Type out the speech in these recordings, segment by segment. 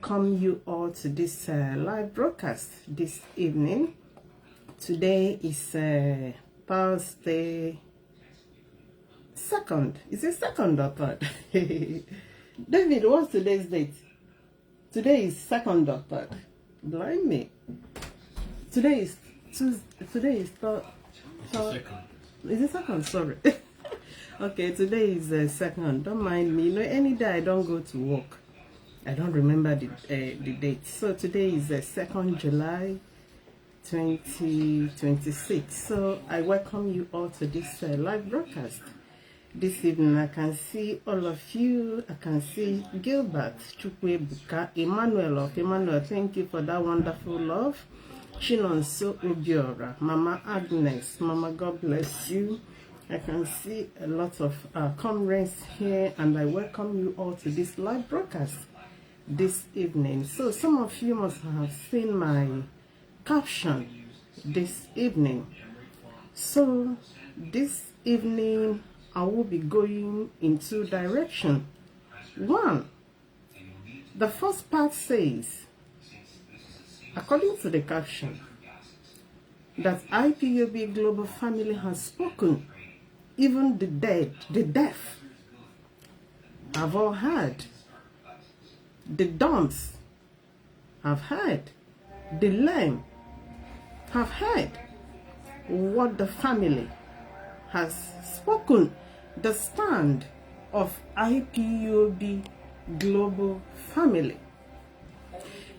welcome you all to this live broadcast this evening. Today is Thursday, 2nd. Is it 2nd or 3rd? David, what's today's date? Today is 2nd or 3rd. Blind me. Today is Tuesday. Today is 3rd. Is it 2nd? Sorry. Okay, today is 2nd. Don't mind me. You know, any day I don't go to work, I don't remember the date. So today is 2nd July 2026. So I welcome you all to this live broadcast. This evening I can see all of you. I can see Gilbert, Chukwebuka, Emmanuel of Emmanuel. Thank you for that wonderful love. Chinonso Obiora, Mama Agnes, Mama, God bless you. I can see a lot of comrades here, and I welcome you all to this live broadcast this evening. So some of you must have seen my caption this evening. So this evening I will be going in two directions. One, the first part says, according to the caption, that IPOB Global Family has spoken. Even the dead, the deaf have all heard. The dumps have heard. The lame have heard what the family has spoken. The stand of IPOB Global Family.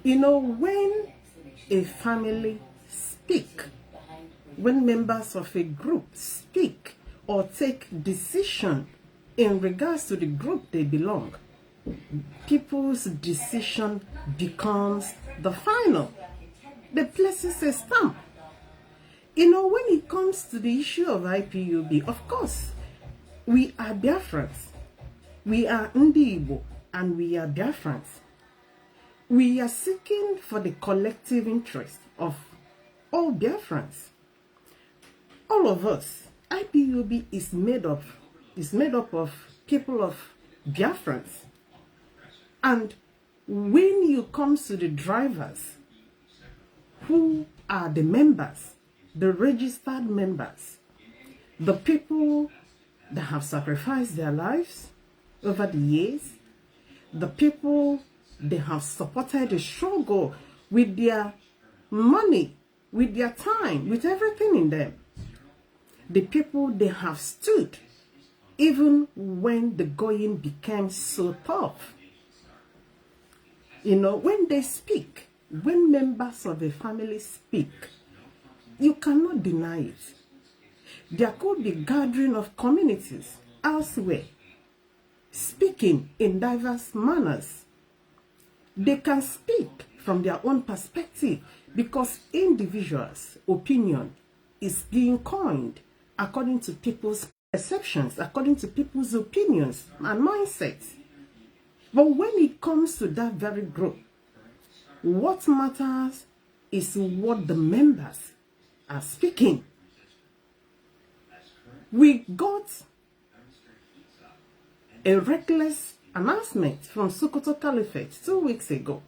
You know, when a family speak, when members of a group speak or take decision in regards to the group they belong, people's decision becomes the final. The places a stamp. You know, when it comes to the issue of IPOB, of course, we are Biafrans. We are Nnamdi, and we are Biafrans. We are seeking for the collective interest of all Biafrans. All of us. IPOB is made up of people of Biafrans. And when you come to the drivers, who are the members, the registered members, the people that have sacrificed their lives over the years, the people that have supported the struggle with their money, with their time, with everything in them, the people they have stood even when the going became so tough. You know, when they speak, when members of a family speak, you cannot deny it. There could be gathering of communities elsewhere, speaking in diverse manners. They can speak from their own perspective because individuals' opinion is being coined according to people's perceptions, according to people's opinions and mindsets. But when it comes to that very group, what matters is what the members are speaking. We got a reckless announcement from Sokoto Caliphate 2 weeks ago.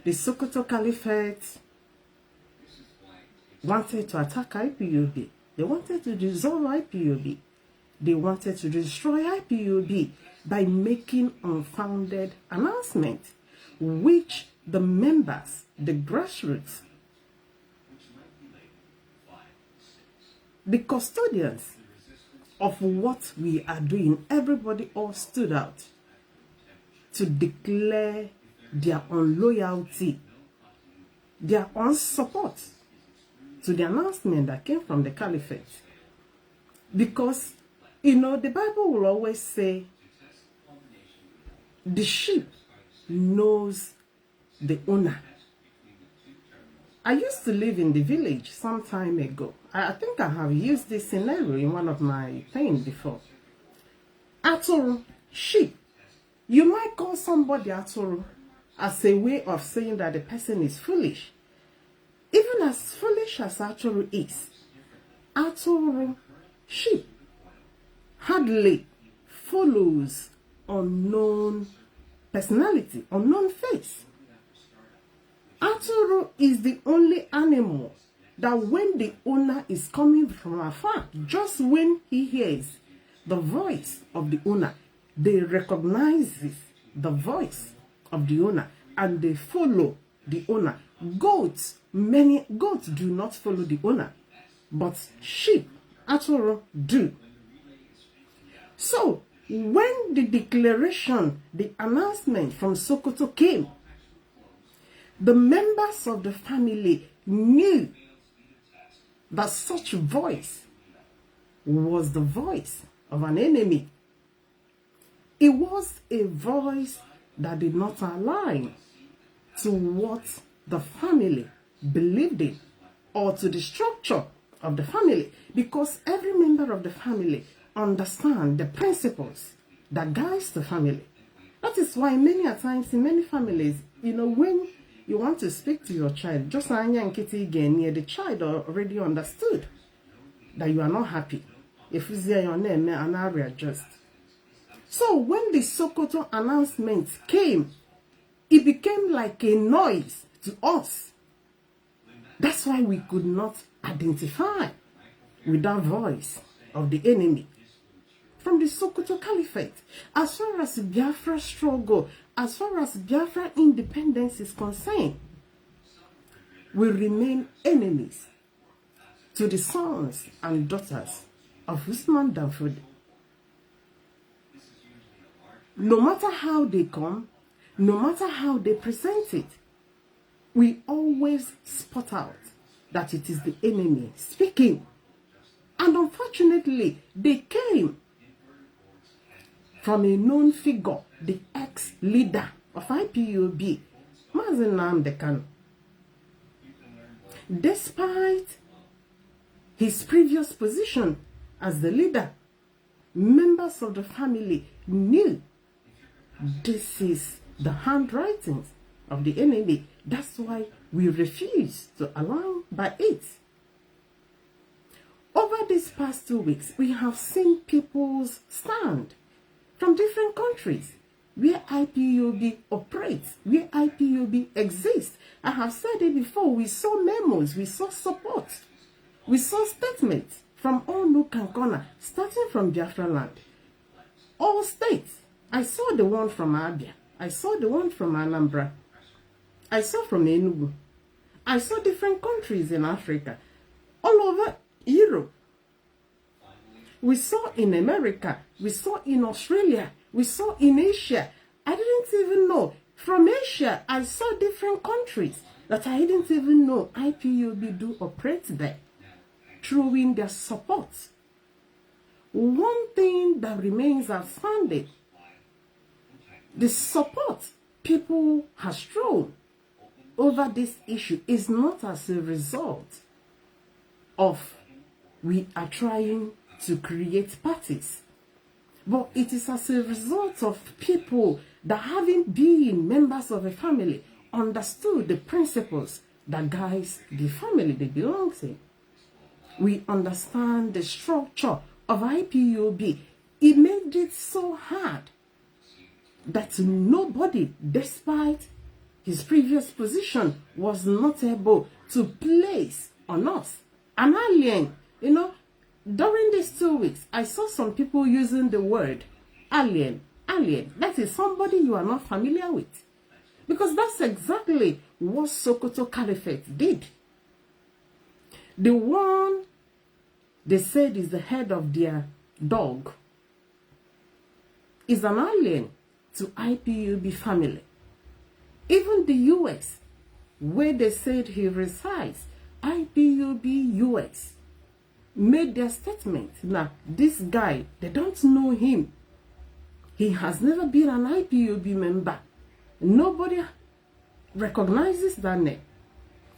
The Sokoto Caliphate wanted to attack IPOB. They wanted to dissolve IPOB. They wanted to destroy IPOB by making unfounded announcements, which the members, the grassroots, the custodians of what we are doing, everybody all stood out to declare their unloyalty, their unsupport to the announcement that came from the caliphate. Because, you know, the Bible will always say, the sheep knows the owner. I used to live in the village some time ago. I think I have used this scenario in one of my things before. Aturu, sheep. You might call somebody Aturu as a way of saying that the person is foolish. Even as foolish as Aturu is, Aturu, sheep, hardly follows unknown personality, unknown face. Aturu is the only animal that when the owner is coming from afar, just when he hears the voice of the owner, they recognize the voice of the owner and they follow the owner. Many goats do not follow the owner, but sheep, Aturu, do. So, when the declaration, the announcement from Sokoto came, the members of the family knew that such voice was the voice of an enemy. It was a voice that did not align to what the family believed in or to the structure of the family, because every member of the family understand the principles that guides the family. That is why many a times in many families, when you want to speak to your child, just Anya and Kitty again, the child already understood that you are not happy. If you say your name, and I readjust. So when the Sokoto announcement came, it became like a noise to us. That's why we could not identify with that voice of the enemy. From the Sokoto Caliphate, as far as Biafra struggle, as far as Biafra independence is concerned, we remain enemies to the sons and daughters of Usman Danfodio. No matter how they come, no matter how they present it, we always spot out that it is the enemy speaking. And unfortunately, they came from a known figure, the ex-leader of Ipob, Mazi Nnamdi Kanu. Despite his previous position as the leader, members of the family knew this is the handwritings of the enemy. That's why we refuse to align by it. Over these past 2 weeks, we have seen people's stand from different countries where Ipob operates, where Ipob exists. I have said it before, we saw memos, we saw support, we saw statements from all nook and corner, starting from Biafran land. All states. I saw the one from Abia, I saw the one from Anambra, I saw from Enugu, I saw different countries in Africa, all over Europe. We saw in America, we saw in Australia, we saw in Asia. I didn't even know. From Asia, I saw different countries that I didn't even know Ipob do operate there, throwing their support. One thing that remains outstanding, the support people have shown over this issue is not as a result of we are trying to create parties, but it is as a result of people that, having been members of a family, understood the principles that guides the family they belong to. We understand the structure of Ipob. It made it so hard that nobody, despite his previous position, was not able to place on us an alien. During these 2 weeks, I saw some people using the word alien. Alien, that is somebody you are not familiar with. Because that's exactly what Sokoto Caliphate did. The one they said is the head of their dog is an alien to Ipob family. Even the US, where they said he resides, Ipob US, made their statement. Now, this guy, they don't know him. He has never been an Ipob member. Nobody recognizes that name.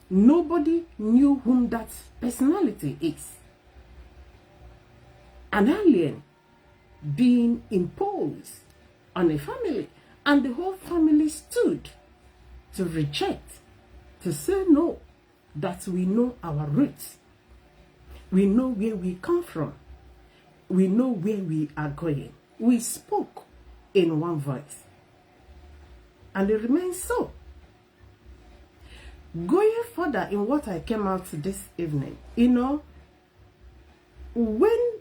Nobody knew whom that personality is. An alien being imposed on a family, and the whole family stood to reject, to say no, that we know our roots. We know where we come from. We know where we are going. We spoke in one voice. and it remains so. Going further in what I came out this evening, you know, when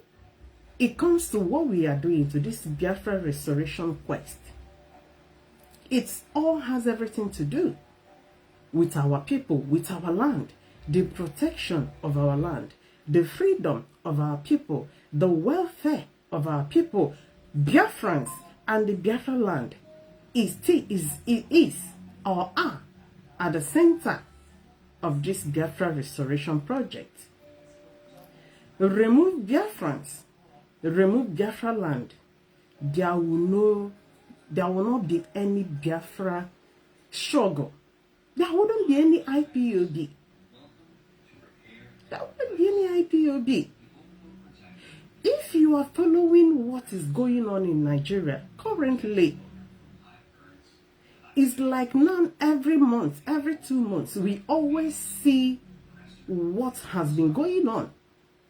it comes to what we are doing to this Biafra restoration quest, it all has everything to do with our people, with our land, the protection of our land, the freedom of our people, the welfare of our people. Biafrans and the Biafra land is or are at the center of this Biafra restoration project. Remove Biafrans, remove Biafra land, there will not be any Biafra struggle. There wouldn't be any IPOB. There wouldn't be any IPOB. If you are following what is going on in Nigeria currently, it's like now every month, every 2 months, we always see what has been going on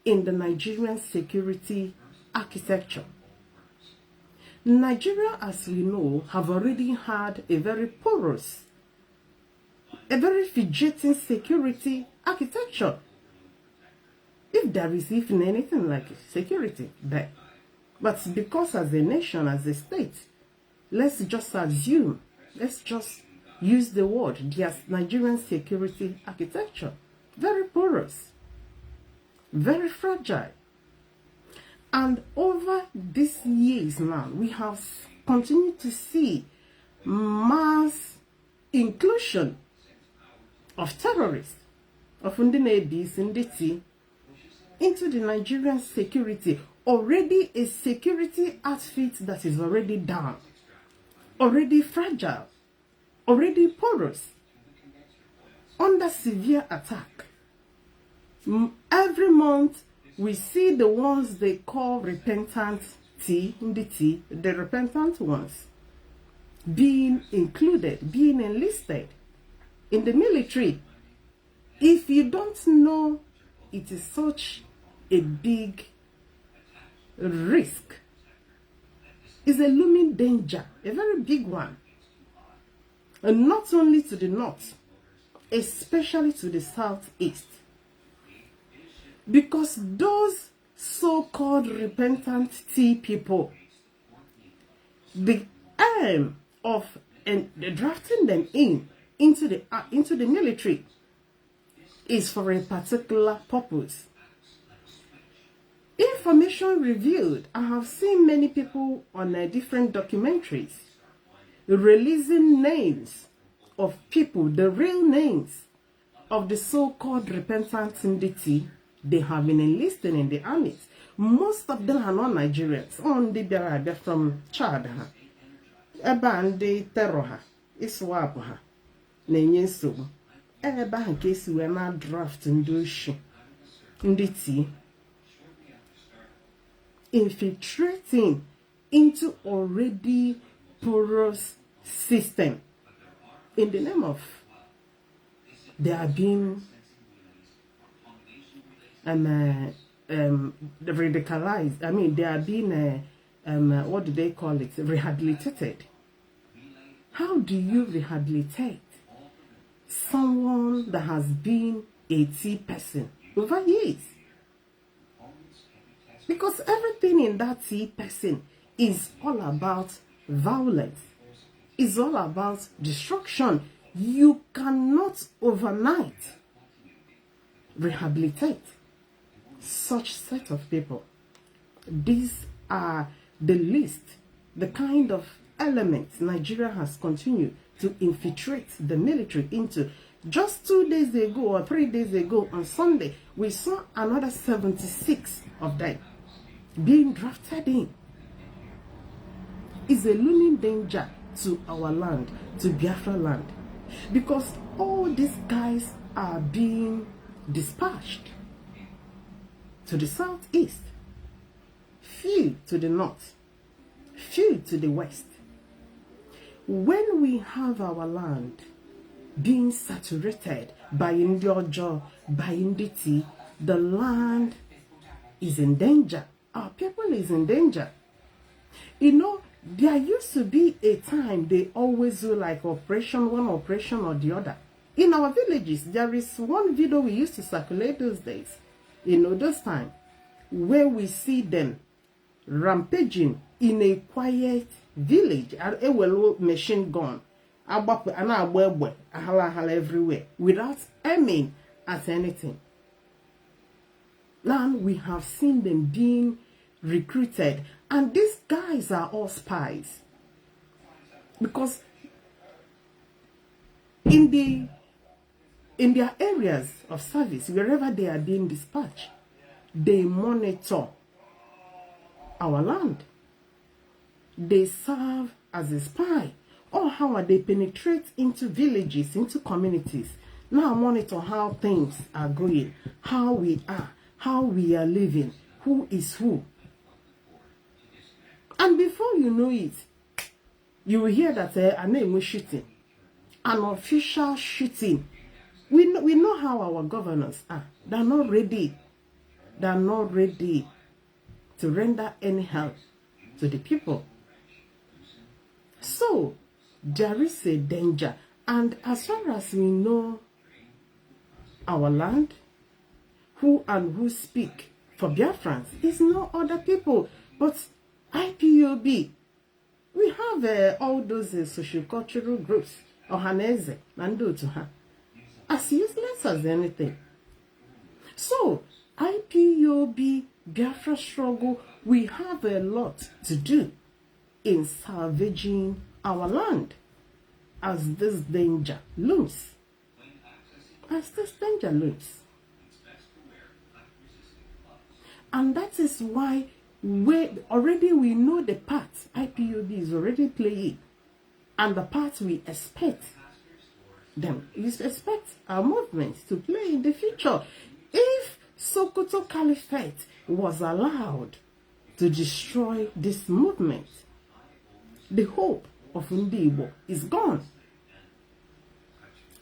in the Nigerian security architecture. Nigeria, as we know, have already had a very porous, a very fidgeting security architecture. If there is even anything like security there. But because as a nation, as a state, let's just assume, let's just use the word, there's Nigerian security architecture. Very porous, very fragile. And over these years now, we have continued to see mass inclusion of terrorists, of Ndinedis, Nditi, into the Nigerian security, already a security outfit that is already down, already fragile, already porous, under severe attack. Every month, we see the ones they call repentant Nditi, the repentant ones, being included, being enlisted in the military. If you don't know, it is such a big risk. It's a looming danger, a very big one. And not only to the north, especially to the southeast. Because those so-called repentant tea people, the aim of drafting them into the military is for a particular purpose. Information revealed, I have seen many people on different documentaries releasing names of people, the real names of the so-called repentant Nditi they have been enlisted in the armies. Most of them are not Nigerians. Only they're from Chad. They terror. Iswap. Nenyeso. Eba in case we are not drafting Nditi. Infiltrating into already porous system in the name of they are being radicalized. I mean, they are being what do they call it? Rehabilitated. How do you rehabilitate someone that has been a T person over years? Because everything in that T person is all about violence. It's all about destruction. You cannot overnight rehabilitate such set of people. These are the list, the kind of elements Nigeria has continued to infiltrate the military into. Just 2 days ago or 3 days ago on Sunday, we saw another 76 of them being drafted in. Is a looming danger to our land, to Biafra land, because all these guys are being dispatched to the southeast, few to the north, few to the west. When we have our land being saturated by Ndiojo, by Nditi, the land is in danger. Our people is in danger. You know, there used to be a time they always do like one operation or the other. In our villages, there is one video we used to circulate those days, those time, where we see them rampaging in a quiet village, a machine gun, everywhere, without aiming at anything. Now we have seen them being recruited, and these guys are all spies, because in their areas of service, wherever they are being dispatched, they monitor our land. They serve as a spy. Or how they penetrate into villages, into communities. Now monitor how things are going, how we are living, who is who. And before you know it, you will hear that a name was shooting, an official shooting. We know how our governors are. They're not ready. They're not ready to render any help to the people. So there is a danger. And as far as we know our land, who speak for Biafrans is no other people but IPOB. We have all those socio-cultural groups, Ohaneze, Nando to her, as useless as anything. So, IPOB, Biafra struggle, we have a lot to do in salvaging our land as this danger looms. And that is why we know the part IPOB is already playing, and the part we expect them. We expect our movement to play in the future. If Sokoto Caliphate was allowed to destroy this movement, the hope of Ndibo is gone.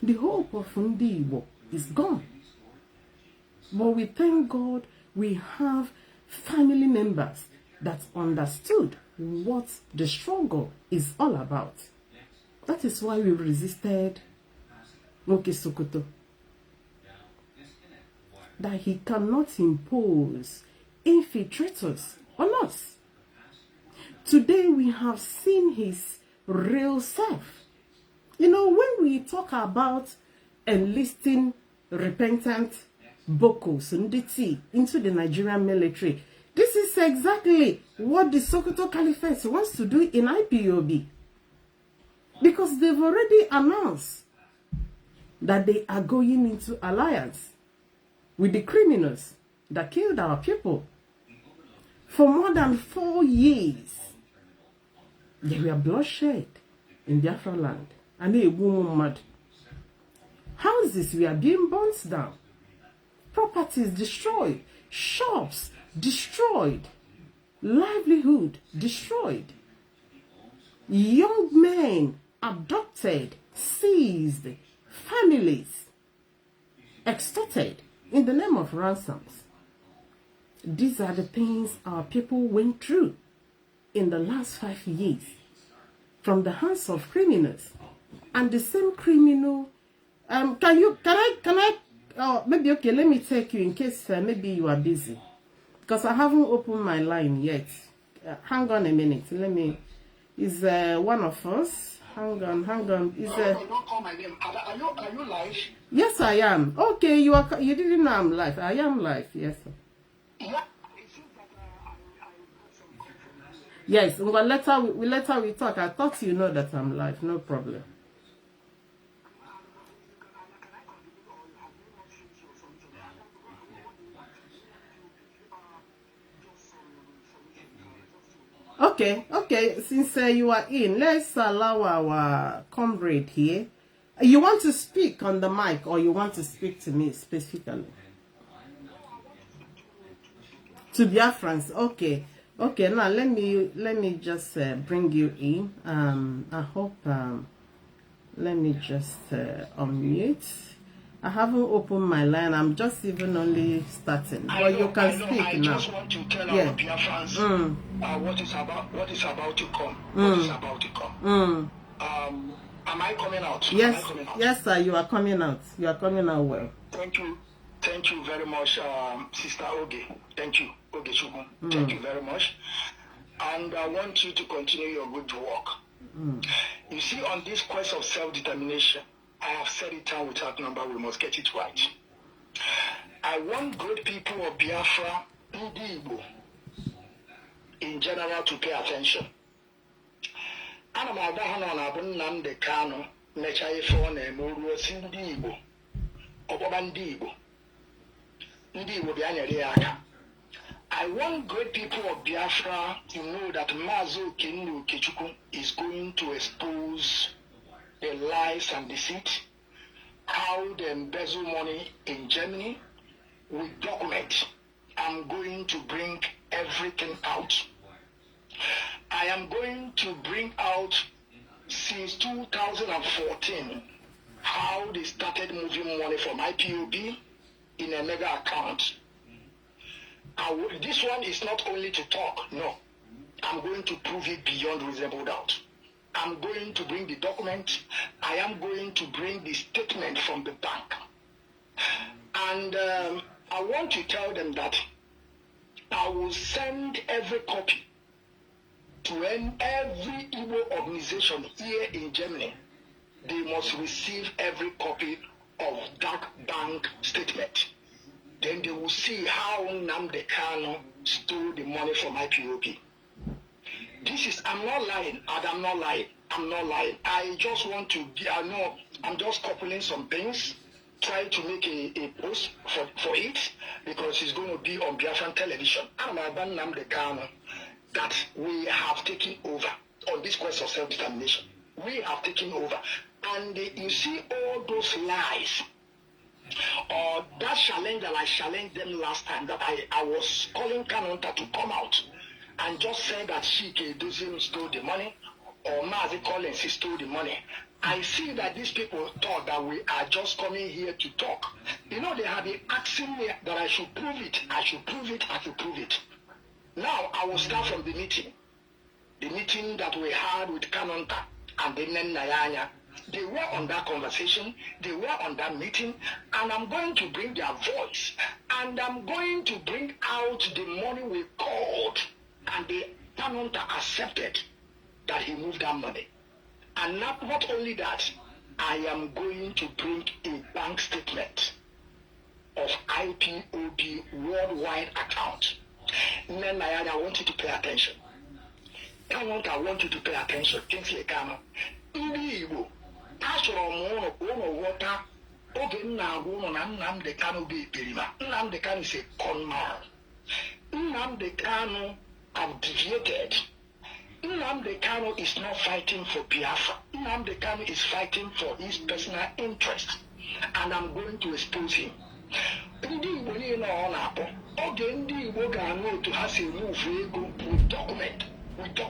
The hope of Ndibo is gone. But we thank God we have family members that understood what the struggle is all about. That is why we resisted Moke Sokoto. That he cannot impose infiltrators on us. Today we have seen his real self. When we talk about enlisting repentant Bokos Nditi into the Nigerian military, this is exactly what the Sokoto Caliphate wants to do in IPOB. Because they've already announced that they are going into alliance with the criminals that killed our people. For more than 4 years, there were bloodshed in Biafra land, and they were mad. Houses were being burnt down, properties destroyed, shops destroyed, livelihood destroyed, young men abducted, seized, families extorted in the name of ransoms. These are the things our people went through in the last 5 years from the hands of criminals. And the same criminal, maybe, okay, let me take you in case maybe you are busy, because I haven't opened my line yet. Hang on a minute. Is one of us? Hang on. Is don't call my name. Are you live? Yes, I am. Okay, you didn't know I'm live. I am live. Yes, sir. Yeah. Yes, well, later we talk. I thought you know that I'm live. No problem. Okay. Since you are in, let's allow our comrade here. You want to speak on the mic, or you want to speak to me specifically? To Biafrans. Okay. Now let me just bring you in. I hope. Let me just unmute. I haven't opened my line. I'm just even only starting. But you can speak now. I just want to tell our Biafrans what is about to come. What is about to come. Am I coming out? Yes. Am I coming out? Yes, sir. You are coming out. You are coming out well. Thank you. Thank you very much, Sister Oge. Thank you, Oge Chukwu. Thank you very much. And I want you to continue your good work. You see, on this quest of self-determination, I have said it time without number, we must get it right. I want great people of Biafra, Igbo, in general, to pay attention. And I'm about Nnamdi Kanu, Mecha Ifo na Emuru si ndị Igbo, Ọbọba ndị Igbo, ndị Igbo bịa nyere ya aka. I want great people of Biafra to know that Mazi is going to expose the lies and deceit, how they embezzle money in Germany with documents. I'm going to bring everything out. I am going to bring out since 2014 how they started moving money from IPOB in a mega account. This one is not only to talk, no. I'm going to prove it beyond reasonable doubt. I'm going to bring the document. I am going to bring the statement from the bank. And I want to tell them that I will send every copy to every Igbo organization here in Germany. They must receive every copy of that bank statement. Then they will see how Nnamdi Kanu stole the money from IPOB. I'm not lying, and I'm not lying. I'm not lying. I just want to, I know, I'm just coupling some things, try to make a post for it, because it's going to be on Biafran television. I'm about Nnamdi Kanu, that we have taken over on this quest of self-determination. We have taken over. And you see all those lies, or that challenge that I challenged them last time, that I was calling Kanu to come out and just say that Doesn't stole the money, or Mazi Collins stole the money. I see that these people thought that we are just coming here to talk. You know, they have been asking me that I should prove it, I should prove it, I should prove it. Now, I will start from the meeting. The meeting that we had with Kanonta and the Nayanya. They were on that conversation, they were on that meeting, and I'm going to bring their voice, and I'm going to bring out the money we called, and the Kanonta accepted that he moved that money. And not only that, I am going to bring a bank statement of IPOB worldwide account. Then I want you to pay attention. I want you to pay attention. Kingsley Kanu. Igbo. Achọrọ m ụlọ ghọta oge m na-agwa ụlọ na Nnamdi Kanu bụ ekperima. Nnamdi Kanu is a con man. Nnamdi Kanu have deviated. Nnamdi Kanu is not fighting for Biafra. Nnamdi Kanu is fighting for his personal interest. And I'm going to expose him. Ndị Igbo niile ọ na-akpọ oge ndị Igbo ga-anụ otu ha si move ego with document. Nke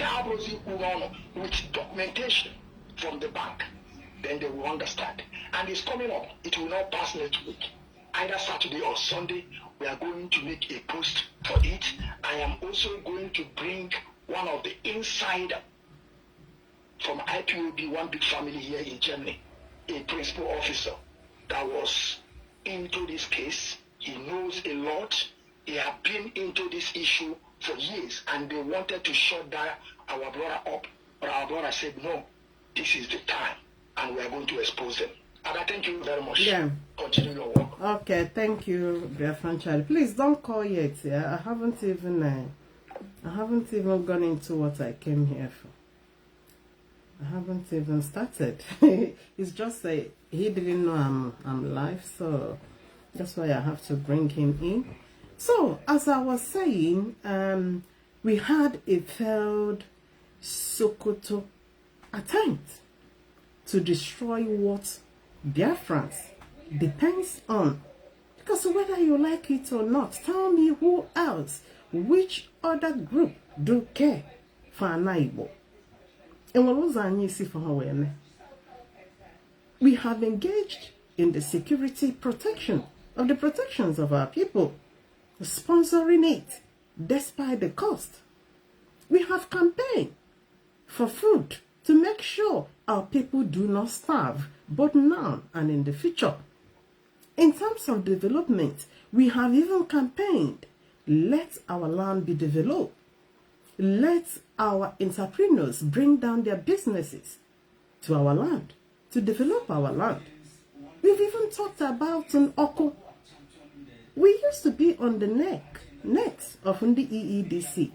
abụrụzi ikwu ọnụ with documentation from the bank. Then they will understand. And it's coming up. It will not pass next week. Either Saturday or Sunday, we are going to make a post for it. I am also going to bring one of the insider from IPOB, one big family here in Germany, a principal officer that was into this case. He knows a lot. He has been into this issue for years, and they wanted to shut down our brother up. But our brother said, no, this is the time, and we are going to expose them. And I thank you very much. Yeah. Continue your work. Okay, thank you, Biafran Charlie. Please don't call yet. Yeah? I haven't even gone into what I came here for. I haven't even started. It's just he didn't know I'm live, so that's why I have to bring him in. So, as I was saying, we had a failed Sokoto attempt to destroy what Biafrans depends on. Because whether you like it or not, tell me who else, which other group do care for an Igbo? And what was our new see for her? We have engaged in the security protection of the protections of our people, sponsoring it despite the cost. We have campaigned for food to make sure our people do not starve, both now and in the future. In terms of development, we have even campaigned, let our land be developed. Let our entrepreneurs bring down their businesses to our land, to develop our land. We've even talked about an Oko. We used to be on the necks of the EEDC,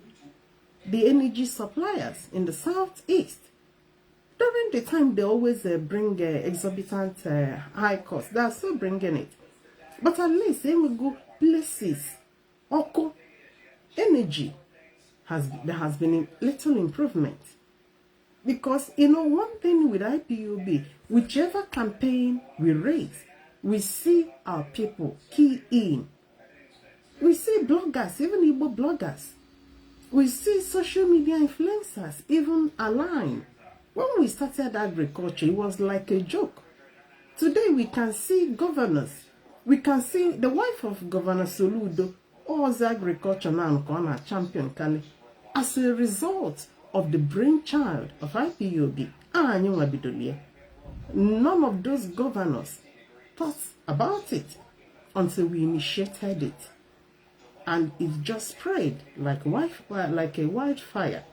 the energy suppliers in the southeast. During the time, they always bring exorbitant high costs. They are still bringing it. But at least they will go places. Oko, energy, there has been a little improvement. Because, one thing with IPOB, whichever campaign we raise, we see our people key in. We see bloggers, even Igbo bloggers. We see social media influencers even align. When we started agriculture, it was like a joke. Today we can see governors. We can see the wife of Governor Soludo, was agriculture now on champion Kanu, as a result of the brainchild of IPOB. None of those governors thought about it until we initiated it. And it just spread like a wildfire.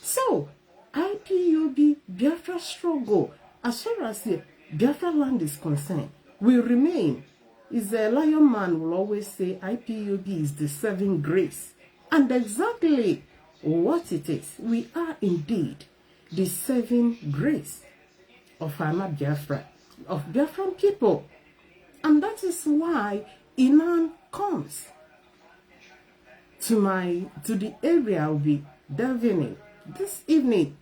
So, IPOB Biafra struggle, as far as the Biafra land is concerned, will remain. Is a lion man will always say IPOB is the saving grace. And exactly what it is. We are indeed the saving grace of Ana Biafra, of Biafran people. And that is why Inan comes to the area I'll be delving in this evening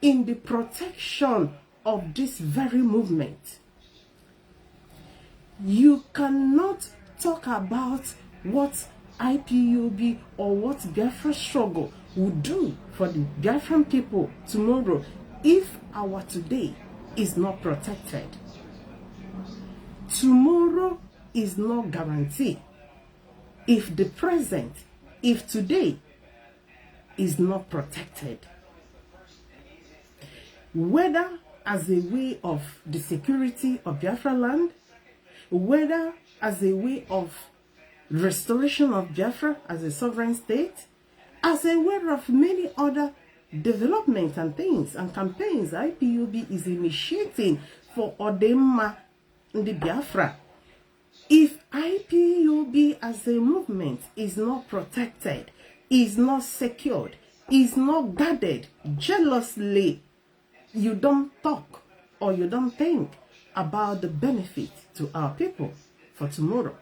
in the protection of this very movement. You cannot talk about what IPOB or what Biafra struggle would do for the Biafran people tomorrow if our today is not protected. Tomorrow is not guaranteed. If the present, if today is not protected, whether as a way of the security of Biafra land, whether as a way of restoration of Biafra as a sovereign state, as a way of many other developments and things and campaigns IPOB is initiating for Odema in the Biafra. If IPOB as a movement is not protected, is not secured, is not guarded jealously, you don't talk or you don't think about the benefit to our people for tomorrow.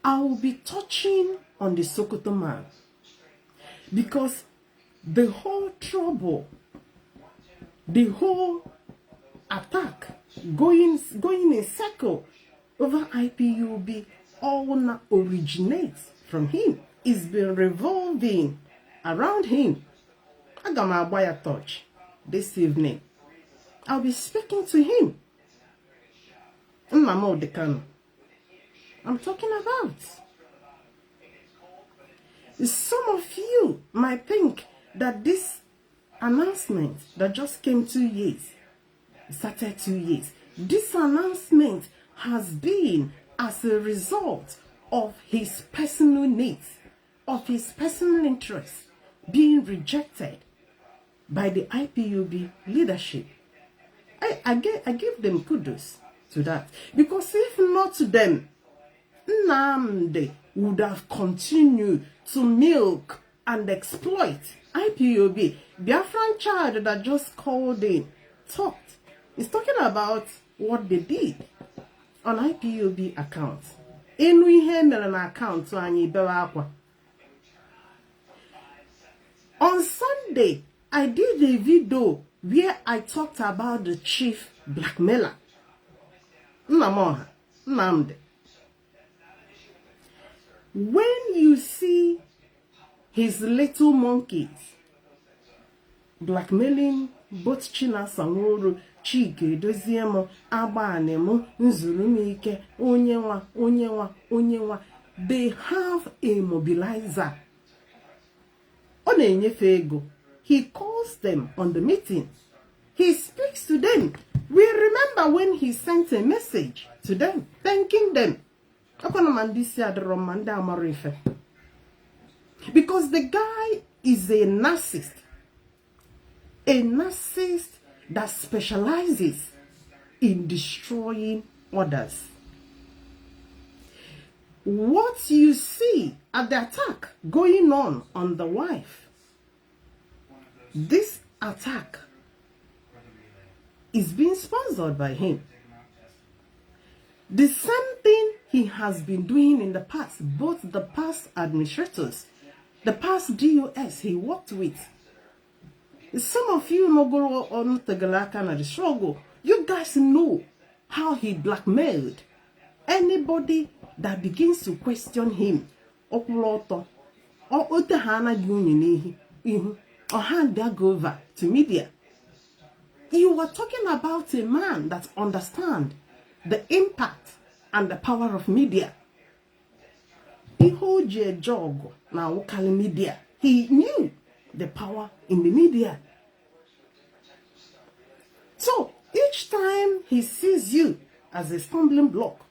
I will be touching on the Sokoto man because the whole trouble, the whole attack going in circle over IPOB all originates from him. It's been revolving around him. I'm gonna buy a touch this evening. I'll be speaking to him. Nnamdi Kanu. I'm talking about. Some of you might think that this announcement that just came 2 years, started 2 years, this announcement has been as a result of his personal needs, of his personal interests being rejected by the IPOB leadership. I give them kudos to that, because if not to them, Nnamdi would have continued to milk and exploit IPOB. Biafran child that just called in talked. He's talking about what they did on IPOB account. An account on Sunday, I did a video where I talked about the chief blackmailer, Nnamdi. When you see his little monkeys blackmailing both Chinasa Nworo, Chike Doziemo, Abanemo, Nzurumike, Onyewa, they have a mobilizer. Onyenyefego, he calls them on the meeting. He speaks to them. We remember when he sent a message to them, thanking them. Because the guy is a narcissist that specializes in destroying others. What you see at the attack going on the wife, this attack is being sponsored by him. The same thing he has been doing in the past, both the past administrators, the past DOS he worked with. Some of you know go on the struggle. You guys know how he blackmailed anybody that begins to question him. Or hand that go over to media. You were talking about a man that understands the impact and the power of media. He holds a job now local media. He knew the power in the media. So each time he sees you as a stumbling block,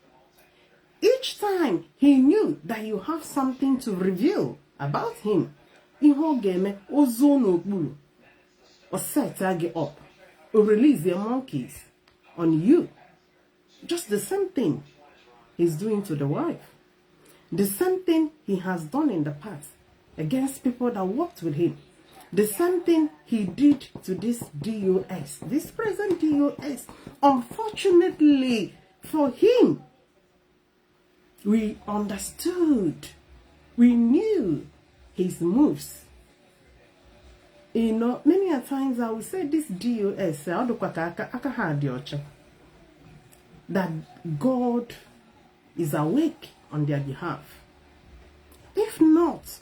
each time he knew that you have something to reveal about him, he will set up, or release their monkeys on you. Just the same thing he's doing to the wife. The same thing he has done in the past against people that worked with him. The same thing he did to this DOS, this present DOS. Unfortunately for him, we understood, we knew his moves. You know, many a times I will say this DOS, that God is awake on their behalf. If not,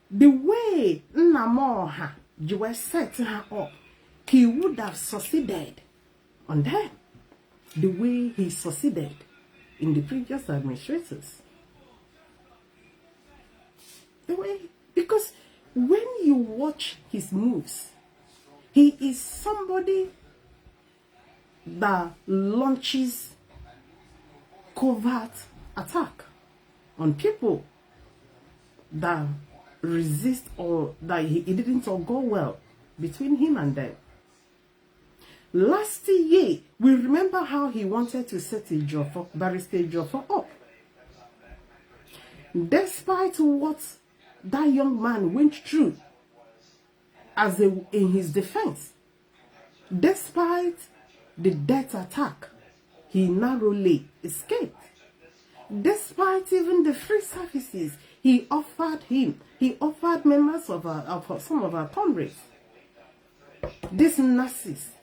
the way Nnamdi you were set her up, he would have succeeded on them the way he succeeded in the previous administrators. The way, because when you watch his moves, he is somebody that launches covert attack on people that resist or that he didn't go well between him and them. Last year, we remember how he wanted to set Barrister Joffer up. Despite what that young man went through in his defense, despite the death attack, he narrowly escaped. Despite even the free services he offered members of some of our comrades. This narcissist,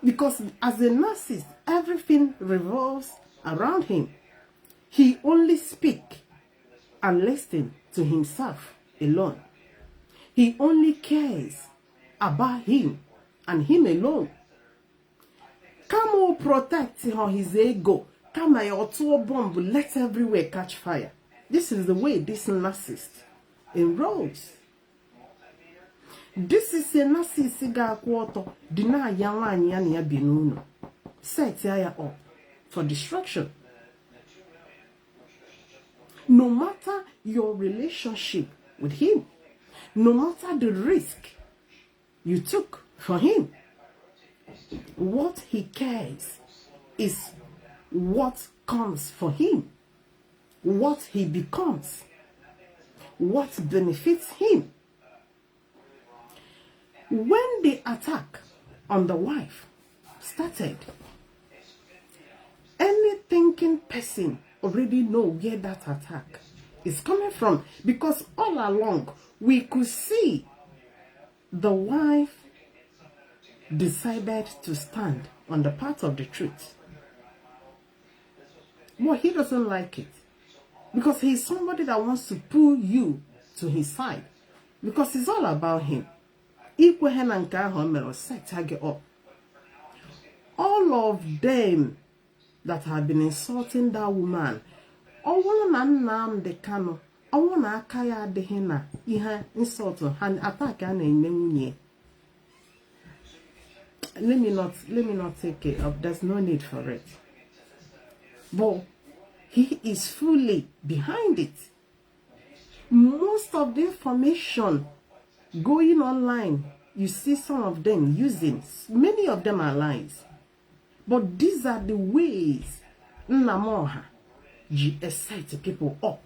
because as a narcissist, everything revolves around him. He only speaks and listens to himself alone. He only cares about him and him alone. Kanu protect his ego. Kama your bomb let everywhere catch fire. This is the way this narcissist enrolls. This is a narcissist ga quarter. Deny yawani ya binuno. Set ya up for destruction. No matter your relationship with him, no matter the risk you took for him, what he cares is what comes for him, what he becomes, what benefits him. When the attack on the wife started, any thinking person already know where that attack is coming from, because all along we could see the wife decided to stand on the path of the truth. But he doesn't like it, because he's somebody that wants to pull you to his side, because it's all about him. ikwe he na nke ahụ mere set her up. All of them that have been insulting that woman, ọwụrụ na Nnamdi Kanu, ọwụrụ na aka ya adịghị na ihe insult ha attack a na-eme nwunye. Let me not take it up. There's no need for it. But he is fully behind it. Most of the information going online, you see some of them using, many of them are lies. But these are the ways Nnamoha set people up.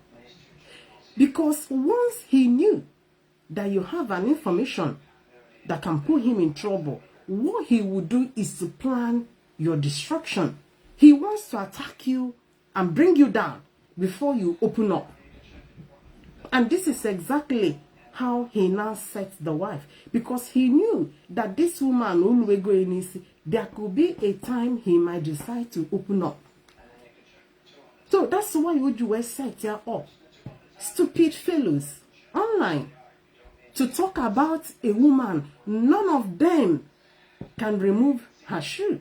Because once he knew that you have an information that can put him in trouble, what he would do is to plan your destruction. He wants to attack you and bring you down before you open up. And this is exactly how he now set the wife. Because he knew that this woman, there could be a time he might decide to open up. So that's why you set her up. Stupid fellows online to talk about a woman. None of them can remove her shoe.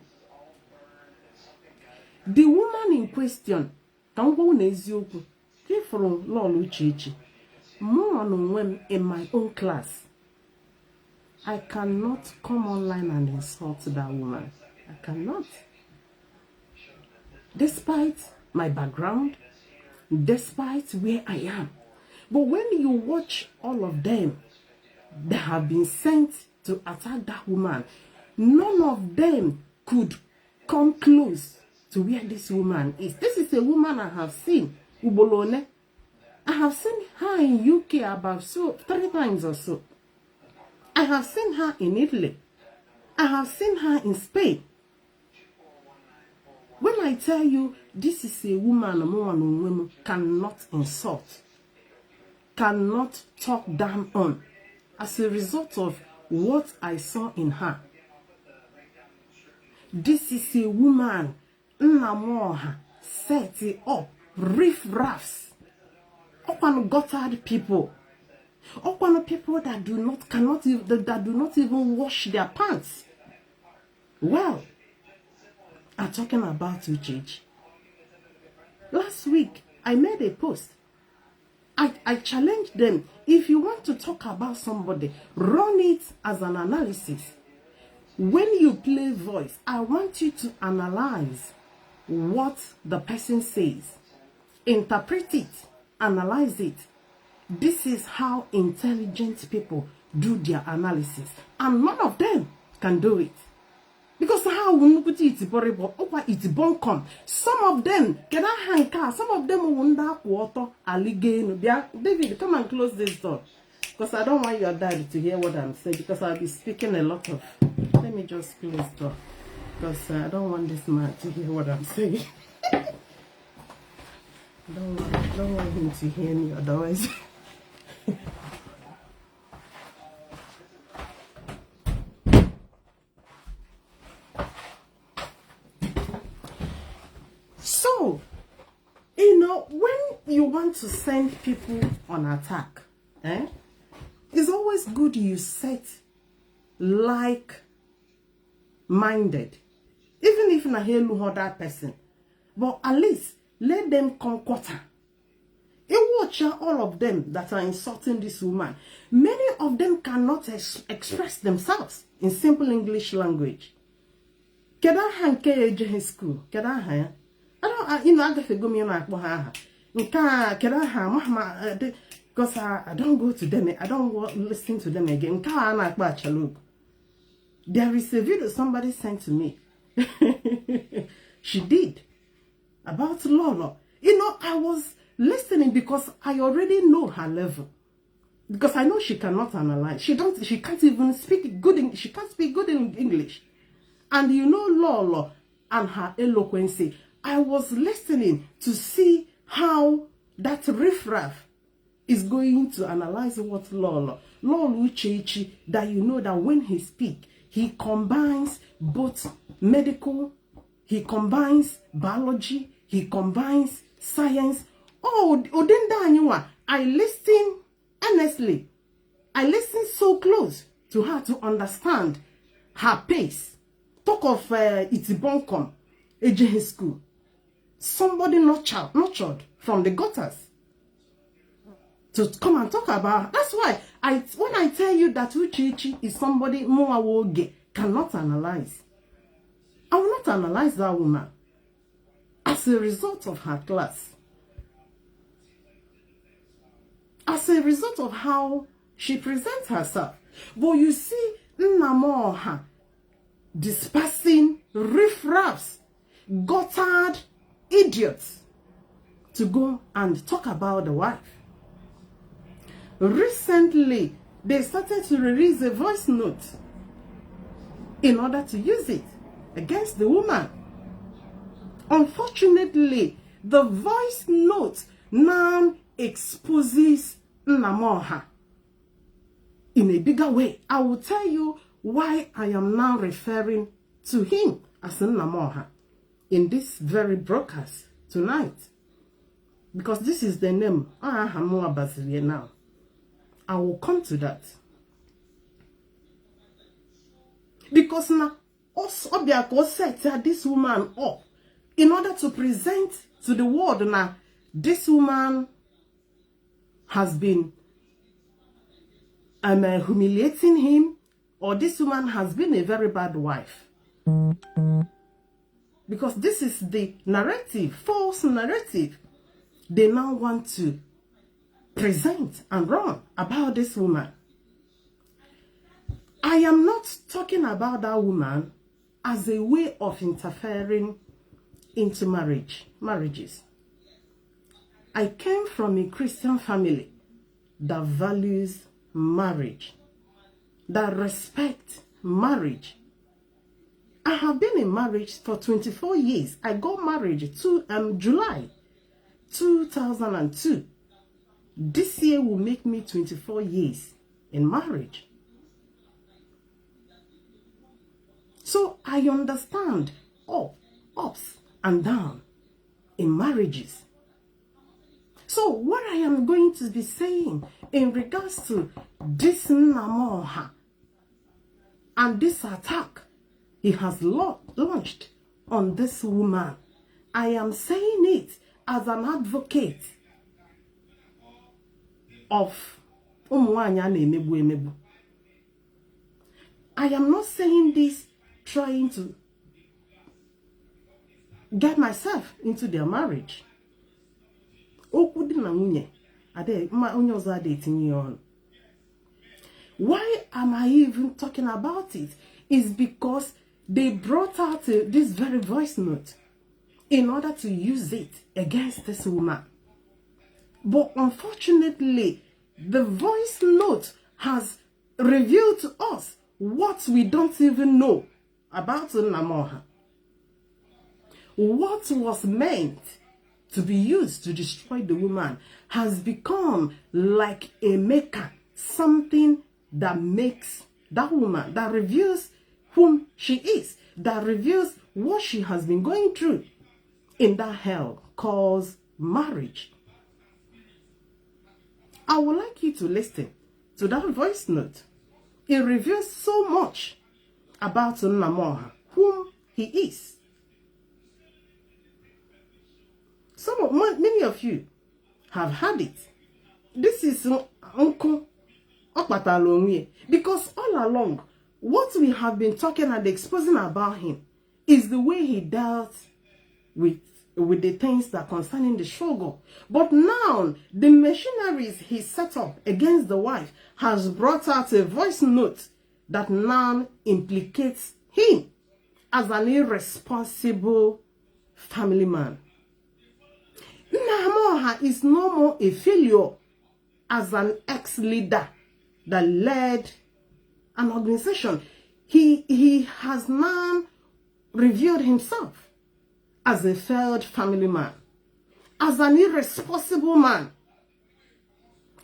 The woman in question, in my own class, I cannot come online and insult that woman. I cannot. Despite my background, despite where I am. But when you watch all of them that have been sent to attack that woman, none of them could come close to where this woman is. This is a woman I have seen, Ubolone. I have seen her in UK about 3 times or so. I have seen her in Italy. I have seen her in Spain. When I tell you this is a woman cannot insult, cannot talk down on, as a result of what I saw in her. This is a woman, Nnamoha, set it up, riff-raffs, open gutted people, open people that do not even wash their pants. Well, I'm talking about Uchechi. Last week, I made a post. I challenged them. If you want to talk about somebody, run it as an analysis. When you play voice, I want you to analyze what the person says. Interpret it. Analyze it. This is how intelligent people do their analysis. And none of them can do it. Because how we put it come. Some of them can hang car. Some of them will water alligator. David, come and close this door. Because I don't want your dad to hear what I'm saying. Because I'll be speaking a lot of. Let me just close the door. Because I don't want this man to hear what I'm saying. don't want him to hear me otherwise. So, when you want to send people on attack, it's always good you set like-minded. Even if you hear that person, but at least let them come quarter. You watch all of them that are insulting this woman. Many of them cannot express themselves in simple English language. Kedahan KJ school. Kedahan. I don't, I get to go me on because I don't go to them. I don't listen to them again. There is a video somebody sent to me. She did about Lolo. I was listening because I already know her level. Because I know she cannot analyze. She can't even speak good English. She can't speak good English. And Lolo and her eloquency. I was listening to see how that riffraff is going to analyze what Lolo Uchechi, that that when he speaks, he combines both medical, he combines biology, he combines science. I listen honestly. I listen so close to her to understand her pace. Talk of Itibonkom, AJ school. Somebody nurtured from the gutters to come and talk about. That's why when I tell you that Uchichi is somebody Moawoge cannot analyze. I will not analyze that woman as a result of her class. As a result of how she presents herself. But you see, Nnamoha dispersing riffraffs, guttered idiots to go and talk about the wife. Recently, they started to release a voice note in order to use it against the woman. Unfortunately, the voice note now exposes Nnamoha in a bigger way. I will tell you why I am now referring to him as Nnamoha in this very broadcast tonight. Because this is the name now. I will come to that. Because now, Obiako set this woman up in order to present to the world now, this woman has been humiliating him, or this woman has been a very bad wife. Because this is the narrative, false narrative, they now want to present and run about this woman. I am not talking about that woman as a way of interfering into marriages. I came from a Christian family that values marriage, that respects marriage. I have been in marriage for 24 years. I got married to July 2002. This year will make me 24 years in marriage. So I understand ups and downs in marriages. So what I am going to be saying in regards to this Nnamoha and this attack he has launched on this woman, I am saying it as an advocate of I am not saying this trying to get myself into their marriage. Why am I even talking about it? Is because they brought out this very voice note in order to use it against this woman. But unfortunately, the voice note has revealed to us what we don't even know about Nnamoha. What was meant to be used to destroy the woman has become like a maker, something that makes that woman, that reveals whom she is, that reveals what she has been going through in that hell called marriage. I would like you to listen to that voice note. It reveals so much about Nnamoha, whom he is. Many of you have had it. This is Uncle Okpatalonye, because all along, what we have been talking and exposing about him is the way he dealt with the things that concerning the struggle. But now, the machineries he set up against the wife has brought out a voice note that now implicates him as an irresponsible family man. Nnamoha is no more a failure as an ex-leader that led an organization. He has now revealed himself as a failed family man, as an irresponsible man,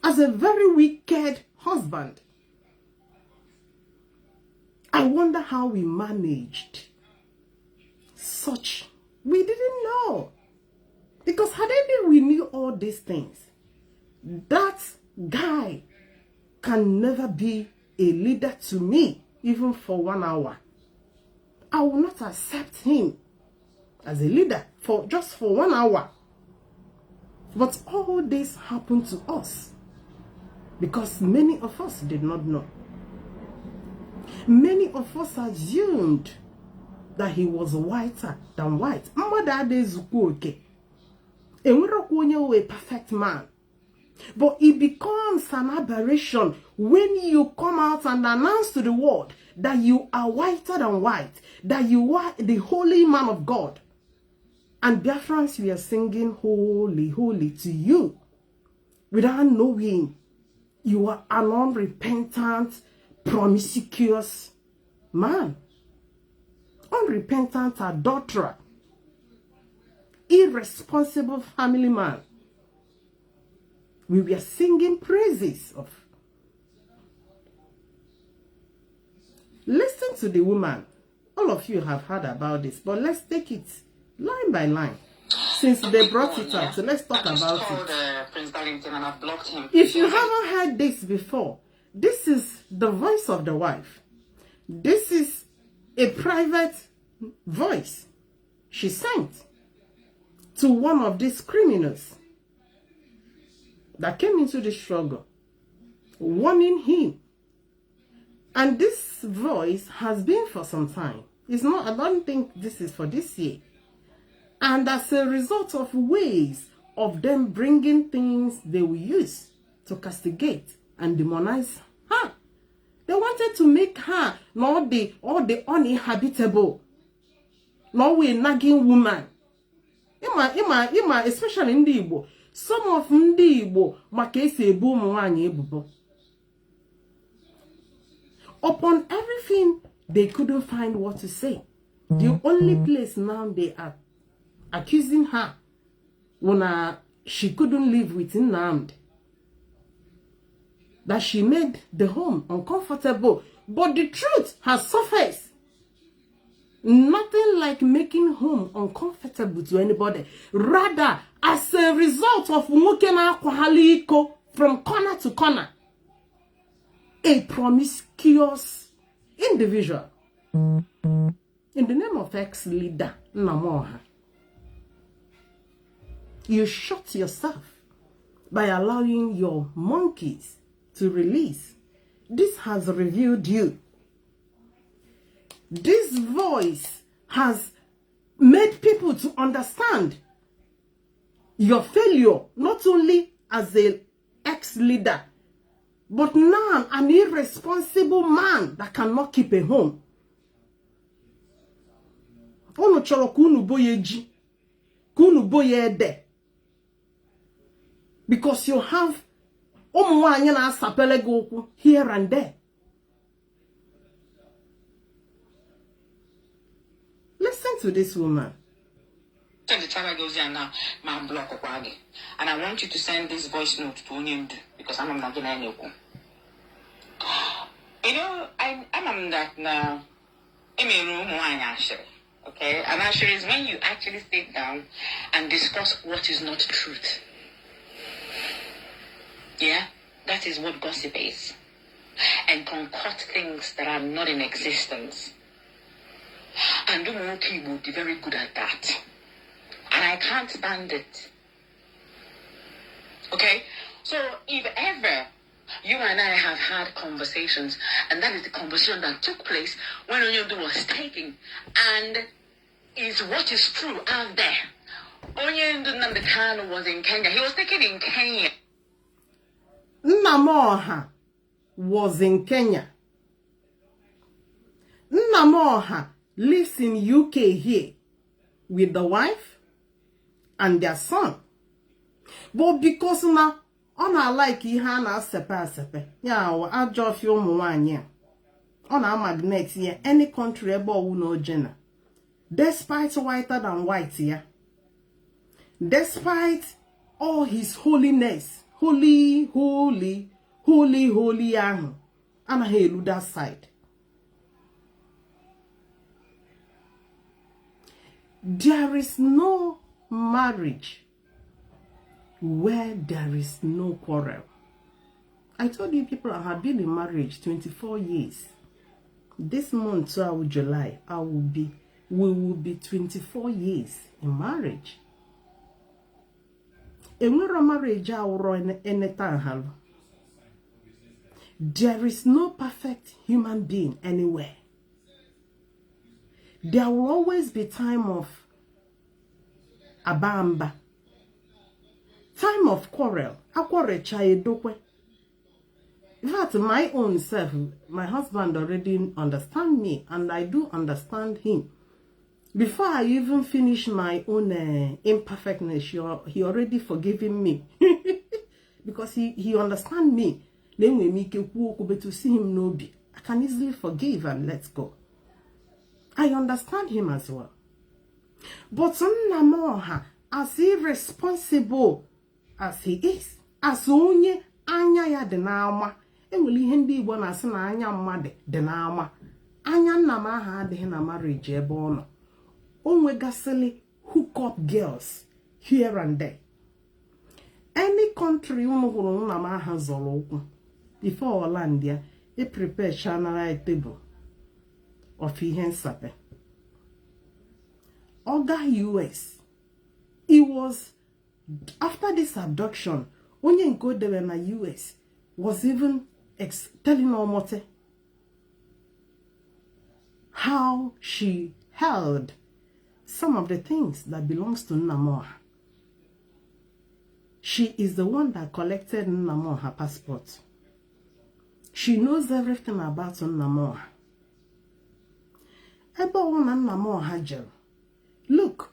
as a very wicked husband. I wonder how we managed such. We didn't know. Because had we knew all these things, that guy can never be a leader to me, even for 1 hour, I will not accept him as a leader for just for 1 hour. But all this happened to us because many of us did not know. Many of us assumed that he was whiter than white. A perfect man. But it becomes an aberration when you come out and announce to the world that you are whiter than white, that you are the holy man of God. And Biafrans, we are singing holy, holy to you without knowing you are an unrepentant, promiscuous man, unrepentant adulterer, irresponsible family man. We were singing praises of. Listen to the woman. All of you have heard about this, but let's take it line by line. Since they brought it up, so let's talk about it. Prince Darlington and I've blocked him. If you haven't heard this before, this is the voice of the wife. This is a private voice she sent to one of these criminals that came into the struggle, warning him. And this voice has been for some time. It's not, I don't think this is for this year. And as a result of ways of them bringing things they will use to castigate and demonize her, they wanted to make her not the uninhabitable, not a nagging woman. Especially in the Igbo. Some of ndị Igbo maka esi ebu ụmụ nwaanyị ebubo. Upon everything, they couldn't find what to say. The only place now they are accusing her when she couldn't live with Nnamdi, that she made the home uncomfortable. But the truth has surfaced. Nothing like making home uncomfortable to anybody. Rather, as a result of mukena kwahaliko from corner to corner, a promiscuous individual in the name of ex-leader Nnamdi, you shot yourself by allowing your monkeys to release. This has revealed you. This voice has made people to understand your failure, not only as an ex-leader, but now an irresponsible man that cannot keep a home. Ono choro kunu boyeji, kunu boyede. Because you have here and there. Listen to this woman. The channel goes there now, my block of Wagi. And I want you to send this voice note to Nnamdi because I'm not going to know. You know, I'm that now. Okay, and actually is when you actually sit down and discuss what is not truth. Yeah, that is what gossip is. And concoct things that are not in existence. And Umuki will be very good at that. And I can't stand it. Okay? So if ever you and I have had conversations, and that is the conversation that took place when Nnamdi was taking, and is what is true out there. Nnamdi Kanu was in Kenya. He was taken in Kenya. Nnamdi was in Kenya. Nnamdi lives in UK here with the wife and their son. But because now on like ihana sepe ya ajo fi umu nwanye on a magnet here any country ebe owu no jena, despite whiter than white here, despite all his holiness, holy ahụ anaghị elu that side. There is no marriage where there is no quarrel. I told you people I have been in marriage 24 years. This month, so July, we will be 24 years in marriage. And we're marriage anytime. There is no perfect human being anywhere. There will always be time of abamba, time of quarrel. In fact, my own self, my husband already understand me, and I do understand him. Before I even finish my own imperfectness, he already forgiven me. Because he understand me. Then we make a but to see him no be. I can easily forgive and let go. I understand him as well. But Nnamdi, as irresponsible as he is, as onye anya ya de na-ama, enwere ihe ndị Igbo na-asị na anya mmadụ dị na-ama. Anya nna m aha adịghị na marriage ebe ọ nọ. O nwegasịlị hook up girls here and there. Any country unu hụrụ nna m aha zọrọ ụkwụ, before land ya, e prepare chanara table of ihe nsape. Oga US, it was after this abduction, onye nke debe na US was even telling Omote how she held some of the things that belongs to Nnamdi. She is the one that collected Nnamdi her passport. She knows everything about Nnamdi. Look,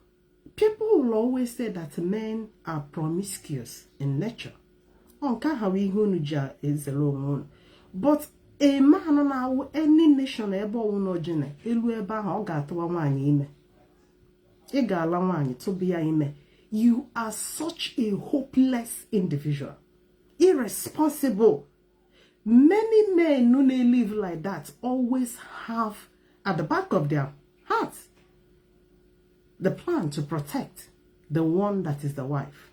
people will always say that men are promiscuous in nature. But a man now any nation you are such a hopeless individual, irresponsible. Many men who live like that always have at the back of their hearts the plan to protect the one that is the wife.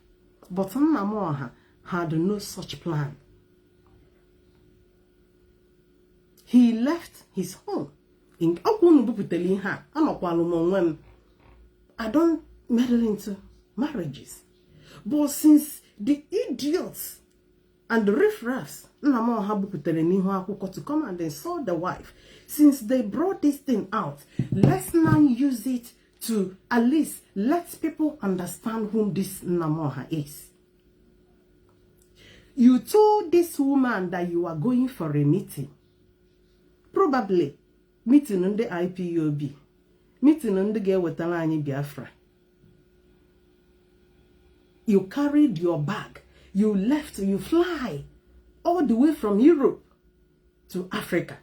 But Nnamdi had no such plan. He left his home. I don't meddle into marriages. But since the idiots and the riffraffs to come and they saw the wife, since they brought this thing out, let's now use it to at least let people understand whom this Nnamdi is. You told this woman that you are going for a meeting. Probably meeting on the Ipob, meeting on the girl with Biafra. You carried your bag, you left, you fly all the way from Europe to Africa.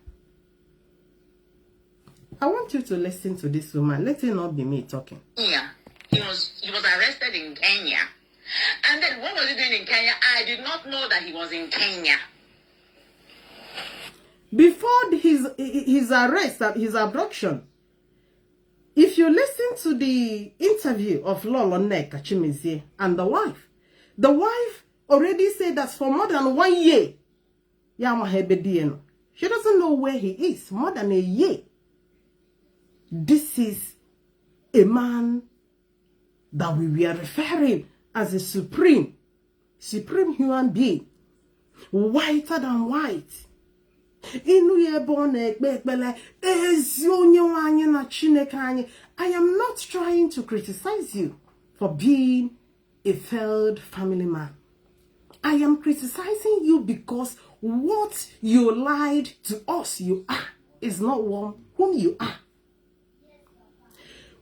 I want you to listen to this woman. Let it not be me talking. Yeah, he was arrested in Kenya. And then what was he doing in Kenya? I did not know that he was in Kenya. Before his arrest, his abduction, if you listen to the interview of Lolo Nneka Chimezie and the wife already said that for more than 1 year, she doesn't know where he is. More than a year. This is a man that we were referring as a supreme human being, whiter than white. I am not trying to criticize you for being a failed family man. I am criticizing you because what you lied to us you are is not whom you are.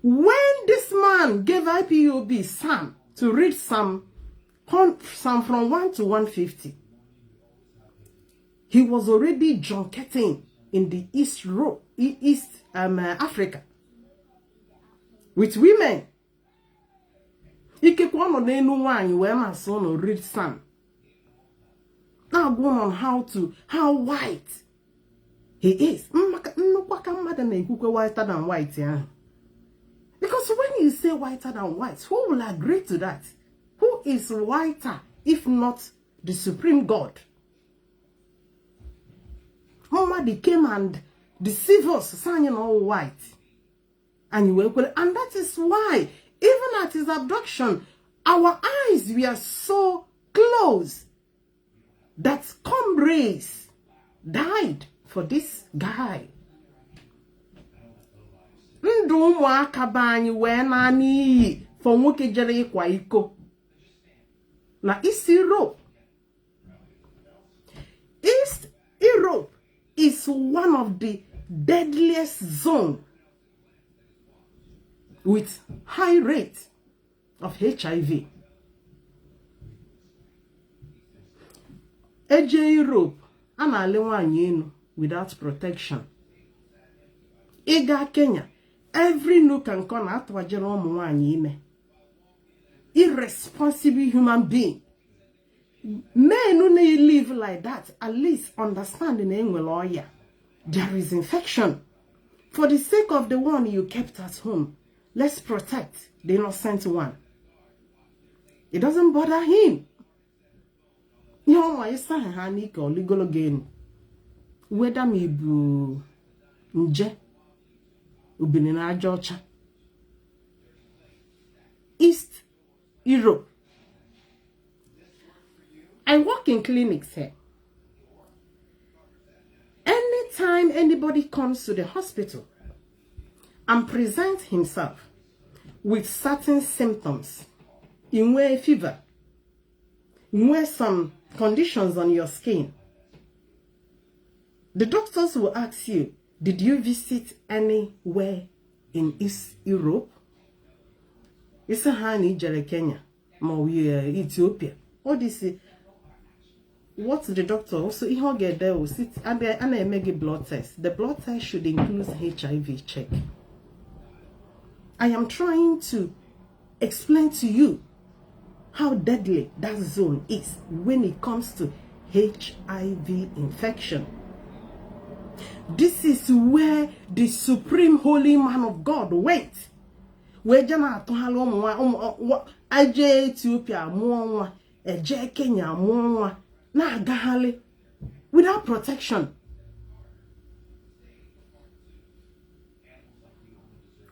When this man gave Ipob Psalm to read Psalm from 1 to 150, he was already junketting in the East Africa with women. He kept one on where my son read Psalm. Now going on how white he is. Whiter than white, yeah. Because when you say whiter than white, who will agree to that? Who is whiter if not the supreme God? Somebody came and deceived us, saying all white. And that is why, even at his abduction, our eyes were so close that comrades died for this guy. Ndụ ụmụaka be anyị wee na n'iyi for nwoke jere ịkwa iko na East Europe. East Europe is one of the deadliest zones with high rate of HIV. Eje Europe, ana-ale nwaanyị enu without protection. Ịga Kenya, every nook and corner atwajere ụmụ nwaanyị ime. Irresponsible human being. Men who live like that, at least understanding enweloya. There is infection. For the sake of the one you kept at home, let's protect the innocent one. It doesn't bother him. Whether me bu nje ubinina ajocha. East Europe. I work in clinics here. Anytime anybody comes to the hospital and presents himself with certain symptoms, in where fever, in where some conditions on your skin, the doctors will ask you, did you visit anywhere in East Europe? It's a honey jere Kenya, Ethiopia. What is it? What the doctor also he get there will sit and I make a blood test. The blood test should include HIV check. I am trying to explain to you how deadly that zone is when it comes to HIV infection. This is where the supreme holy man of God went. Where Jana to halom Aje Ethiopia muwa, Aje Kenya muwa, na gahale without protection.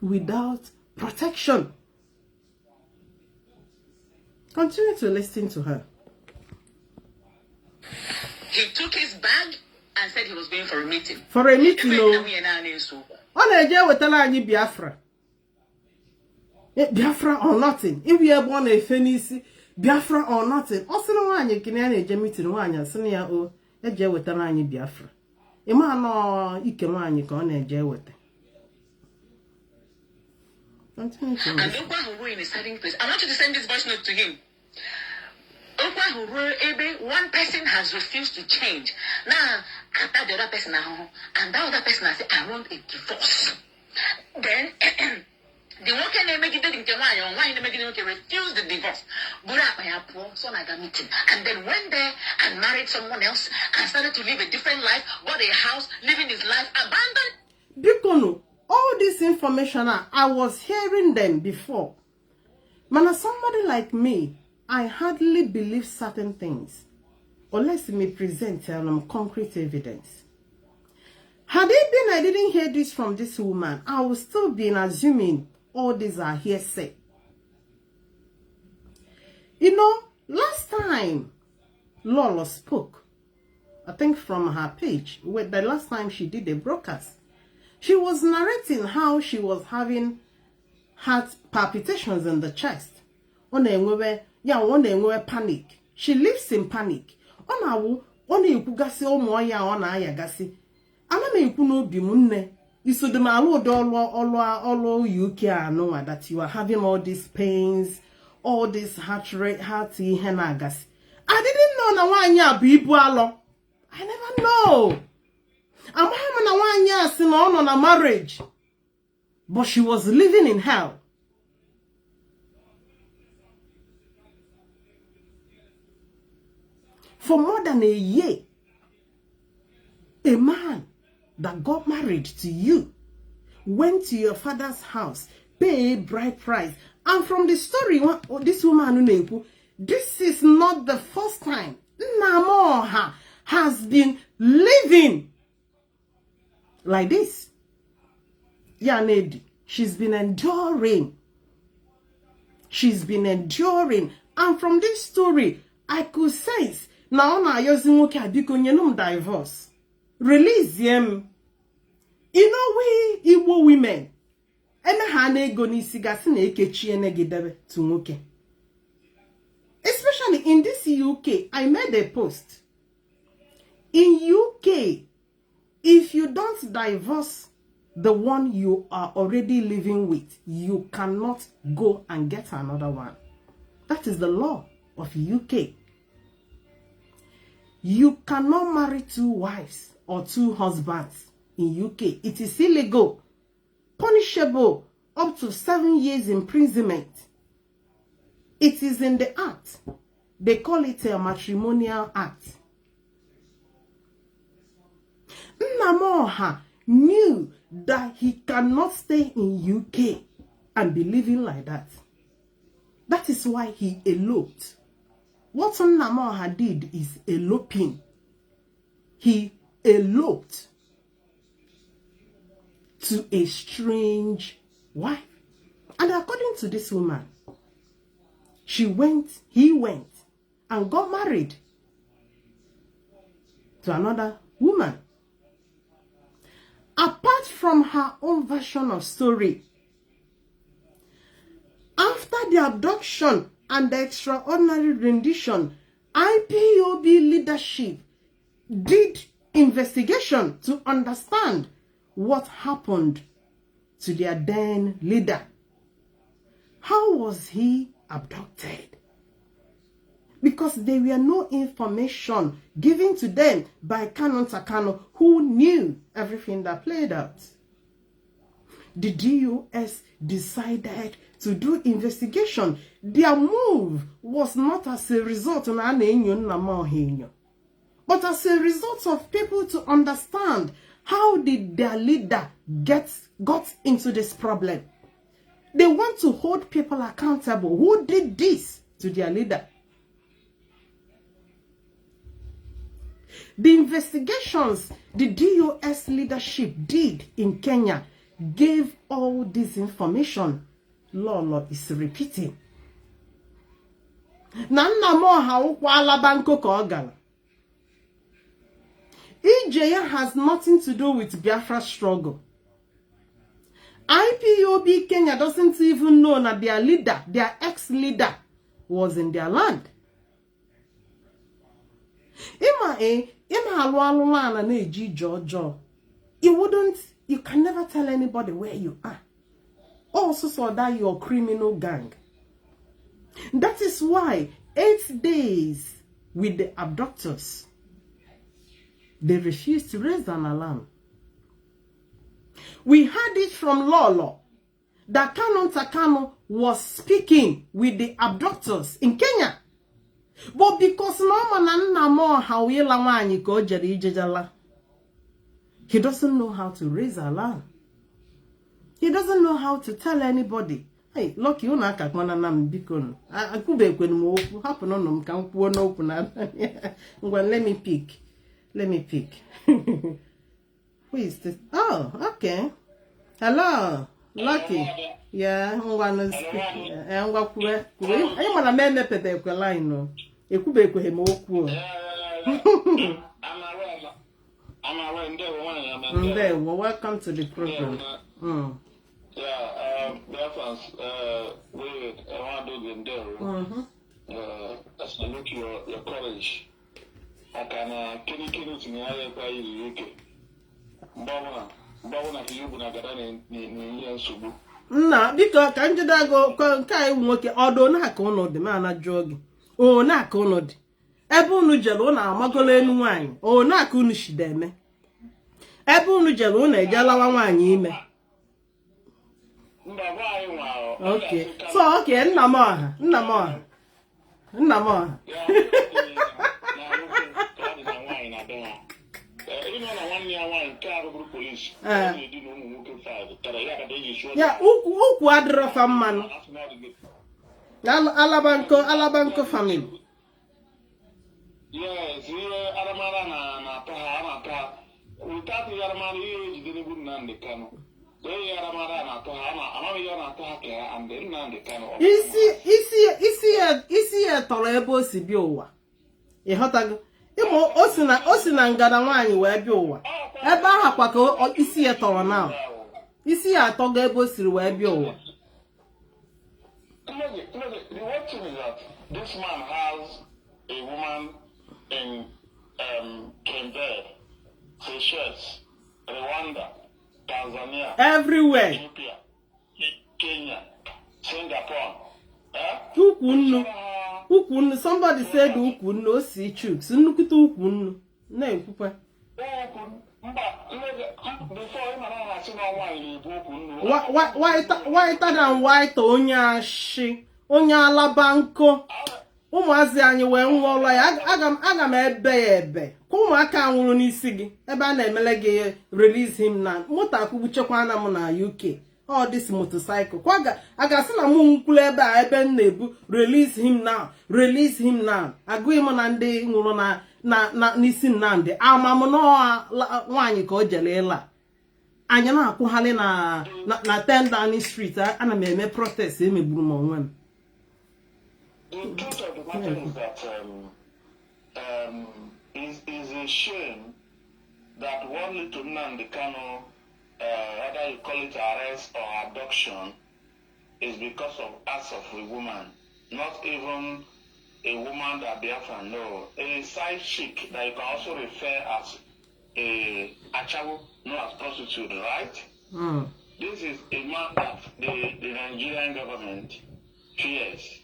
Without protection. Continue to listen to her. He took his bag and said he was going for a meeting. For a meeting, no. On a day with a Biafra. Biafra or nothing. If we are born a Phoenix, Biafra or nothing. Also, no one you can manage a meeting one and senior or a jail with a Biafra. A man or Ikeman you can a jail with. And Opa Huru in his hiding place. I want you to send this voice note to him. Opa Huru, Ebe, one person has refused to change. Now, after the other person, and that other person has said, I want a divorce. Then, the one can make it refuse the divorce. And then went there and married someone else and started to live a different life, bought a house, living his life, abandoned. Bikono, all this information, I was hearing them before. Man, as somebody like me, I hardly believe certain things unless me present concrete evidence. Had it been I didn't hear this from this woman, I would still be assuming all these are hearsay. You know, last time Lola spoke, I think from her page, with the last time she did a broadcast, she was narrating how she was having heart palpitations in the chest. Panic. She lives in panic. That you are having all these pains, all this heart rate, heart. I didn't know na I never know. I'm having a 1 year since on a marriage, but she was living in hell. For more than a year, a man that got married to you went to your father's house, paid bride price, and from the story, this woman, this is not the first time Namoha has been living like this. Yeah, Nnamdi, she's been enduring. She's been enduring. And from this story, I could sense, now na using okay, I divorce. Release them. You know, we Igbo women, especially in this UK, I made a post. In UK, if you don't divorce the one you are already living with, you cannot go and get another one. That is the law of UK. You cannot marry 2 wives or 2 husbands in UK. It is illegal, punishable up to 7 years imprisonment. It is in the act. They call it a matrimonial act. Nnamdi knew that he cannot stay in UK and be living like that. That is why he eloped. What Nnamdi did is eloping. He eloped to a strange wife. And according to this woman, he went and got married to another woman. Apart from her own version of story, after the abduction and the extraordinary rendition, IPOB leadership did investigation to understand what happened to their then leader. How was he abducted? Because there were no information given to them by Kanu, who knew everything that played out. The DUS decided to do investigation. Their move was not as a result of but as a result of people to understand how did their leader got into this problem. They want to hold people accountable. Who did this to their leader? The investigations the DUS leadership did in Kenya gave all this information. Lolo is repeating. Ijaya has nothing to do with Biafra struggle. IPOB Kenya doesn't even know that their leader, their ex-leader, was in their land. You can never tell anybody where you are. Also saw that you're a criminal gang. That is why 8 days with the abductors, they refused to raise an alarm. We heard it from Lolo that Kanu was speaking with the abductors in Kenya. But because he doesn't know how to raise alarm. He doesn't know how to tell anybody. Hey, look, you know, I could be when happen on them. Well, let me pick. Who is this? Oh, okay. Hello, Lucky. Yeah, I'm going to speak. I'm going welcome to the program. Yeah, Biafrans, we want to do them there. Salute your courage. I can kill to me. I play UK. Bawuna kiyobu na gadani ni yansubu. Na biko ka njida go kai nwoke odo na aka onodi ma na jogi. O na aka onodi. Ebe unu jelo na amagolo enu nwanyi. O na aka unu shideme. Ebe unu jelo na ejalawa nwanyi ime. Okay. So okay, Nnamdi. Yeah, uku adro famman. Alabanko family. Yes, aramara na without Yaramari age, didn't even Nnamdi Kanu. They Yaramara and Atohama, Amaya Atohaka, and then Nnamdi Kanu. Isi tọrọ ebe o si bịa ụwa. Ị ghọtago? Ịmụ o si na ngada nwaanyị wee bịa ụwa. Ebe ahụ kwa ka isi ya tọrọ na. Isi ya atọgo ebe o siri wee bịa ụwa. The one thing is that this man has a woman in Trinidad, Seychelles, Rwanda, Tanzania, everywhere. Ethiopia, Kenya, Singapore. Ukwu somebody said ukwu nnu o si chuks nnukwu ukwu nnu na-ekwukwa. Whiter than white onye ashi onye alaba nkọ ụmụazị anyị wee nwụọrọ ya aga m ebe ya ebe ka ụmụaka nwụrụ n'isi gị ebe a na-emele gị release him na moto akwụgbuchekwa na m na UK all this motorcycle kwa aga sị na m nkwulu ebe a ebe m na-ebu release him now agụghị m na ndị nwụrụ na n'isi Nnamdi ama m na nwaanyị ka o jere ịla anyị na-akwụgharị na 10 Downing Street ana m eme protest emegburu m onwe m. The truth of the matter is that it's a shame that one little Nnamdi Kanu, whether you call it arrest or abduction, is because of acts of a woman, not even a woman that Biafran know, a side chick that you can also refer as a achawo, known as prostitute, right? This is a man that the Nigerian government fears.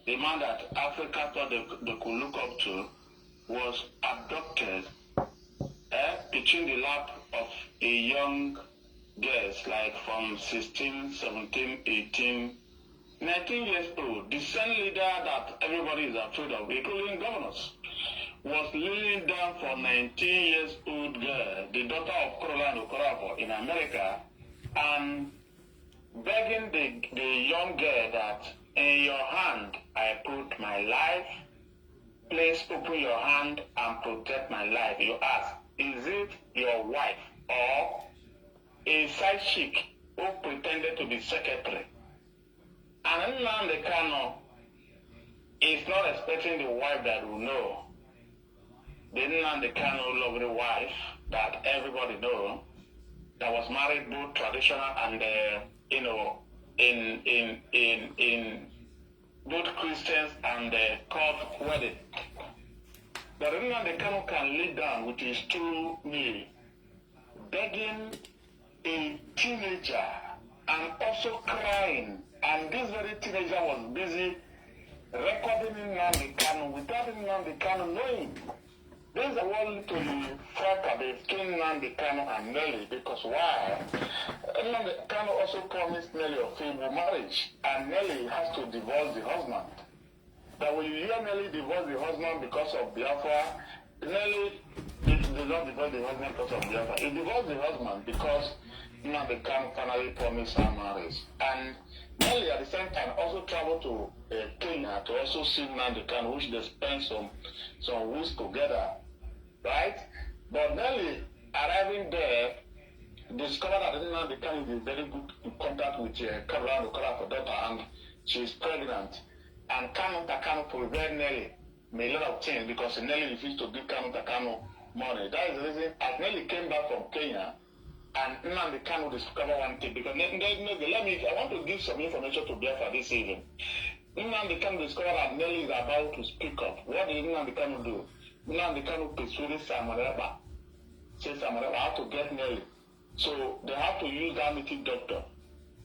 The man that Africa thought they could look up to was abducted between the lap of a young girls like from 16, 17, 18, 19 years old. The same leader that everybody is afraid of, including governors, was kneeling down for 19 years old girl, the daughter of Caroline Okorafo in America, and begging the young girl that in your hand I put my life. Please open your hand and protect my life. You ask, is it your wife or a side chick who pretended to be secretary? And Nnamdi Kanu is not expecting the wife that will know. The Nnamdi Kanu lovely wife that everybody know, that was married both traditional and in both Christians and court wedding. But Nnamdi Kanu can lay down with his two knees, begging a teenager and also crying. And this very teenager was busy recording Nnamdi Kanu without Nnamdi Kanu knowing. There's a one to the fracas between Nnamdi Kanu and Nelly, because why? Nnamdi Kanu also promised Nelly a favorable marriage, and Nelly has to divorce the husband. But when you hear Nelly divorce the husband because of Biafra, Nelly did not divorce the husband because of Biafra. He divorced the husband because Nnamdi Kanu finally promised her marriage. And Nelly at the same time also traveled to Kenya to also see Nnamdi Kanu, which they spent some weeks together, right? But Nelly arriving there discovered that Nnamdi Kanu is in very good contact with Caroline Okorafo daughter, and she's pregnant. And Kanu prevented Nelly a lot of things because Nelly refused to give Kanu money. That is the reason as Nelly came back from Kenya, and Nnamdi Kanu discovered one thing, because I want to give some information to Biafra this evening. Nnamdi Kanu discovered that Nelly is about to speak up. What did Nnamdi Kanu do? Nnamdi Kanu persuaded Samareba. Said Samareba how to get Nelly. So they have to use that native doctor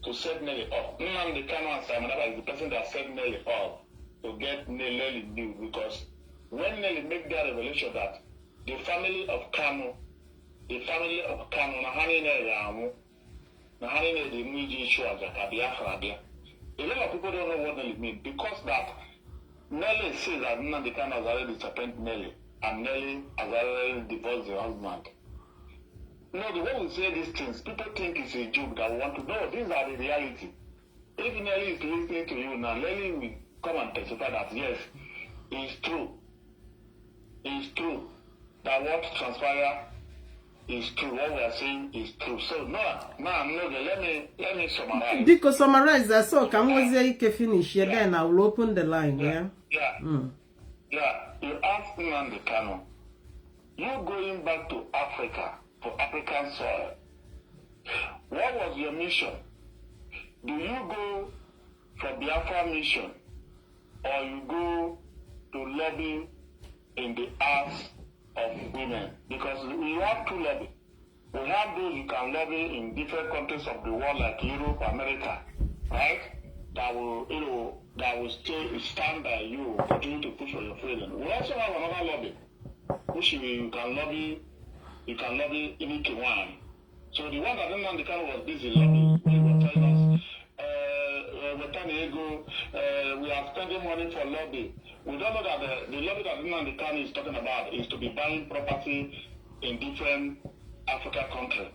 to set Nelly up. Nnamdi Kanu and Samareba is the person that set Nelly up to get Nelly new, because when Nelly made that revelation that the family of Kanu, a lot of people don't know what Nelly means, because that Nelly says that Nnamdi Kanu has already disappointed Nelly, and Nelly has already divorced the husband. No, the way we say these things, people think it's a joke that we want to know. These are the reality. If Nelly is listening to you now, Nelly will come and testify that yes, it's true. It's true that what transpired is true. What we are saying is true. So let me summarize. Because summarize that, so can we finish? Yeah, then I will open the line. Yeah. You ask Nnamdi Kanu, you going back to Africa, to African soil. What was your mission? Do you go for Biafra mission, or you go to lobby in the arts of women? Because we have two lobbies. We have those you can lobby in different countries of the world, like Europe, America, right? That will, stand by you, continue to push for your freedom. We also have another lobby, which you can lobby in Kiwan. So the one that Nnamdi Kanu was busy lobbying, he was telling us, we are spending money for lobby. We don't know that the lobby that Nnamdi Kanu is talking about is to be buying property in different African countries,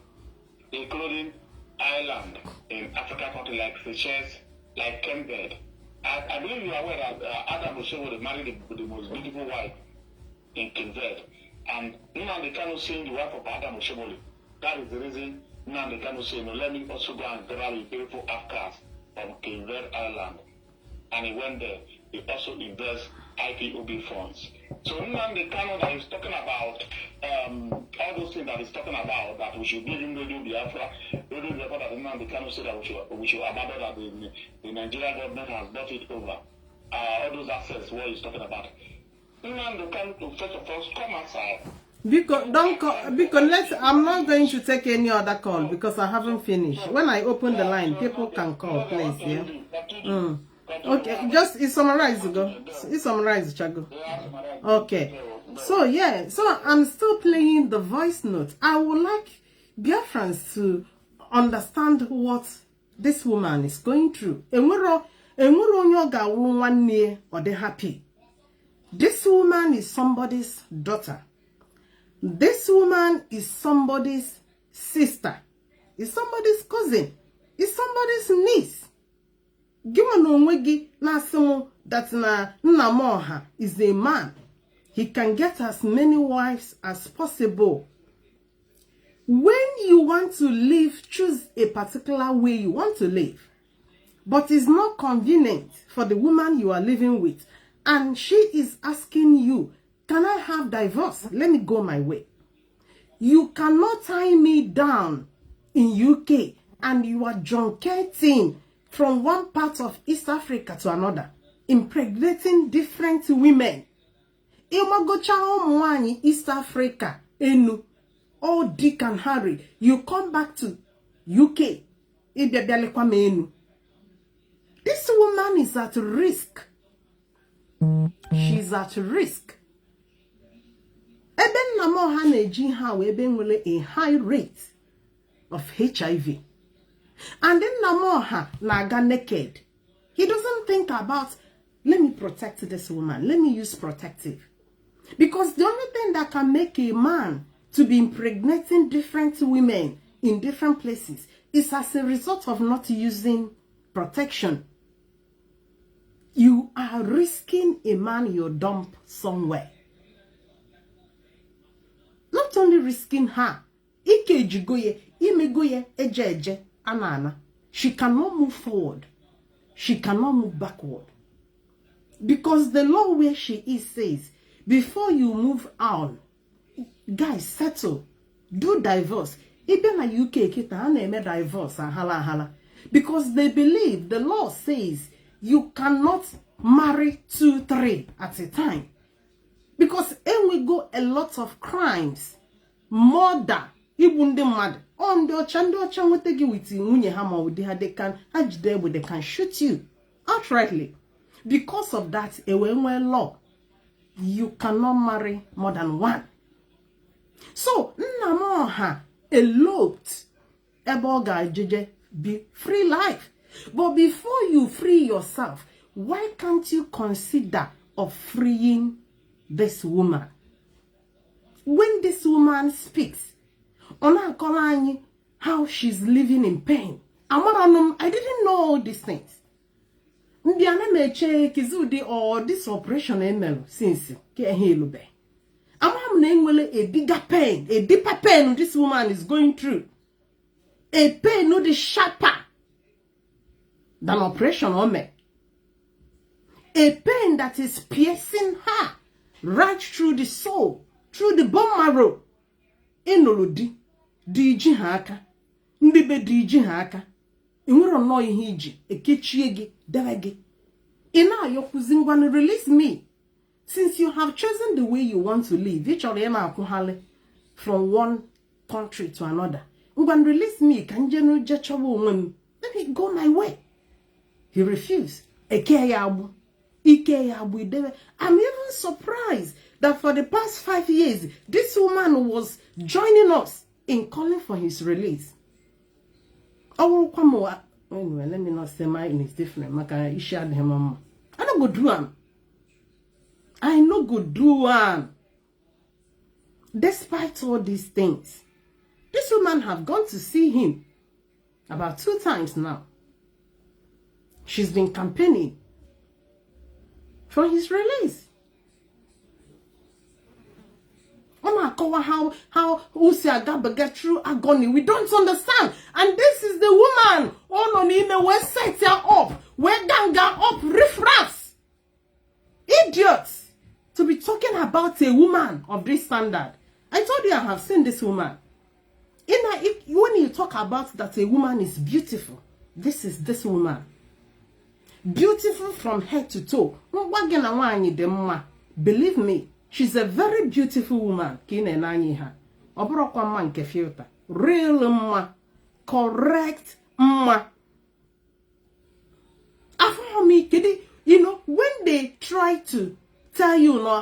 including Ireland, in African countries like Seychelles, like Cape. I believe you are aware that Adam Oshewole married the most beautiful wife in Cape. And Nnamdi Kanu saying the wife of Adam Oshewole. That is the reason Nnamdi Kanu saying, no, let me also go and grab a beautiful Afghans from Cape Island. And he went there. He also invests Ipob funds. So Nnamdi Kanu that is talking about all those things that he's talking about, that we should give him Radio Biafra that Nnamdi Kanu said that we should abandon that the Nigerian government has bought it over. All those assets, what he's talking about. Nnamdi Kanu to first of all come outside. Because I'm not going to take any other call because I haven't finished. When I open the line, people can call, please. Yeah. Okay, just summarize, Chago. Okay. So I'm still playing the voice note. I would like Biafrans to understand what this woman is going through. Or they happy. This woman is somebody's daughter. This woman is somebody's sister. Is somebody's cousin. Is somebody's niece. Given onwegi na someone that na Nnamoha is a man. He can get as many wives as possible. When you want to live, choose a particular way you want to live. But it's not convenient for the woman you are living with. And she is asking you, can I have divorce? Let me go my way. You cannot tie me down in UK and you are junketing from one part of East Africa to another, impregnating different women. East Africa, Enu, all Dick and Harry, you come back to UK. This woman is at risk. She's at risk. Eben Nnamoha na-eji ha wee nwere a high rate of HIV. And then Nnamoha na-aga naked. He doesn't think about, let me protect this woman. Let me use protective. Because the only thing that can make a man to be impregnating different women in different places is as a result of not using protection. You are risking a man you dump somewhere. Not only risking her, she cannot move forward. She cannot move backward. Because the law where she is says, before you move on, guys, settle, do divorce. Even a UK kita na divorce hala. Because they believe the law says you cannot marry 2, 3 at a time. Because we go a lot of crimes, murder, even the mad. On the ocha with the with munye hammer with they can shoot you outrightly. Because of that, a law, you cannot marry more than one. So Nnamoha eloped Eboga Jeje be free life. But before you free yourself, why can't you consider of freeing this woman? When this woman speaks, Ona Kolani, how she's living in pain. I didn't know all these things. Ndiana meche kizudi or this operation ML since ke helube. a bigger pain, a deeper pain this woman is going through. A pain no the sharper than operation on me. A pain that is piercing her right through the soul, through the bone marrow. Enolodi, diji haka, ndibe diji haka. Inwero no hiji, ekechiegi, devegi. Ina yokuzingwan release me. Since you have chosen the way you want to live, each of them are from one country to another. When release me, can you just woman? Let me go my way. He refused. I'm even surprised that for the past 5 years, this woman was joining us in calling for his release. Oh, come on. Anyway, let me not say mine is different. I don't go do one. I no go do one. Despite all these things, this woman have gone to see him about 2 times now. She's been campaigning for his release. How Usiagaba get through agony. We don't understand. And this is the woman on email where set her up, where ganga up riffraffs. Idiots. To be talking about a woman of this standard. I told you I have seen this woman. When you talk about that a woman is beautiful, this is this woman. Beautiful from head to toe. Believe me, she's a very beautiful woman. Real ma. Correct ma. You know, when they try to tell you, no,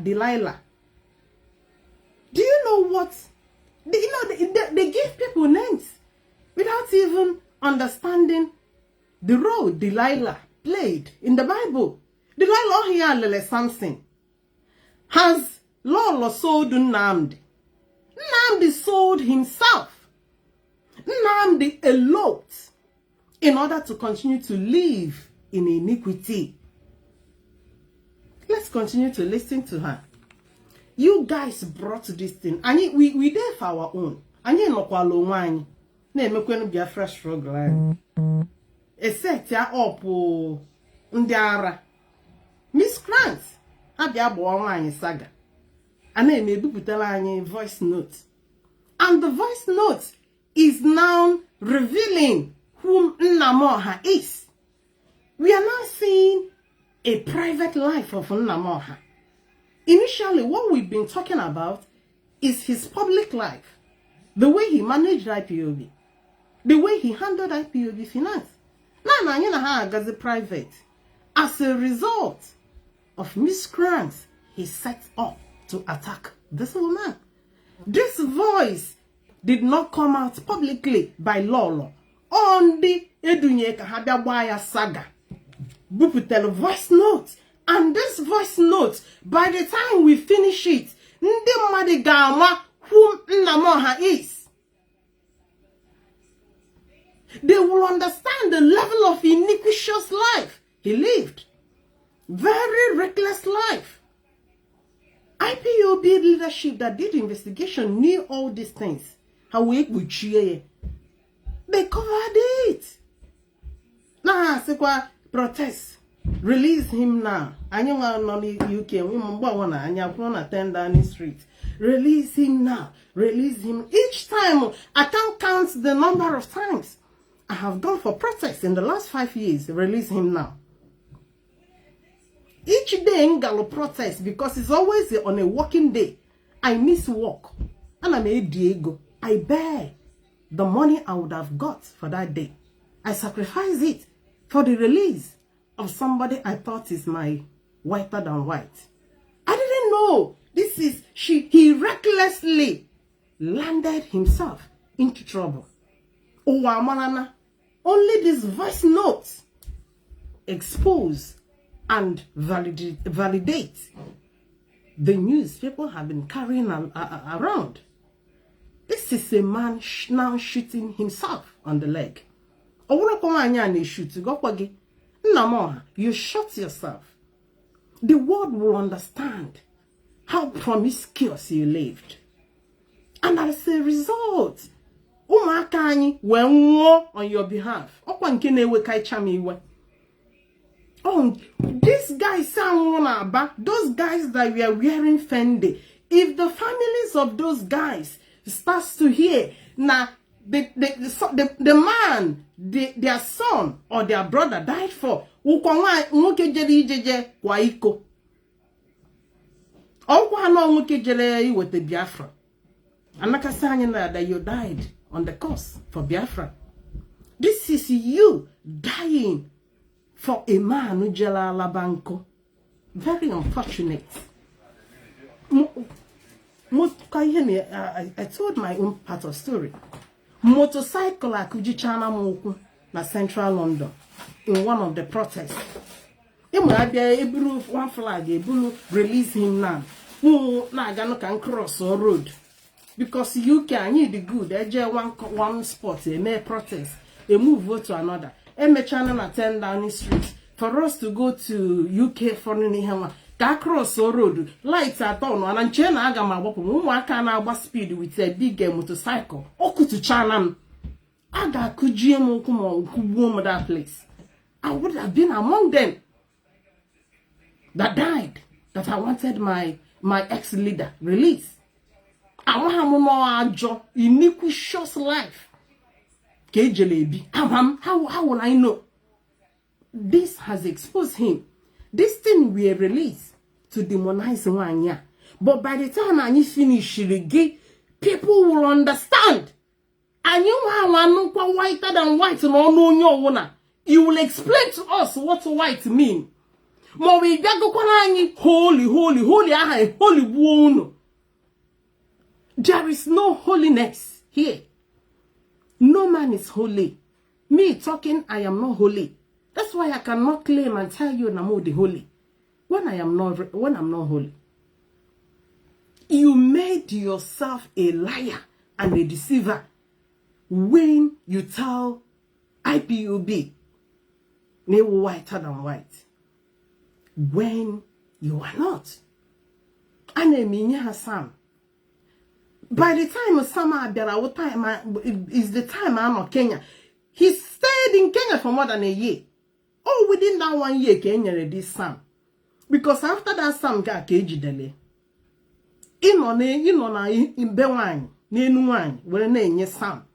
Delilah. Do you know what? They give people names without even understanding the role Delilah played in the Bible. Delilah here, Lele Samson, has Lolo sold Nnamdi. Nnamdi sold himself. Nnamdi eloped in order to continue to live in iniquity. Let's continue to listen to her. You guys brought this thing. And we did for our own. And you know kwa lo wani. Na emekwe Biafra struggle. Set ya up ndị ara. Miss Grant. Abia bo wani saga. Ana emebuputala anyị voice note. And the voice note is now revealing whom Nnamdi is. We are now seeing a private life of Nnamdi. Initially, what we've been talking about is his public life. The way he managed IPOB. The way he handled IPOB finance. Now, you know how it's private. As a result of miscreants, he set up to attack this woman. This voice did not come out publicly by Lolo. On the Edunye Kahabia saga. Buputel voice note. And this voice note, by the time we finish it, Ndi Madigama, whom Nnamdi is, they will understand the level of iniquitous life he lived. Very reckless life. IPOB leadership that did investigation knew all these things. How we would cheer. They covered it. Nah, sekwa protest. Release him now. Anya want the UK. We want Anya want attend down the street. Release him now. Release him. Each time, I can't count the number of times I have gone for protests in the last 5 years. Release him now. Each day in Gallo protest because it's always on a working day. I miss work. And I made Diego. I bear the money I would have got for that day. I sacrifice it for the release of somebody I thought is my whiter than white. I didn't know this is he recklessly landed himself into trouble. Oh, only this voice notes expose and validate the news people have been carrying around. This is a man now shooting himself on the leg. You shot yourself. The world will understand how promiscuous you lived. And as a result, ụmụaka anyị wee nwụọ on your behalf. Ọkwa nke na-ewekaicha m iwe. Oh, these guys those guys that were wearing Fendi, if the families of those guys starts to hear now the man, their son or their brother died for, nwoke jere ijeje kwa iko. Ọkwa no nwoke jere iwete Biafra. Anakasa anyị na that you died on the cause for Biafra. This is you dying for a man who jela labanko. Very unfortunate. I told my own part of story. Motorcycle akujichana moku na Central London in one of the protests. One flag, release him now. Na gano can cross or road. Because you can need the good. One spot, a mere protest, a move to another. A channel attend down the street. For us to go to UK for any cross or road, lights are on, and Chena Agama Wapum, one can our speed with a big motorcycle. Oku to Chanam. Aga Kujimo Kumo, who that place. I would have been among them that died, that I wanted my ex-leader released. I want to know iniquitous life. How will I know? This has exposed him. This thing will release to demonize one year. But by the time I finish it, people will understand. And you are whiter than white and all know. You will explain to us what white mean. Holy, holy wound. There is no holiness here. No man is holy. Me talking, I am not holy. That's why I cannot claim and tell you I'm the holy. When I'm not holy. You made yourself a liar and a deceiver when you tell IPOB, they were whiter than white. When you are not. And Hassan. By the time Osama Abdallah time is the time I'm in Kenya. He stayed in Kenya for more than a year. Oh, within that 1 year, Kenya this Sam. Because after that Sam got keji dele. In Bewine, Nenuan, where name Sam.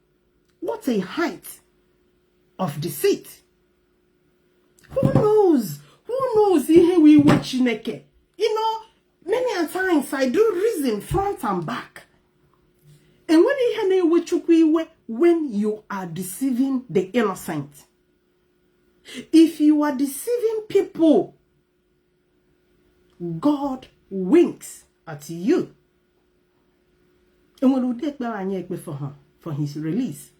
What a height of deceit. Who knows? Who knows here we watch naked? You know, many a times I do reason front and back. And when you are deceiving the innocent, if you are deceiving people, God winks at you. And when we take for his release,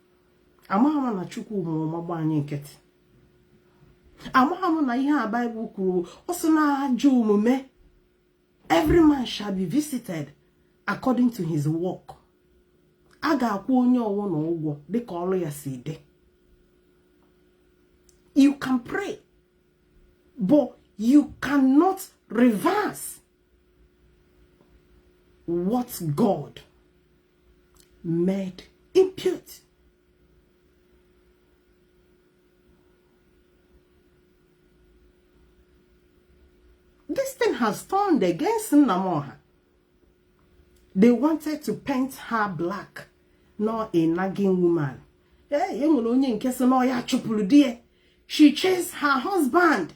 Amama na chuku mo ket. Amama na ihe Bible kwuru oso na ajo omume. Every man shall be visited according to his work. Aga akwa onye owo na ụgwọ dịka ọrụ ya si dị. You can pray, but you cannot reverse what God made impute. This thing has turned against Nnamdi. They wanted to paint her black, not a nagging woman. She chased her husband.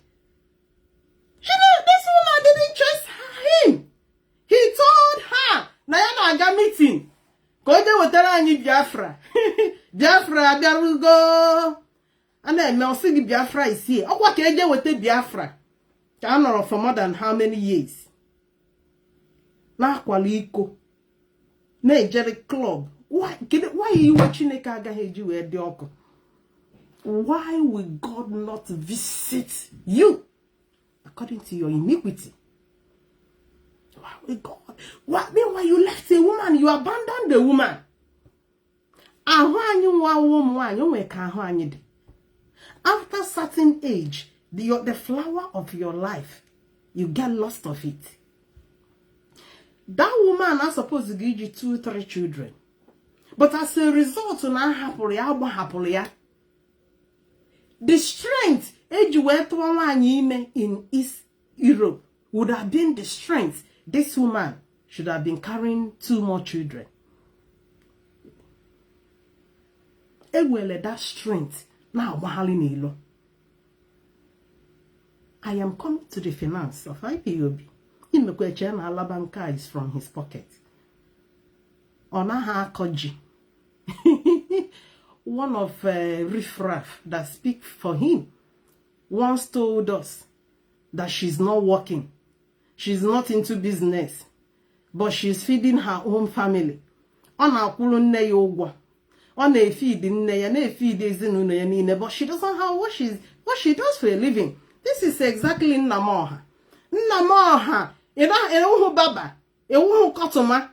This woman didn't chase him. He told her, "Nayana aga meeting. Go there with Biafra. Biafra, Biafra, and then Melsi Biafra is here. Oh, what can I do with the Biafra? Honor for more than how many years? Na kwaliko. Na Jerry Club. Why are you watching a kagaheju at the oko? Why will God not visit you according to your iniquity? Why will God? What meanwhile you left a woman, you abandoned the woman. After a certain age, the flower of your life, you get lost of it. That woman is supposed to give you 2-3 children. But as a result, the strength in East Europe would have been the strength. This woman should have been carrying 2 more children. That strength now. I am coming to the finance of IPOB. Alabanka is from his pocket. Onaha Koji. One of riffraff that speak for him once told us that she's not working. She's not into business. But she's feeding her own family. But she doesn't have what she does for a living. This is exactly Nnamdi. Nnamdi, baba, kotoma,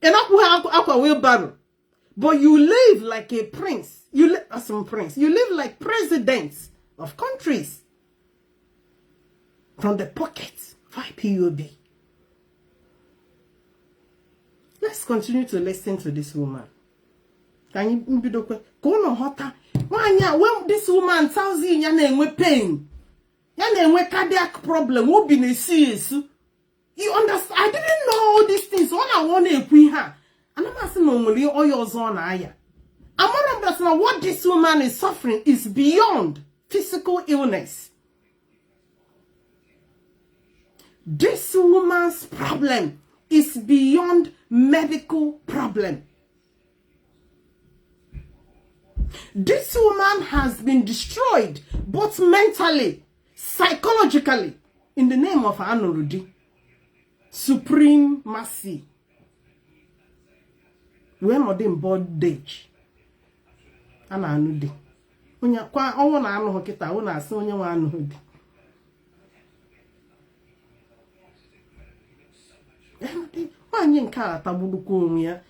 wheelbarrow. But you live like a prince. You live as a prince. You live like presidents of countries. From the pockets of IPOB. Let's continue to listen to this woman. Can you be the when this woman tells you you're pain, you're cardiac problem, what be serious? You understand? I didn't know all these things. All I want to be her. And I'm asking normally all your zone. I'm not what this woman is suffering is beyond physical illness. This woman's problem is beyond medical problem. This woman has been destroyed both mentally, psychologically, in the name of Anurudi. Supreme mercy. We are not in board date. Anurudi. Onya kwa owo na anu hokita wo na ase onye wa Anurudi. Wanyi nka atabuduko onwe ya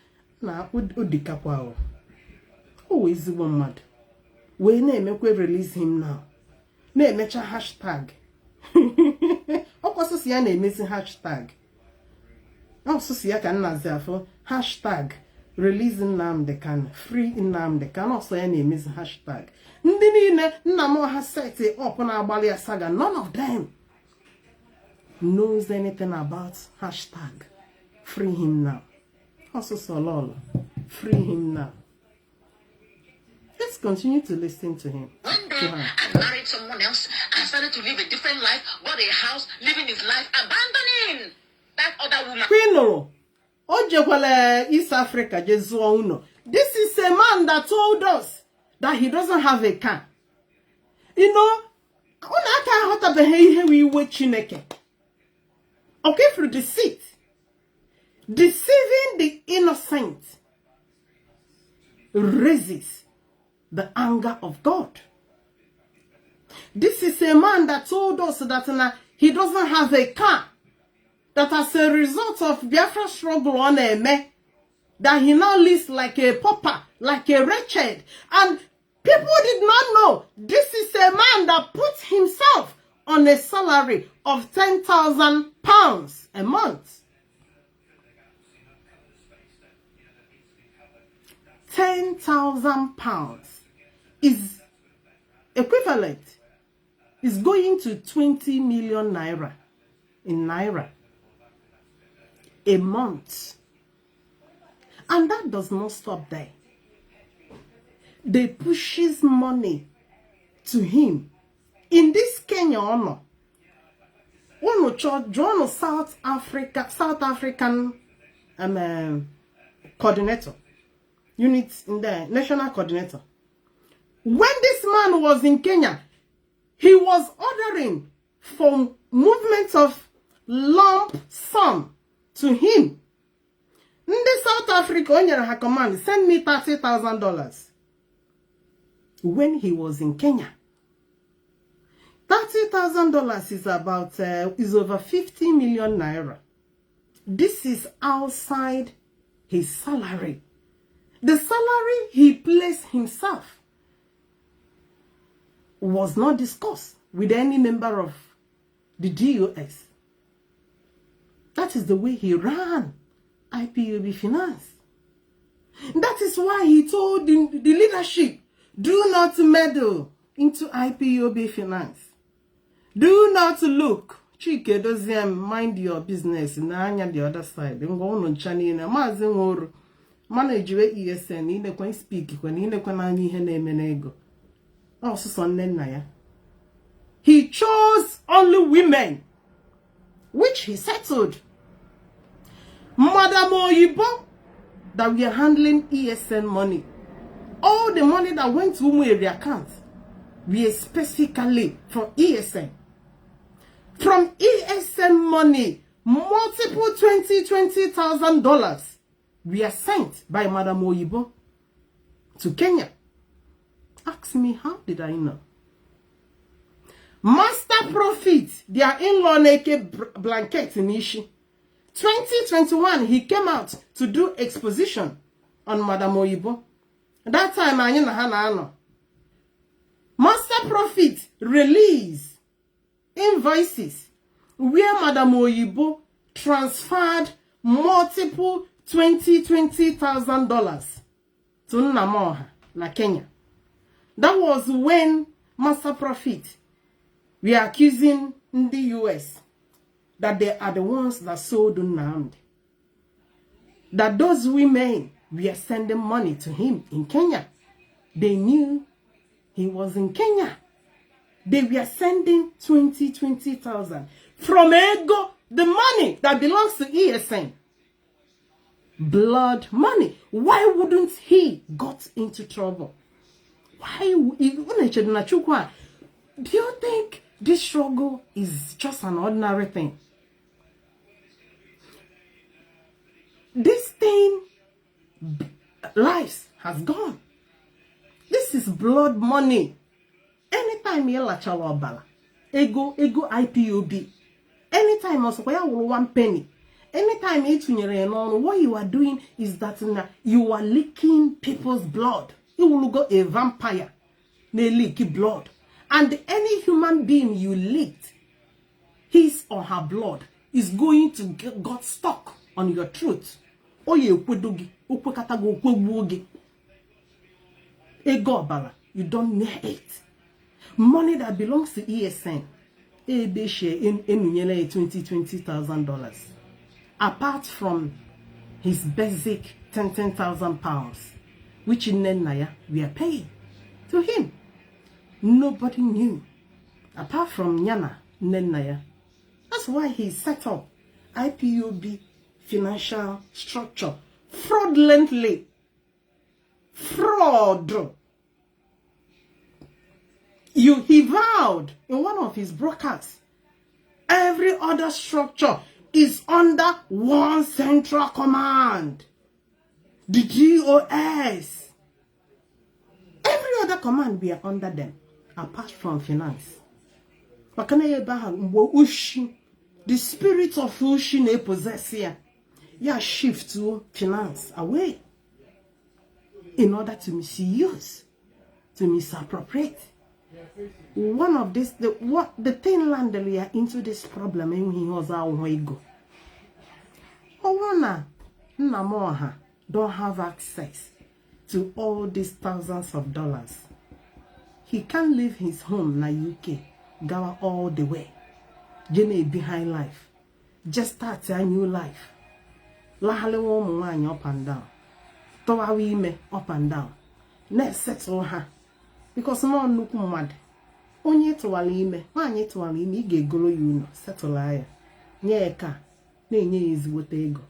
na odikakwa o. O ezigbo mmadụ. We na-emekwe release him now. Na-emecha hashtag. Ọkwọsụsụ ya na-emezi hashtag. Ọkwọsụsụ ya ka nnazi afọ hashtag release Nnamdi Kanu, free Nnamdi Kanu. Ọsọ ya na-emezi hashtag. Ndị niile Nnamdi ha set up na-agbalị ya saga. None of them knows anything about hashtag free him now. Ọsụsụ lolo, free him now. Let's continue to listen to him. One day, I married someone else and started to live a different life, bought a house, living his life, abandoning that other woman. Queen Ojekwale East Africa, Jesuo. This is a man that told us that he doesn't have a car. You know, okay, through deceit, deceiving the innocent raises the anger of God. This is a man that told us that he doesn't have a car. That as a result of Biafra struggle on Eme, that he now lives like a pauper, like a wretched. And people did not know this is a man that puts himself on a salary of £10,000 a month. 10,000 pounds is equivalent, is going to 20 million naira in naira a month. And that does not stop there. They pushes money to him. In this Kenya honor, one South African coordinator. Unit in the national coordinator. When this man was in Kenya, he was ordering for movement of lump sum to him. In the South Africa, Onyera command, send me $30,000. When he was in Kenya, $30,000 is about is over 50 million naira. This is outside his salary. The salary he placed himself was not discussed with any member of the DOS. That is the way he ran IPOB Finance. That is why he told the leadership, do not meddle into IPOB Finance. Do not look. Chike doesn't mind your business. Nanya the other side. Mazi ngoro. Manager ESN. Ine kwen speak. Kwen ine kwen anyi hene menego. Also sonnen na ya. He chose only women, which he settled. Madam Oyibo, that we are handling ESN money. All the money that went to Umueri account, we are specifically from ESN. From ESN money, multiple $20,000 we are sent by Madam Oyibo to Kenya. Ask me, how did I know? Master Profit, their in-law naked blanket in Ishi. 2021, he came out to do exposition on Madam Oyibo. That time, I know. Master Profit released invoices where Madam Oyibo transferred multiple $20,000 to Nnamdi, na Kenya. That was when Master Profit we are accusing the US that they are the ones that sold Nnamdi. That those women were sending money to him in Kenya. They knew he was in Kenya. They were sending 20,000 from Ego, the money that belongs to ESN. Blood money. Why wouldn't he got into trouble? Why? Do you think this struggle is just an ordinary thing? This thing, lives has gone. This is blood money. Anytime you la chalobala, ego IPOB. Anytime also where 1 penny. Anytime what you are doing is that you are leaking people's blood. You will go a vampire. They leak blood. And any human being you leaked, his or her blood is going to get stuck on your throat. Oh, you don't need it. Money that belongs to ESN, they share in $20,000. Apart from his basic 10,000 pounds, which in Naya we are paying to him. Nobody knew, apart from Nyana Nenaya. That's why he set up IPOB financial structure fraudulently. Fraud. He vowed in one of his broadcasts, every other structure is under one central command. The GOS. Every other command we are under them, apart from finance. The spirit of Ushi possess here. Yeah, shift to finance away in order to misuse, to misappropriate. One of this, the thing landed we are into this problem and he was our way go. Nnamdi don't have access to all these thousands of dollars. He can't leave his home na UK, go all the way. Jenny behind life. Just start a new life. Lahale woman up and down. Towa wime up and down. Let's settle her. Because no look mad. Onye to walime, manye to walime, ige golo you settle her. Nyeka, nenye is what ego.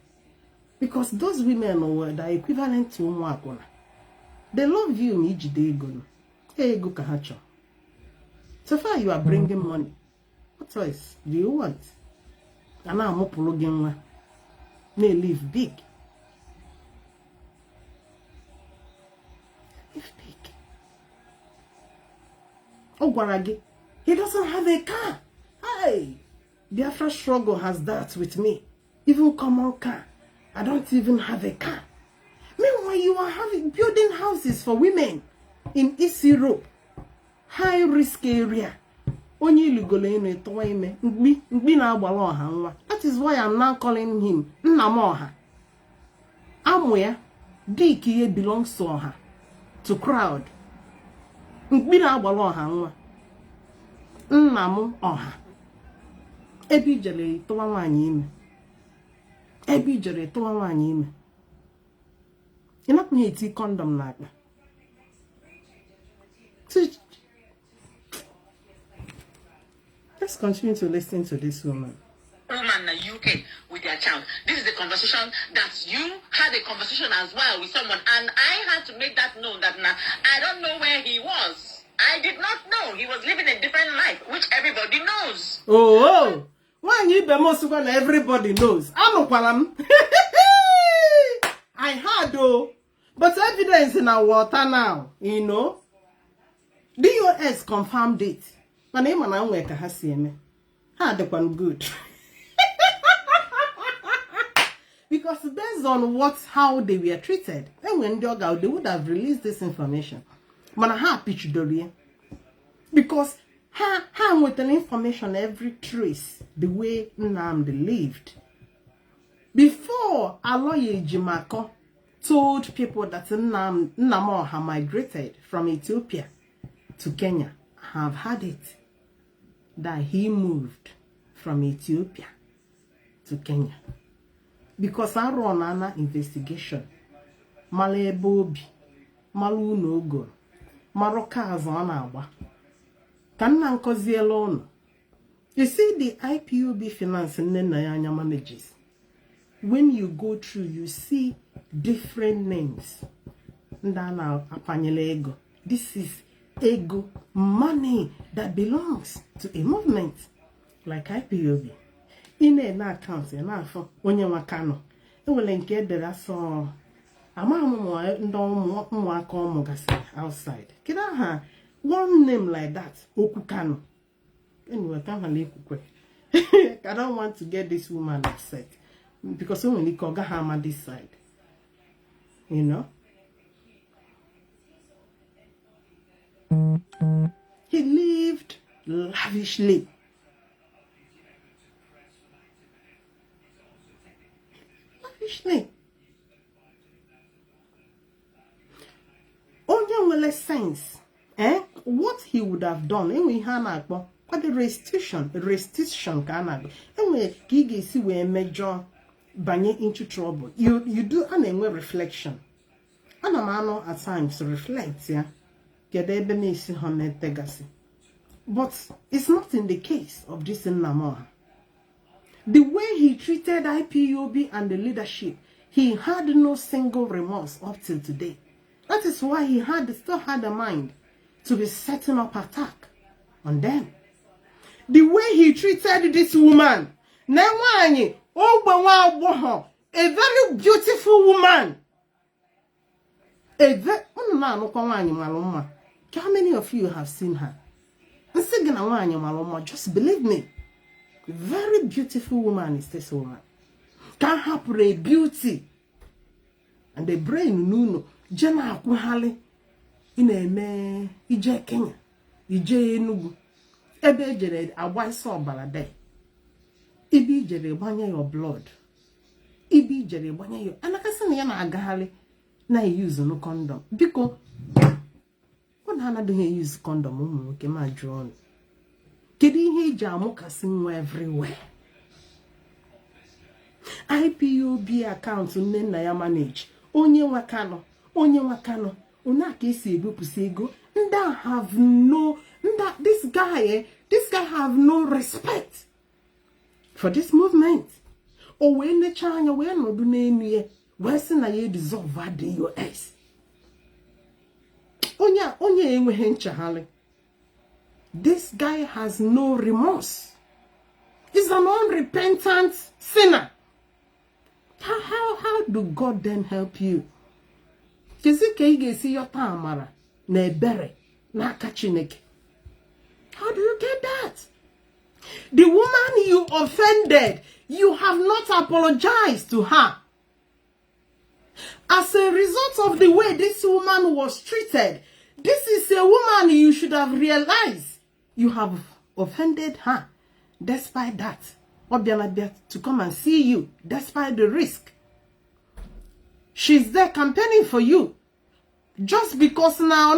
Because those women are equivalent to Mwakona. They love you, Mijide ego. Ego kahacho. So far you are bringing money. What choice do you want? And now I'm uploading. May live big. Live big. Oh, Guaragi, he doesn't have a car. Hey, Biafra struggle has that with me. Even common car. I don't even have a car. Meanwhile, you are building houses for women in East Europe. High risk area. Onye ilugolo enu etowa ime. Mgbi na agbala ọha nwa. That is why I'm now calling him Nnam ọha. Amụ ya. Dik ihe belongs to ọha. To crowd. Mgbi na agbala ọha nwa. Nnam ọha. Ebe ijere etowa nwaanyị ime. Ebe ijere etowa nwaanyị ime. You're not going to condom like that. So, let's continue to listen to this woman. Woman in the UK with their child. This is the conversation that you had a conversation as well with someone, and I had to make that known that now I don't know where he was. I did not know he was living a different life, which everybody knows. Oh, when you be most when everybody knows. I'm not I had though, but evidence in our water now, you know. DOS confirmed it. My name and I work at Hasime. Had the one good. Because based on how they were treated, and when they out, they would have released this information. Man, I have pitched the because her with an information every trace the way Nnamdi lived. Before Aloye Jimako told people that Nnam had migrated from Ethiopia to Kenya, have had it that he moved from Ethiopia to Kenya. Because I run an investigation. Malebobi, Malu no go, Marokas on our. Can cause alone. You see the IPOB finance and then Nayanya manages. When you go through, you see different names. This is ego, money that belongs to a movement like IPOB. In an account, enough when you are Kanu. It will get the rest of a mamma don't want to outside. Can I have one name like that? Okukano. Anyway, I can't leave quick. I don't want to get this woman upset. Because only Kogahama this side. You know? He lived lavishly. Lavishly. Only will sense. What he would have done. We had what the restitution can have. Anyway, Gigi see we major banging into trouble. You do an reflection. And a man at times reflects, yeah. But it's not in the case of this Nnam. The way he treated IPOB and the leadership, he had no single remorse up till today. That is why he still had a mind to be setting up attack on them. The way he treated this woman, a very beautiful woman. How many of you have seen her? Just believe me. Very beautiful woman is this woman. Can't happen a beauty. And the brain nuno. Jena akuhale. Ine ije Kenya. Ije Enugu. Ebe jere awaisa balade. Ibi jere banya your blood. Ibi jere banya your. Anakasini yana agahale. Na use no condom. Because what Hana do he use condom? Okay, my drone. Kedi he jamukasing everywhere. IPOB account unena ya manage. Onye wakano. Unaka isi ego pusego. Nda have no. This guy have no respect for this movement. O when the China we no do na Western na ye dissolve the US. Onya enweghị nchegharị. This guy has no remorse. He's an unrepentant sinner. How do God then help you? Kezi ka ị ga-esi yọta amara na ebere n'aka Chineke. How do you get that? The woman you offended, you have not apologized to her. As a result of the way this woman was treated, this is a woman you should have realized you have offended her. Despite that, Obianabia to come and see you, despite the risk. She's there campaigning for you. Just because now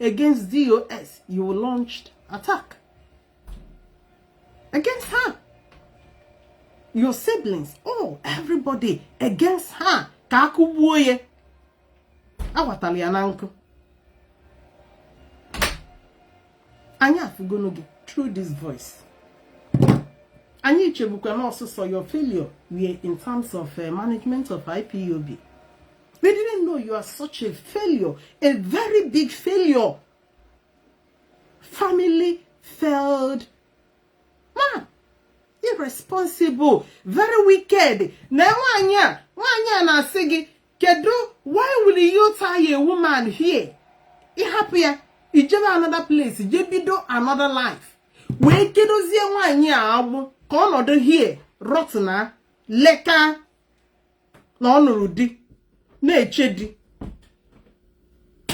against DOS, you launched attack against her. Your siblings, everybody against her. Kakubuye. Awataliananko. Anya Fugonogi, through this voice. Anya Chebukan also saw your failure in terms of management of IPOB. We didn't know you are such a failure, a very big failure. Family failed. Man, irresponsible, very wicked. Now, wanya na sigi, kedu, why will you tie a woman here? You happier, you jump another place, you do another life. Wait, kedu zie wanya abu, kono here, rotna, leka, no nurudi.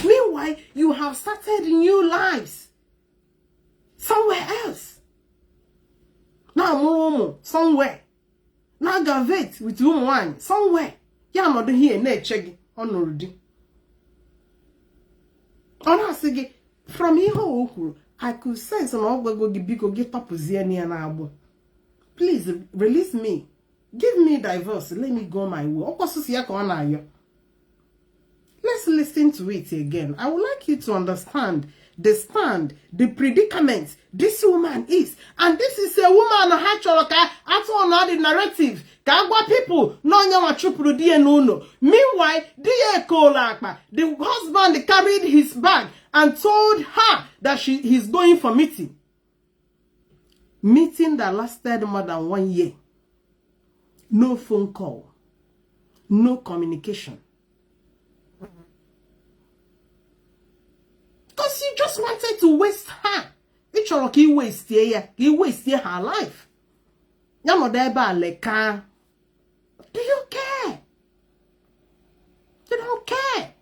Meanwhile, you have started new lives somewhere else. Now, somewhere. Now, Gavet with wine somewhere. You are not here. Nechegi onurudi. Honestly, from here, I could sense an ogwego gibiko get up na abo. Please release me. Give me divorce. Let me go my way. Let's listen to it again. I would like you to understand the predicament this woman is. And this is a woman at the narrative. Kagwa people, no. Meanwhile, the husband carried his bag and told her that he's going for meeting. Meeting that lasted more than 1 year. No phone call. No communication. Because he just wanted to waste her. He wasted her life. Do you care? You don't care.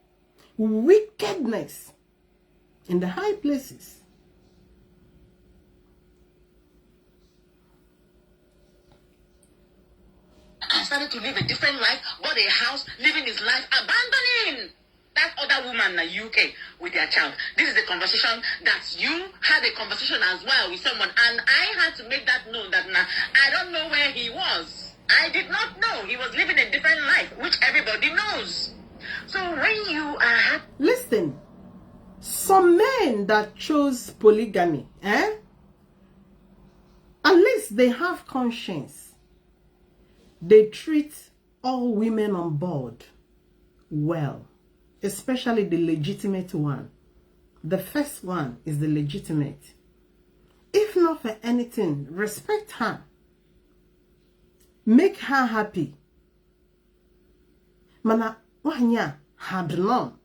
Wickedness in the high places. I started to live a different life, bought a house, living his life, abandoning that other woman in the UK with their child. This is a conversation that you had a conversation as well with someone, and I had to make that known that I don't know where he was. I did not know. He was living a different life, which everybody knows. So when you are... Listen, some men that chose polygamy, at least they have conscience. They treat all women on board well. Especially the legitimate one. The first one is the legitimate. If not for anything, respect her. Make her happy. Mana wanya had none.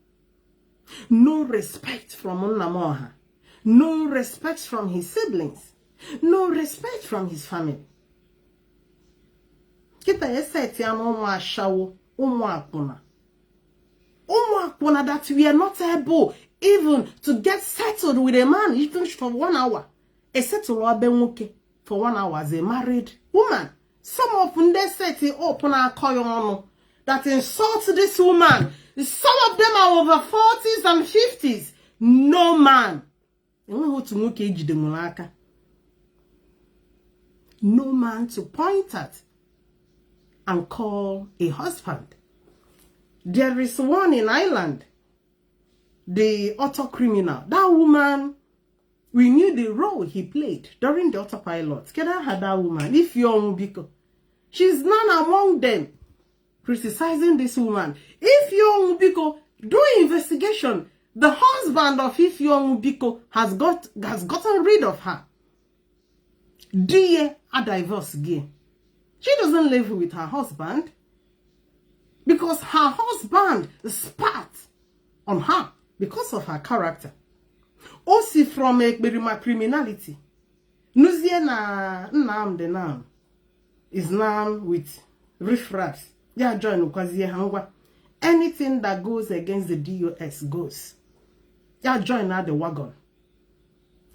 No respect from Nnamdi. No respect from his siblings. No respect from his family. Kita yeseti amo ashawo umu akuna. That we are not able even to get settled with a man even for 1 hour. A settled for 1 hour as a married woman. Some of them they set it up on our koyono that insult this woman. Some of them are over 40s and 50s. No man. No man to point at and call a husband. There is one in Ireland, the auto criminal. That woman, we knew the role he played during the autopilot. Keda had that woman, if you're Mbiko. She's none among them criticizing this woman. If you're Mbiko, do investigation. The husband of If you're Mbiko has gotten rid of her. Dear a divorce gay. She doesn't live with her husband. Because her husband spat on her because of her character. Also from a criminality. Nuzie na Nnamdi now is now with riffraffs. Yeah, join ukwazie hangwa. Anything that goes against the DOS goes. Yeah, join now the wagon.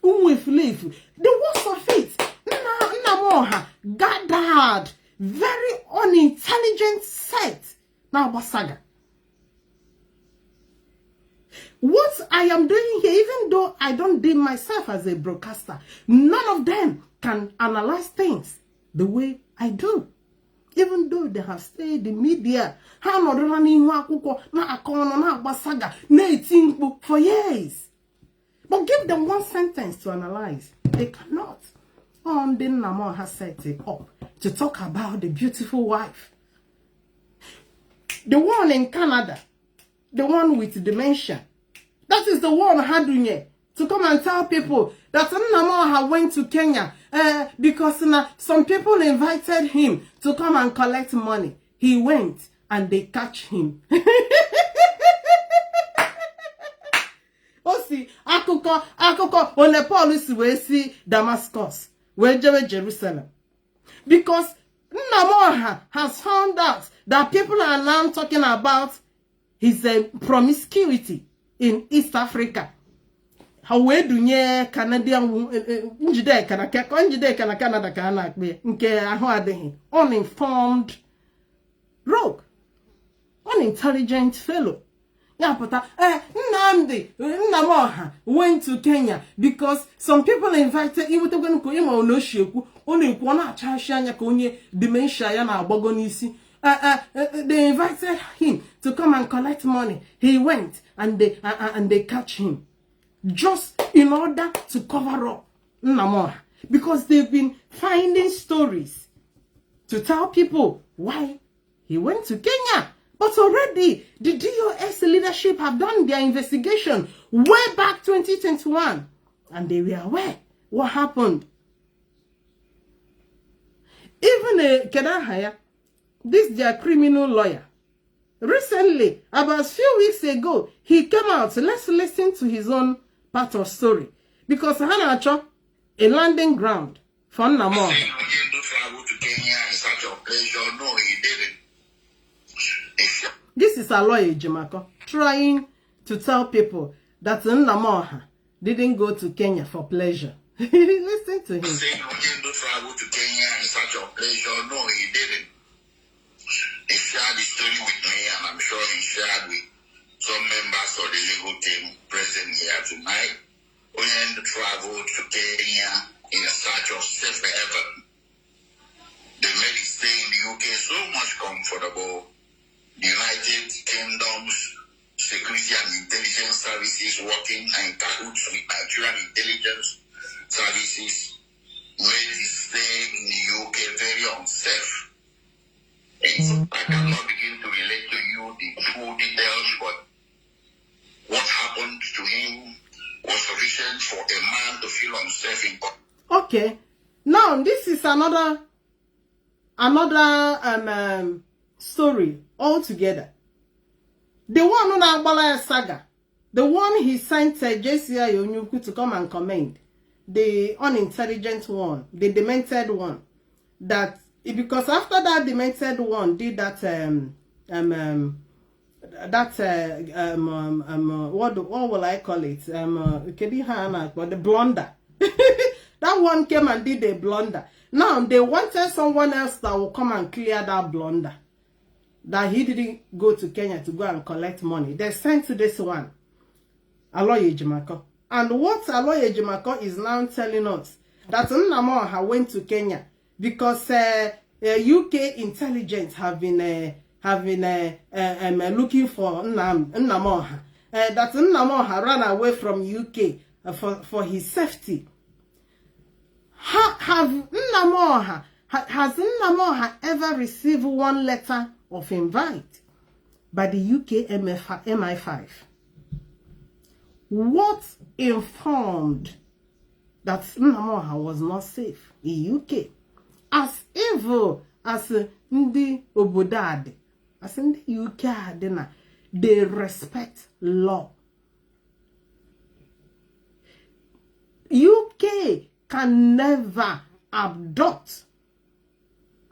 The because of it, Nnamoha gathered very unintelligent set now Basaga. What I am doing here, even though I don't deem myself as a broadcaster, none of them can analyze things the way I do. Even though they have stayed in media, for years. But give them one sentence to analyze. They cannot. Nnamdi has set it up to talk about the beautiful wife. The one in Canada, the one with dementia. That is the one Hadunye to come and tell people that Nnamdi went to Kenya because some people invited him to come and collect money. He went and they catch him. Osi akụkọ one police we see Damascus, we Jerusalem. Because Nnamdi has found out that people are now talking about his promiscuity in East Africa. How we dunye Canadian njide kana Canada kana akbe nke ahụ adịghị, uninformed rogue, unintelligent fellow. Nnamdi went to Kenya because some people invited him to go to Onosheku, only one chashanya konye dementia yana abagonisi. They invited him to come and collect money. He went and they catch him just in order to cover up Nnamdi, because they've been finding stories to tell people why he went to Kenya. But already, the DOS leadership have done their investigation way back 2021. And they were aware what happened. Even Kedahaya, this their criminal lawyer, recently, about a few weeks ago, he came out. So let's listen to his own part of story. Because Hanacho, a landing ground for Nnamdi. He didn't travel to Kenya in such a pleasure. No, he didn't. This is a lawyer, Jimako, trying to tell people that Nnamdi didn't go to Kenya for pleasure. Listen to him. Saying he didn't travel to Kenya in such a pleasure. No, he didn't. He shared the story with me, and I'm sure he shared with some members of the legal team present here tonight. We traveled to Kenya in search of safe haven. They made his stay in the UK so much comfortable. The United Kingdom's security and intelligence services working in cahoots with Nigerian intelligence services made his stay in the UK very unsafe. And I cannot begin to relate to you the full details, but what happened to him was sufficient for a man to feel unsafe in. Okay, now this is another story altogether. The one on Agbala saga, the one he sent JCI Onyuku to come and comment, the unintelligent one, the demented one, that because after that demented one did that what will I call it, the blunder. That one came and did a blunder. Now they wanted someone else that will come and clear that blunder, that he didn't go to Kenya to go and collect money. They sent to this one, Aloye Jimako. And what Aloye Jimako is now telling us, that Nnamdi went to Kenya because UK intelligence have been looking for Nnamdi. That Nnamdi ran away from UK for his safety. Has Nnamdi ever received one letter of invite by the UK MI5? What informed that Nnamdi was not safe in UK? As evil as the Obodade, as in the UK, they respect law. UK can never abduct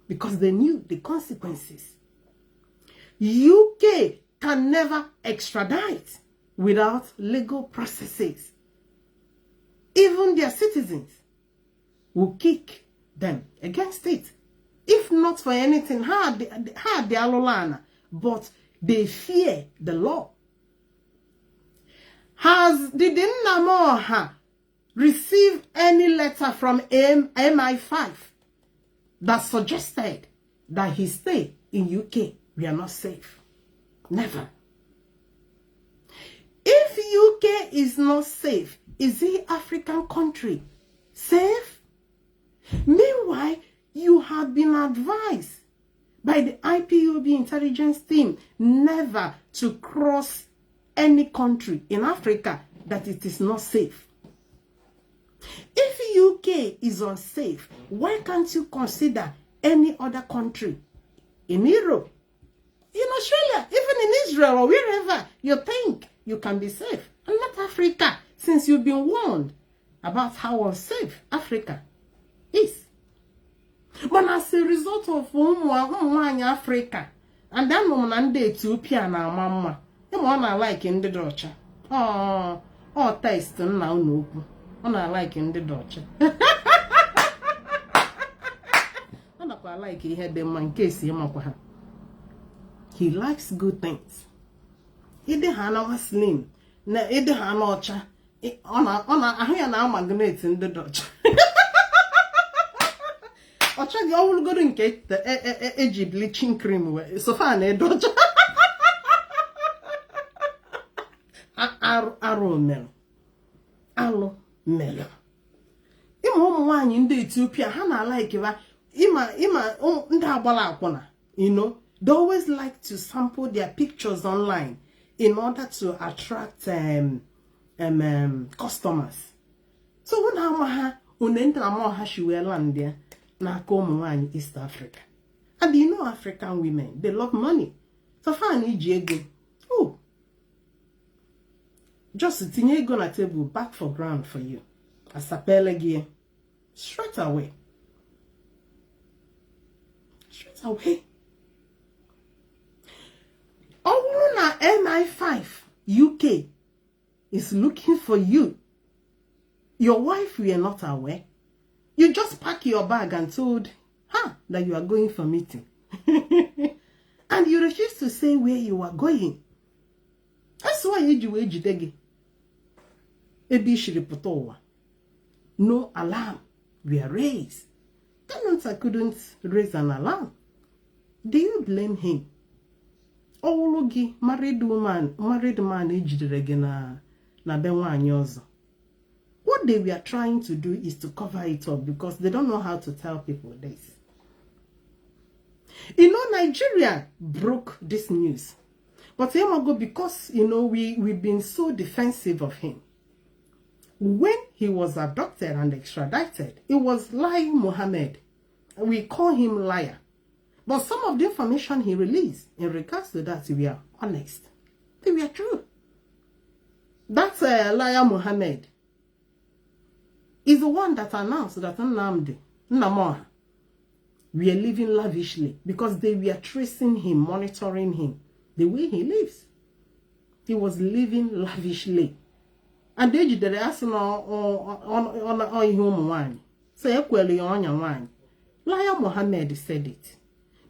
because they knew the consequences. UK can never extradite without legal processes. Even their citizens. will kick them against it. If not for anything, hard the alolana, but they fear the law. Did Nnamdi receive any letter from MI5 that suggested that he stay in UK? We are not safe. Never. If UK is not safe, is the African country safe? Meanwhile, you have been advised by the IPOB intelligence team never to cross any country in Africa that it is not safe. If UK is unsafe, why can't you consider any other country in Europe, in Australia, even in Israel, or wherever you think you can be safe, and not Africa, since you've been warned about how unsafe Africa is? But as a result of Africa, and then Nnamdi Ethiopia na mama, you wanna like in the Dutch. Oh, taste now no. I like in the Dutch. I like he had them in case he likes good things. He did Hana slim. Na ede Hana I magnet in the Dutch. Ocha the all good in cake the edgy bleaching cream so far ne Dutch. Arrow mel. Allo mel. One in the Ethiopia, Hana like ima you know, they always like to sample their pictures online in order to attract customers. So when she will land there, na come in East Africa. And you know African women, they love money. So far oh, just tinye go na table back for ground for you. Asapelegi straight away. Straight away. Oh, MI5 UK is looking for you. Your wife we are not aware. You just pack your bag and told her that you are going for meeting. And you refuse to say where you are going. That's why you do ejidege. Ebi shiriputowa. No alarm were raised. Kanunta couldn't raise an alarm. Do you blame him? Ologi married man ejidege na benwanyi ozo. What they were trying to do is to cover it up because they don't know how to tell people this. You know, Nigeria broke this news. But because, you know, we've been so defensive of him. When he was abducted and extradited, it was lying Mohammed. We call him liar. But some of the information he released in regards to that, we are honest. They were true. That's liar Mohammed is the one that announced that Nnamdi, we are living lavishly because they were tracing him, monitoring him, the way he lives. He was living lavishly. And they did the asking on him wine. Say, equally on your wine. Liar Mohammed said it.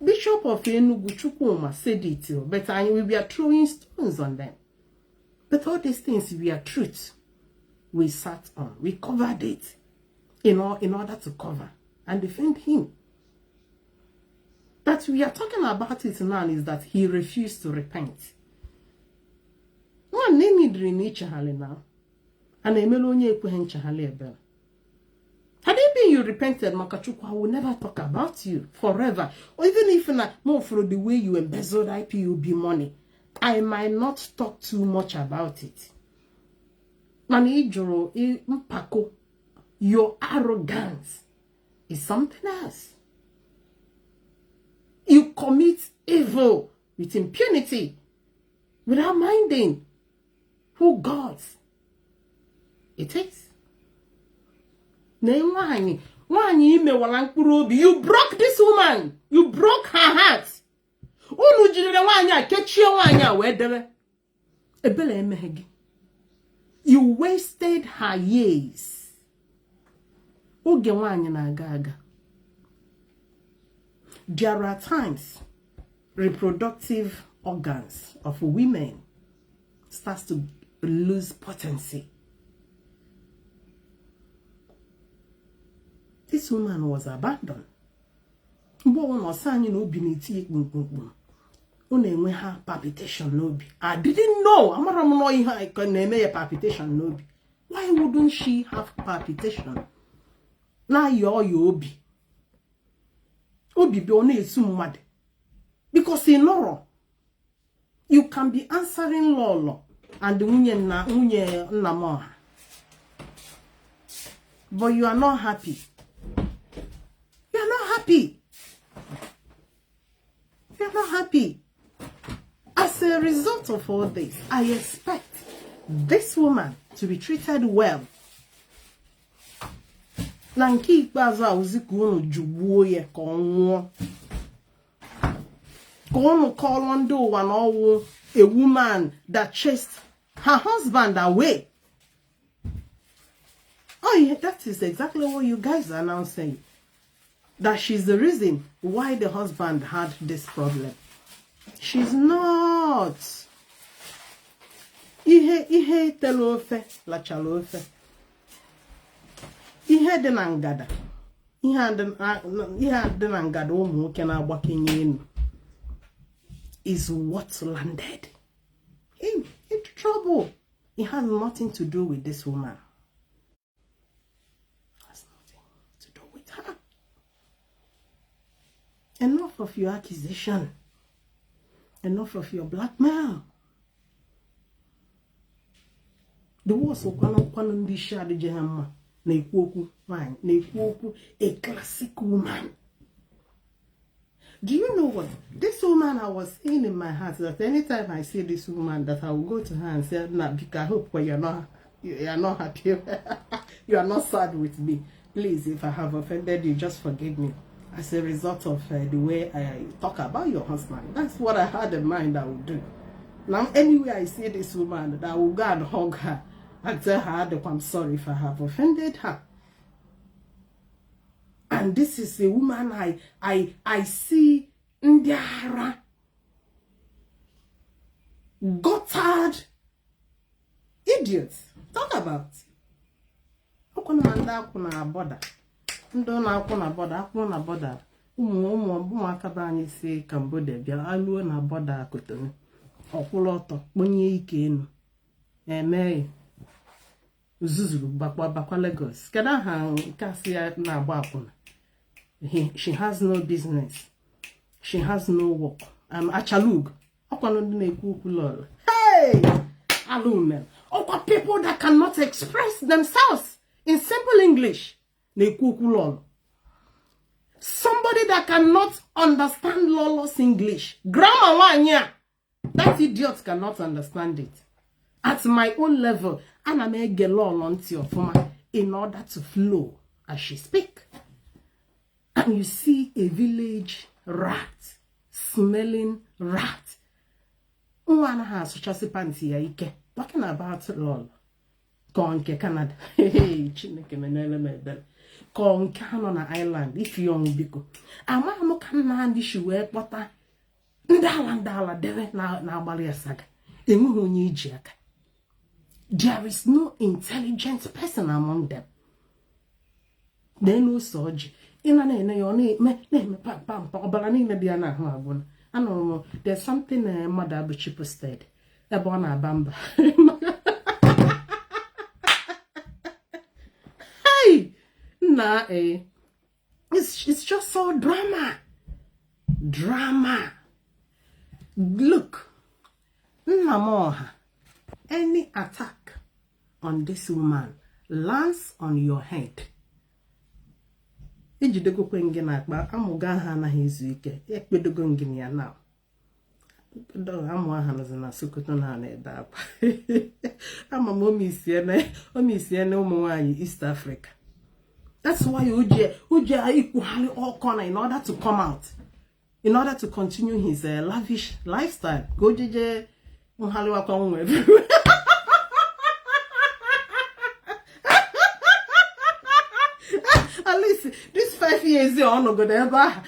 Bishop of Enugu Chukwuma said it, but we were throwing stones on them. But all these things were truth. We sat on, we covered it in order to cover and defend him. That we are talking about it now is that he refused to repent. One name now, and Emelonye Kuhenchahale. Had it been you repented, Makachukwu, I will never talk about you forever. Or even if not more for the way you embezzled IPOB money, I might not talk too much about it. Your arrogance is something else. You commit evil with impunity without minding who God it is. You broke this woman. You broke her heart. You wasted her years. oge nwaanyị na-aga aga. There are times reproductive organs of women starts to lose potency. This woman was abandoned. Palpitation nobi. I didn't know. I can name palpitation nobi. Why wouldn't she have palpitation? Now you're obi. Obi be only mad. Because in Loro, you can be answering Lolo and unye Nnamdi. But you are not happy. You are not happy. You are not happy. As a result of all this, I expect this woman to be treated well. Nanki baza uzikuno jubuye konwo. Kono kolondo wanowo, a woman that chased her husband away. Oh yeah, that is exactly what you guys are now saying. That she's the reason why the husband had this problem. She's not. Ihe telofe la chalofe. Ihe de nangada. Ihe de nangada omu ke na agbakenye enu is what landed him into trouble. It has nothing to do with this woman. It has nothing to do with her. Enough of your accusation. Enough of your blackmail. The worst of one be shady jehama. Nekwoku, fine. Nekwoku, a classic woman. Do you know what? This woman, I was in my heart that anytime I see this woman, that I will go to her and say, Nnamdi, I hope you're not happy. You are not sad with me. Please, if I have offended you, just forgive me. As a result of the way I talk about your husband. That's what I had in mind I would do. Now, anyway, I see this woman, that I will go and hug her and tell her that I'm sorry if I have offended her. And this is a woman I see Ndiara gutted idiots. Talk about. Si Cambodia bia aluo na border Kotonu okwuloto kponye ike enu uzuzuru bakwa Lagos kada ha kasi na agba akwuna. She has no business. She has no work. Achalug. Hey! Alumen. Okwa people that cannot express themselves in simple English. Somebody that cannot understand Lolo's English. Grammar wanya. That idiot cannot understand it. At my own level, and I may get Lolo onto your former in order to flow as she speak. And you see a village rat, smelling rat. One has such a panty ike. Talking about Lolo. Konke Canada. Hey, Chineke menele mebel. Konke on an island. If you young biko. Ama no Nnamdi shuwe pota. Ndala deve na abali saga. Emu honyi jiaka. There is no intelligent person among them. They know surgery. There's something Mother Abuchi posted. Bamba. Hey! Nah, it's just so drama. Look, Namoha, any attack on this woman lands on your head. Ejidego kwenge na akpa amuga ha na hezuike ekpedogo ngini ya now. Do amu aha na Sokoto na na ebe akwa. Ama mo misiene umu nwanyi East Africa. That's why uje ikuhali all corner in order to come out. In order to continue his lavish lifestyle. Go jeje muhali wa kwa unwe everywhere. years on go ever.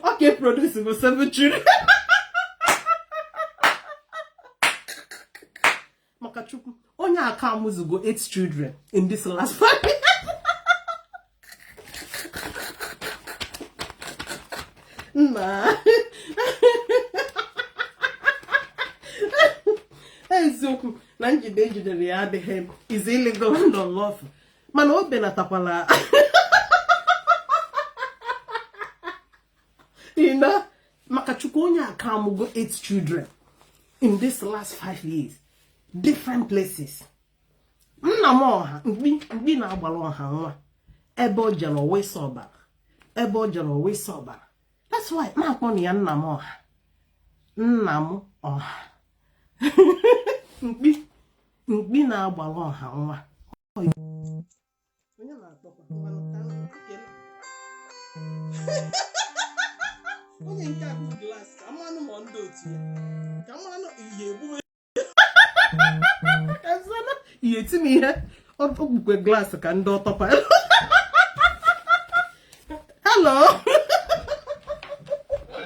Okay, producing with 7 children. Makachuku, Onya Akamuzu go 8 children in this last 5 years. Nah. Ezoku, Nanjide the other him is illegal and unlawful. Man, open at Tapala. You know, Makachukonya Kamugo 8 children in this last 5 years. Different places. Nnamoha, mbi na agbalonha nwa. Ebo jelo we soba. Ebo jelo we soba. That's why ma kponi ya Nnamoha. Nnam oha. Mbi na agbalonha nwa. Onye na atokwa ngwanu Kanu akele. Onye nke a bụ glass ka mmanụ ma ndị otu ya. Ka mmanụ ihe ebuwe. Ezana ihe timi ihe okpukwe glass ka ndị ọtọpa. Hello.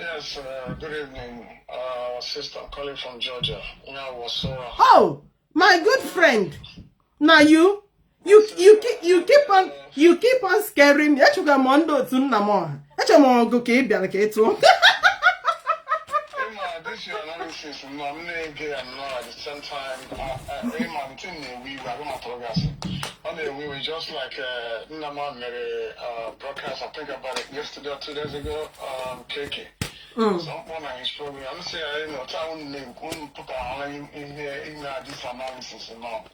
Yes, good evening. Sister, I'm calling from Georgia. Oh, my good friend. Now you keep on scaring me. Echuga mondo tu Nnamoha. Echo mo go ke bia ke etu. This your analysis, I'm not at the same time. We were just like Nnamdi made a broadcast, I think about it yesterday or 2 days ago, KK. Someone on his program, I'm saying, I don't know, I put in this analysis and all.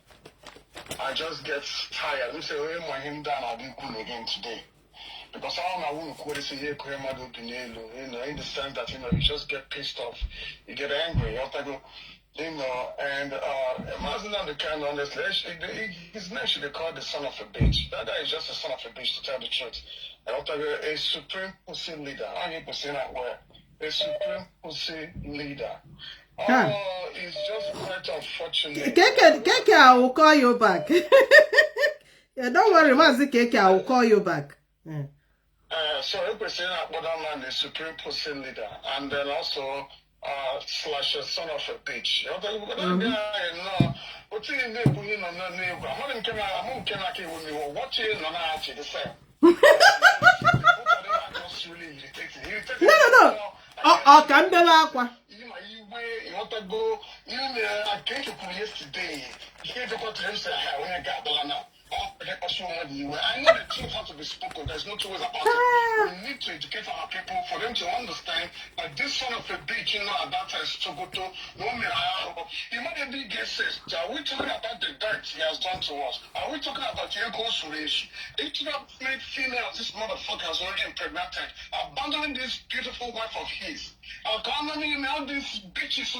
I just get tired. I'm saying, him down, I'll be cool again today. Because I won't quote it here, in the sense that, you just get pissed off, you get angry, and Mazi Nnamdi Kanu, honestly, his name should be called the son of a bitch. That guy is just a son of a bitch, to tell the truth. A supreme pussy leader. I ain't saying that word. A supreme pussy leader. Oh, it's just quite unfortunate. Keke, I will call you back. Yeah, don't worry, Mazi Keke, I will call you back. Yeah. So we're saying that man is supreme pussy leader, and then also slash a son of a bitch. I'm No. Oh, Candela Aqua. You want to go? I came to yesterday. You came to go to him say, when I got the now. I know the truth has to be spoken. There's no two ways about it. We need to educate our people for them to understand that this son of a bitch, at that time, Sokoto, no matter he might be guesses. Are we talking about the dirt he has done to us? Are we talking about Yeko Suresh? Each of made females, this motherfucker has already impregnated, abandoning this beautiful wife of his. Abandoning all these bitches,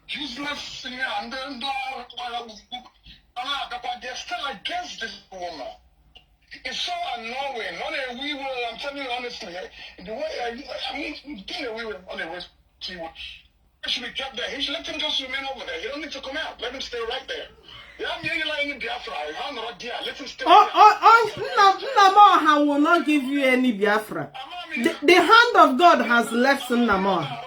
useless, and then they're still against this woman. It's so annoying. I'm telling you honestly, the way being a we will on the way he should be kept there. He should let him just remain over there. He don't need to come out. Let him stay right there. I'm like in Biafra. I'm not there. Let him stay Nnamoha will not give you any Biafra. The hand of God has left Nnamoha.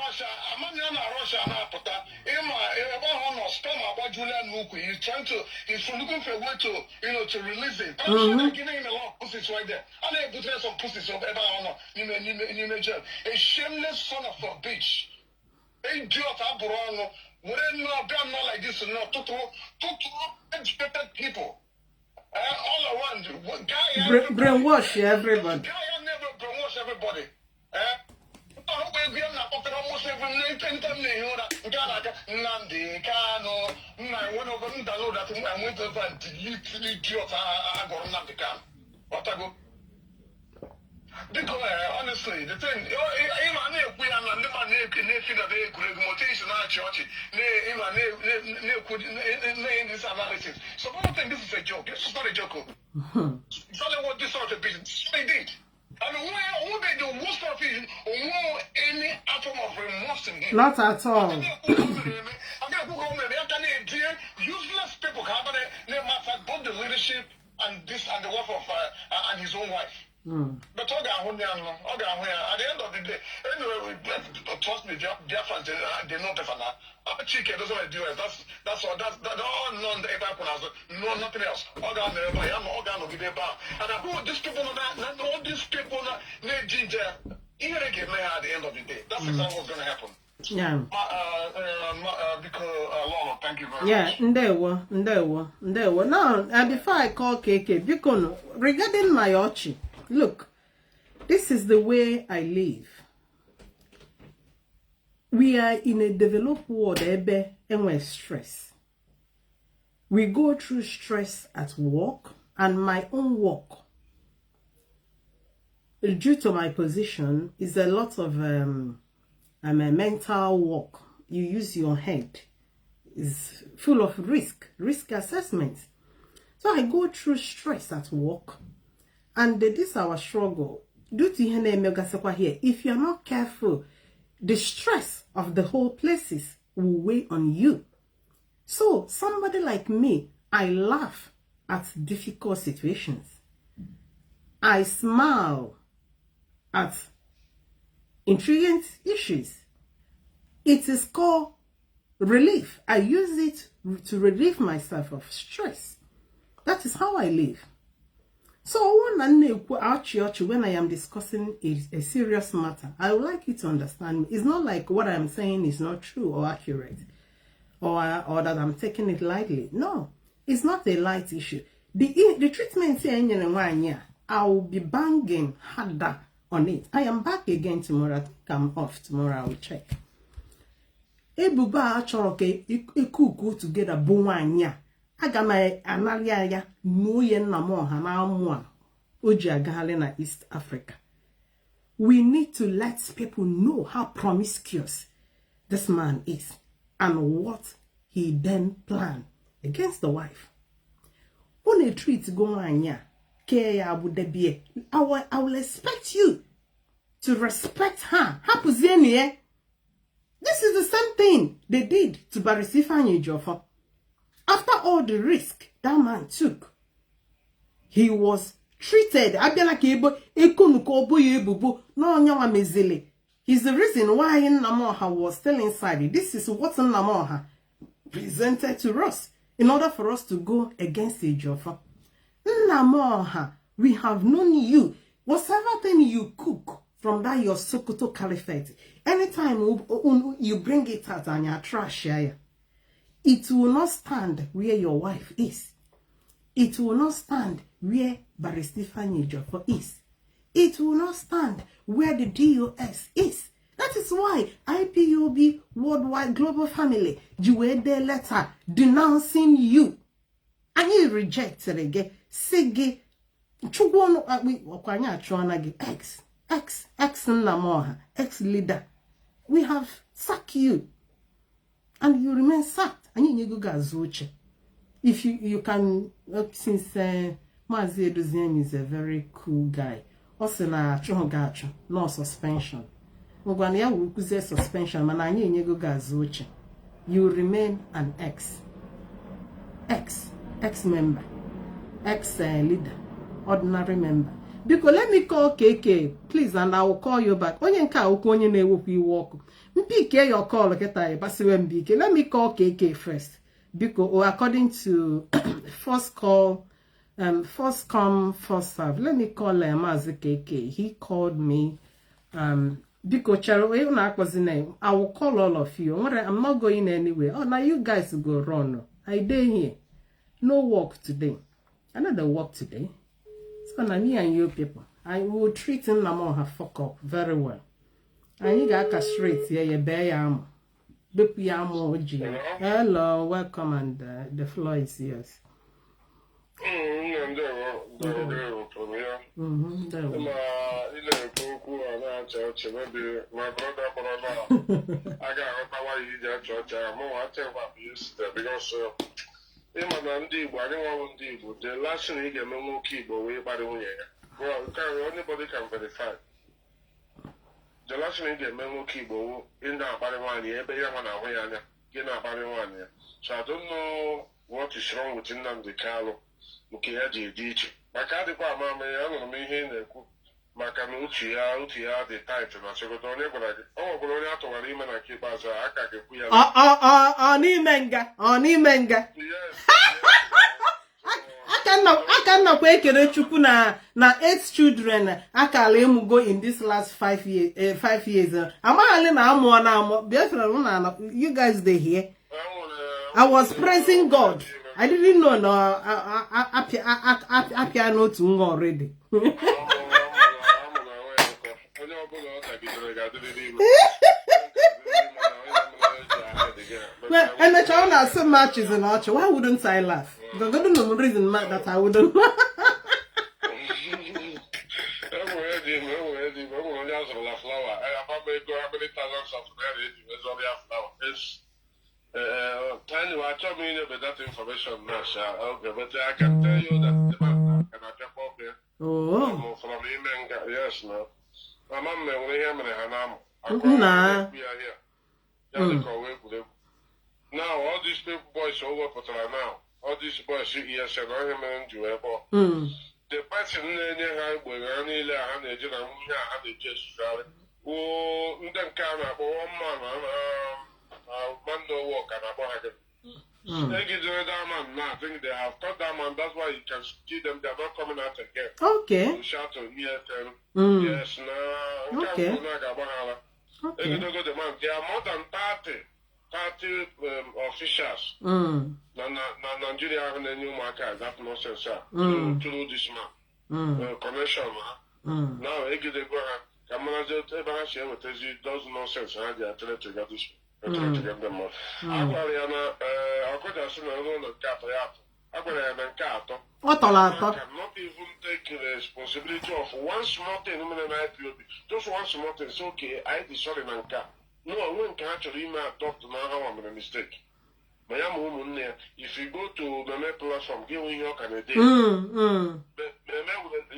He's looking for a way to, to release it. I'm giving him a lot of pussies right there. I'm going to put some pussies over there. A shameless son of a bitch. A idiot, I'm not like this, educated people. All around you. Brainwash everybody. Guy never brainwash everybody. Nnamdi, Kanu, I went over and download that thing. I went over and delete the idiot. I got Nnamdi Kanu. What I go? Because honestly, the thing, so I don't think this is a joke. This is not a joke. It's not what this sort of business. They did. And who they do most of it, any atom of remorse in him. Not at all. Useless people can have both the leadership and this and the wife of and his own wife. But At the end of the day, anyway, trust me, Biafrans, they know Biafra. Chike doesn't want to do it. That's all. That's all. No, nothing else. And I put these people all these people ginger. Here again, at the end of the day, that's exactly what's going to happen. Yeah. Lolo, thank you very much. Yeah, ndewo. Now, before I call KK, because regarding my ochi, look, this is the way I live. We are in a developed world, and we're stressed. We go through stress at work, and my own work, due to my position, is a lot of a mental work. You use your head. It's full of risk assessments. So I go through stress at work, and this is our struggle. Due to here, if you're not careful, the stress of the whole places will weigh on you. So somebody like me, I laugh at difficult situations. I smile at intriguing issues. It is called relief. I use it to relieve myself of stress. That is how I live. So when I am discussing a serious matter, I would like you to understand me. It's not like what I'm saying is not true or accurate, or that I'm taking it lightly. No, it's not a light issue. The treatment here, I will be banging harder on it. I am back again tomorrow. I think I'm off tomorrow. I will check. Ebuba achoro ke ikuku together bonwanya. Aga my analia ya no ye nnamo ha na amu a oji agahale na East Africa. We need to let people know how promiscuous this man is and what he then planned against the wife. When a treat go anya ke ya abudebie, I will expect you to respect her. Hapuzienie. This is the same thing they did to Barisifanye Jofa. After all the risk that man took, he was treated. He's the reason why Nnamoha was still inside. This is what Nnamoha presented to us in order for us to go against Jofa. Nnamoha, we have known you. Whatever thing you cook from that your Sokoto caliphate, anytime you bring it out and you trash here, it will not stand where your wife is. It will not stand where Baristifanye Jofo is. It will not stand where the DOS is. That is why IPOB Worldwide Global Family read their letter denouncing you. And you rejected again. Sige Chugono Wakwanya Chwanagi ex Nnamoha, ex-leader. We have sacked you. And you remain sacked. And you go gazuche. If you can, since Mazi is a very cool guy. Also na chogacho, no suspension. Mugwania will kuze suspension, mananye nyego gazuche. You remain an ex-member, ex-leader, ordinary member. Because let me call KK, please, and I will call you back. Onye nka okonye na ewoku iwoku. Mpike your call oketa basiwe mbike. Let me call KK first. Because according to first call, first come, first serve. Let me call Mazi KK. He called me. Because I will call all of you. I'm not going anywhere. Oh, now you guys go run. I day here. No work today. Another work today. So now me and you people, I will treat Nnamoha fuck up very well. And you got straight here, you bear am. Hello, welcome, and the floor is yours. The last thing you get no keyboard way by the way. Well, anybody can verify. The last thing you get memo keyboard in that body one year, but you're away get that body 1 year. So I don't know what is wrong with Nnamdi Carlo. Okay, I did. My card, mamma, I don't mean him. maka na uche ya dị tight na Sokoto onye gwara gị ọ gwara onye atụwara ime na nke ikpeazụ aka ga-ekwu ya ọ n'ime nga aka nnakwa ekere Chukwu na 8 children akala emugo in this last 5 years amaghali na amụọ na amụọ Biafra na you guys dey here. I was praising God. I didn't know no apia no to nwa already. Well, and the child has so much is an archer. Why wouldn't I laugh? Because I don't know the reason that I wouldn't. Anyway, I told me about that information now, sir. Okay, but I can tell you that the man can I jump up here? Oh. From Imenga, yes, no. My mom may only hear me, and I'm here. Now, all these people boys over now. All these boys, yes, and I am enjoyable. The person in the highway, I need a hundred and I just sorry. Oh, then can I go 1 man, man no work and about it. They give that man now. I think they have cut that man. That's why you can see them. They're not coming out again. Okay. You shout to yes, no. Okay. Okay. The man. There are more than 30 officials. Nigeria and the new market. That nonsense, sir. Through this man. Connection, man. Now, they give the go. Come on, I share with you. Those nonsense. They are trying to get this. To get them off. I could have seen a loan of Capriato. I could have been Cato. What a lot. Cannot even take the responsibility of one small thing. Just one small thing. It's okay. I did sorry, Nanka. No, I won't actually talk to now how I'm a mistake. My woman there, if you go to the platform, give me your candidate.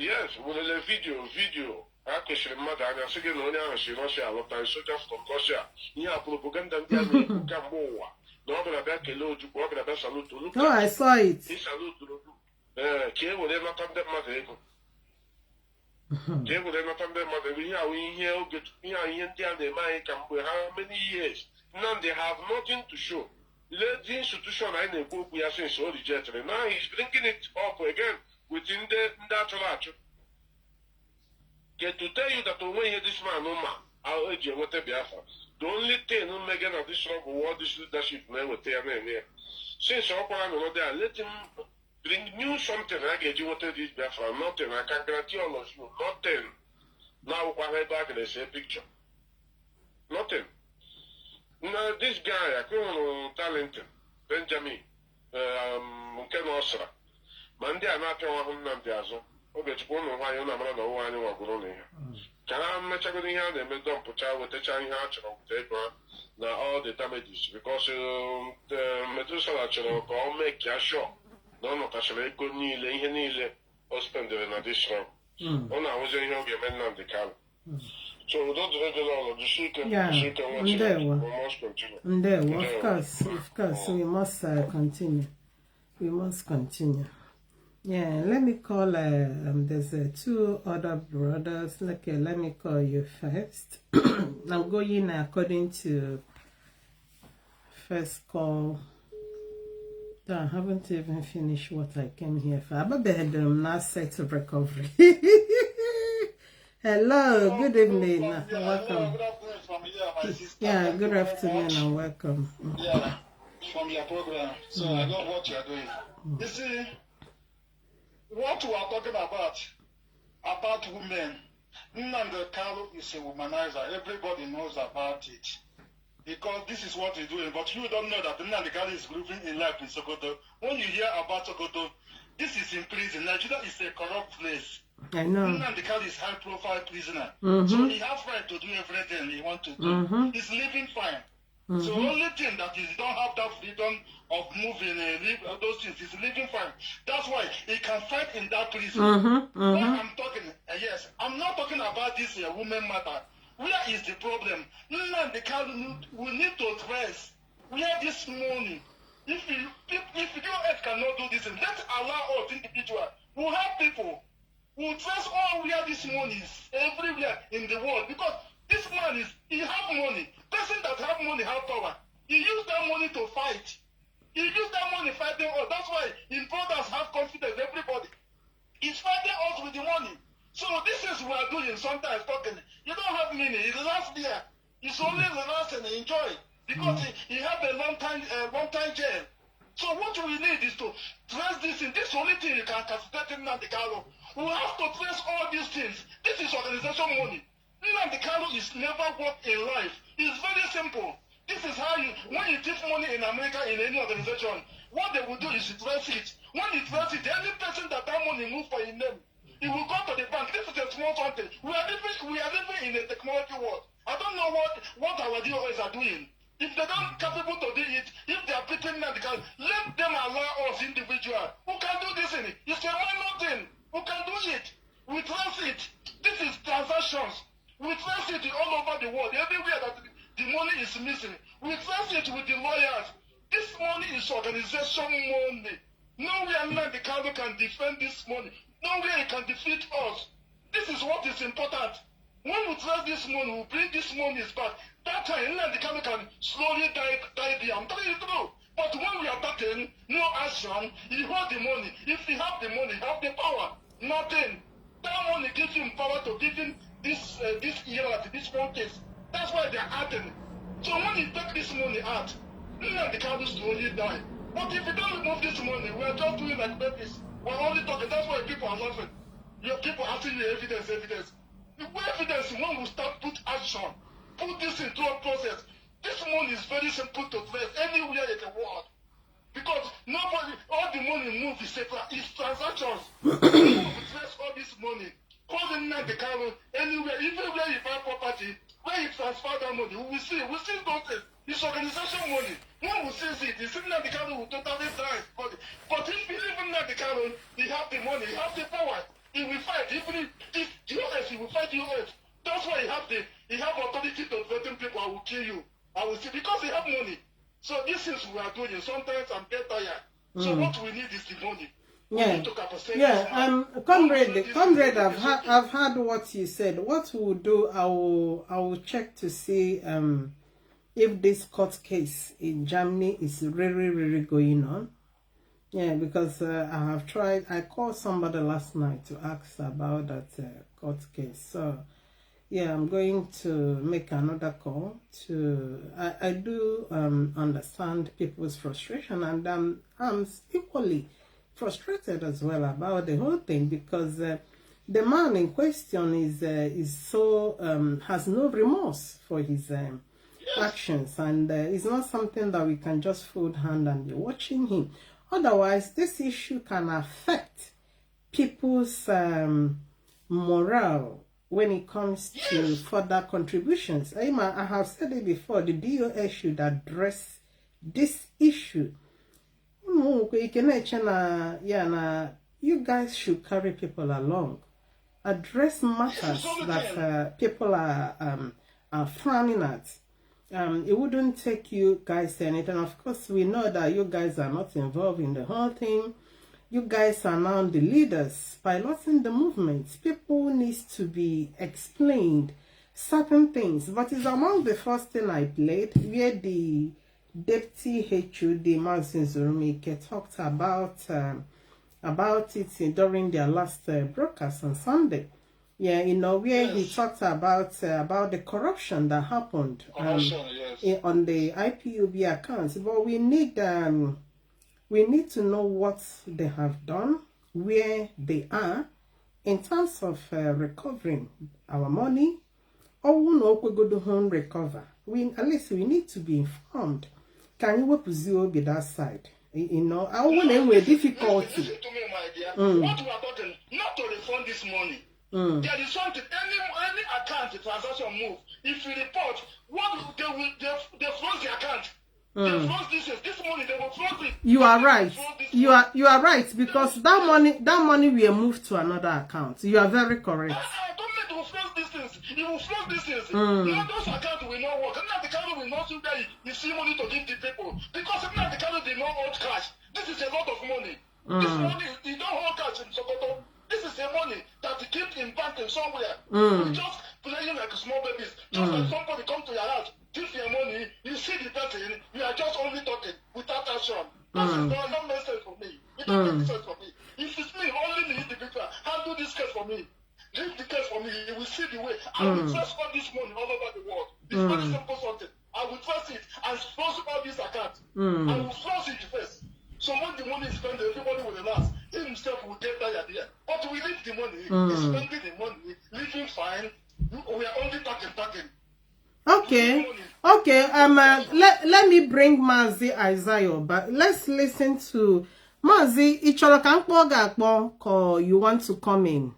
Yes, with a video. Actually, mother, and I say, no, she Russia, a lot of soldiers from Russia. Yeah, propaganda, no, but I load to walk at a salute to look. Oh, I saw it. He salute to look. Care would ever come that mother. Care would ever come that mother. We here, get me, I hear the mind come for how many years. None, they have nothing to show. Let the institution I know we are saying so rejected. Now he's bringing it up again within the natural. Get to tell you that when you hear this man, no man, I'll urge you what Biafra. The only thing who make of this struggle, what this leadership man will tell me here. Since Okwara no there, let him bring new something. I get you what this Biafra, nothing. I can guarantee all of you, nothing. Now I back and they say picture. Nothing. Now this guy, I call talented, Benjamin, Ken Osra. Monday, I'm not telling Nnamdi. Okay, to go on why you're not one you are going here. Can I match up with the hand and make them put out with the Chinese hatch of paper now all the damages because the Methuselah all make cash shop. No, actually, good nearly or spend an additional. Oh, I was in your men the car. So don't regular the chicken. Yeah, and there, of course, we must continue. We must continue. Yeah, let me call, there's 2 other brothers. Okay, let me call you first. I'm going according to first call. I haven't even finished what I came here for. I'm not set of recovery. Hello, good evening. Welcome. Good afternoon from here, my sister. Yeah, good afternoon and welcome. Yeah, from your program. So I love what you are doing. You see, what we are talking about women, Nnamdi Kanu is a womanizer. Everybody knows about it. Because this is what he's doing. But you don't know that Nnamdi Kanu is living a life in Sokoto. When you hear about Sokoto, this is in prison. Nigeria is a corrupt place. I know. Nnamdi Kanu is high-profile prisoner. So he has right to do everything he wants to do. He's living fine. So the only thing that is don't have that freedom of moving and live those things is living fine. That's why he can fight in that prison. When I'm talking, yes, I'm not talking about this woman matter. Where is the problem? Nnamdi Kanu, we need to address where this money. If you cannot do this, let's allow us individual. We have people. will trace all where this money is everywhere in the world, because this man he have money. Person that have money have power. He use that money to fight. He use that money fighting us. That's why his brothers have confidence. Everybody, he's fighting us with the money. So this is what we are doing. Sometimes talking. You don't have money. It's last year. It's only relax and enjoy, because he had a long time jail. So what we need is to trace this in. This only thing you can castrate Nnamdi Kanu. We have to trace all these things. This is organization money. Nnamdi Kanu is never worked in life. It's very simple. This is how when you give money in America in any organization, what they will do is to trace it. When you trace it, any person that money move for his name, he will go to the bank. This is a small country. We are living in a technology world. I don't know what our DOS are doing. If they don't capable to do it, if they are beating Nnamdi Kanu, let them allow us individual who can do this in it. It's a minor thing. Who can do it? We trace it. This is transactions. We trace it all over the world. Everywhere that the money is missing, we trace it with the lawyers. This money is organization money. Nowhere Nnamdi Kanu can defend this money. Nowhere he can defeat us. This is what is important. When we trace this money, we bring this money back. That time Nnamdi Kanu can slowly die there. I'm telling you the truth. But when we are talking, no action, he hold the money. If he have the money, he have the power. Nothing. That money gives him power to give him this era, this one case. That's why they are acting. So when he take this money out, Nnamdi Kanu slowly die. But if you don't remove this money, we are just doing like babies. We're only talking. That's why people are laughing. Your people asking you evidence. The evidence, when we start put action, put this into a process. This money is very simple to trace anywhere in the world. Because nobody, all the money moves is transactions. We trace all this money. Call them Nnamdi Kanu anywhere, even where you buy property, where you transfer that money, we will see those things. It's organization money. When we see it, the Nnamdi Kanu will totally die. But if you live in Nnamdi Kanu, he have the money, he have the power. He will fight. Even if the US, he will fight the US. That's why he have authority to threaten people. I will kill you. I will see, because they have money. So this is what we are doing. Sometimes I'm get tired. So what we need is the money. Comrade, I've heard what you said. What we'll do, I will check to see if this court case in Germany is really going on. Yeah, because I have tried. I called somebody last night to ask about that court case. So yeah, I'm going to make another call to. I do understand people's frustration, and I'm equally frustrated as well about the whole thing, because the man in question is so has no remorse for his actions, and it's not something that we can just fold hand and be watching him. Otherwise, this issue can affect people's morale when it comes to further contributions. I have said it before, the DOS should address this issue. You guys should carry people along. Address matters that people are frowning at. It wouldn't take you guys anything. Of course, we know that you guys are not involved in the whole thing. You guys are now the leaders, piloting the movement. People need to be explained certain things. But it's among the first thing I played, where the Deputy HOD Mazi talked about it during their last broadcast on Sunday. Yeah, where he talked about the corruption that happened on the IPOB accounts. But we need to know what they have done, where they are, in terms of recovering our money, or we know we're going to recover. At least we need to be informed. Can you work with that side? I want to difficulty. Listen to me, my dear. What we are talking, not to refund this money. There is something, any account, the transaction move. If you report, what they froze the account. They froze this money, they will froze it. You are right. You are right, because that money will move to another account. You are very correct. Government will froze these things. It will froze these things. Those accounts will not work. Nnamdi Kanu will not see that you see money to give the people. Because Nnamdi Kanu did not hold cash. This is a lot of money. This money, you don't hold cash in Sokoto. This is the money that you keep in banking somewhere. You just playing like small babies. Just like somebody come to your house, give your money, you see the person, you are just only talking without action. That is not make sense for me. It doesn't make sense for me. If it's me, only the individual, handle this case for me. Leave the case for me. You will see the way. I will trust all this money all over the world. It's very simple something. I will trust it and close all these accounts. I will close it first. So when the money is spent, everybody will relax. He himself will get tired here. But we leave the money. He's spending the money, living fine. We are only talking. Okay. Let me bring Mazi Isaiah, but let's listen to Mazi. You want to come in?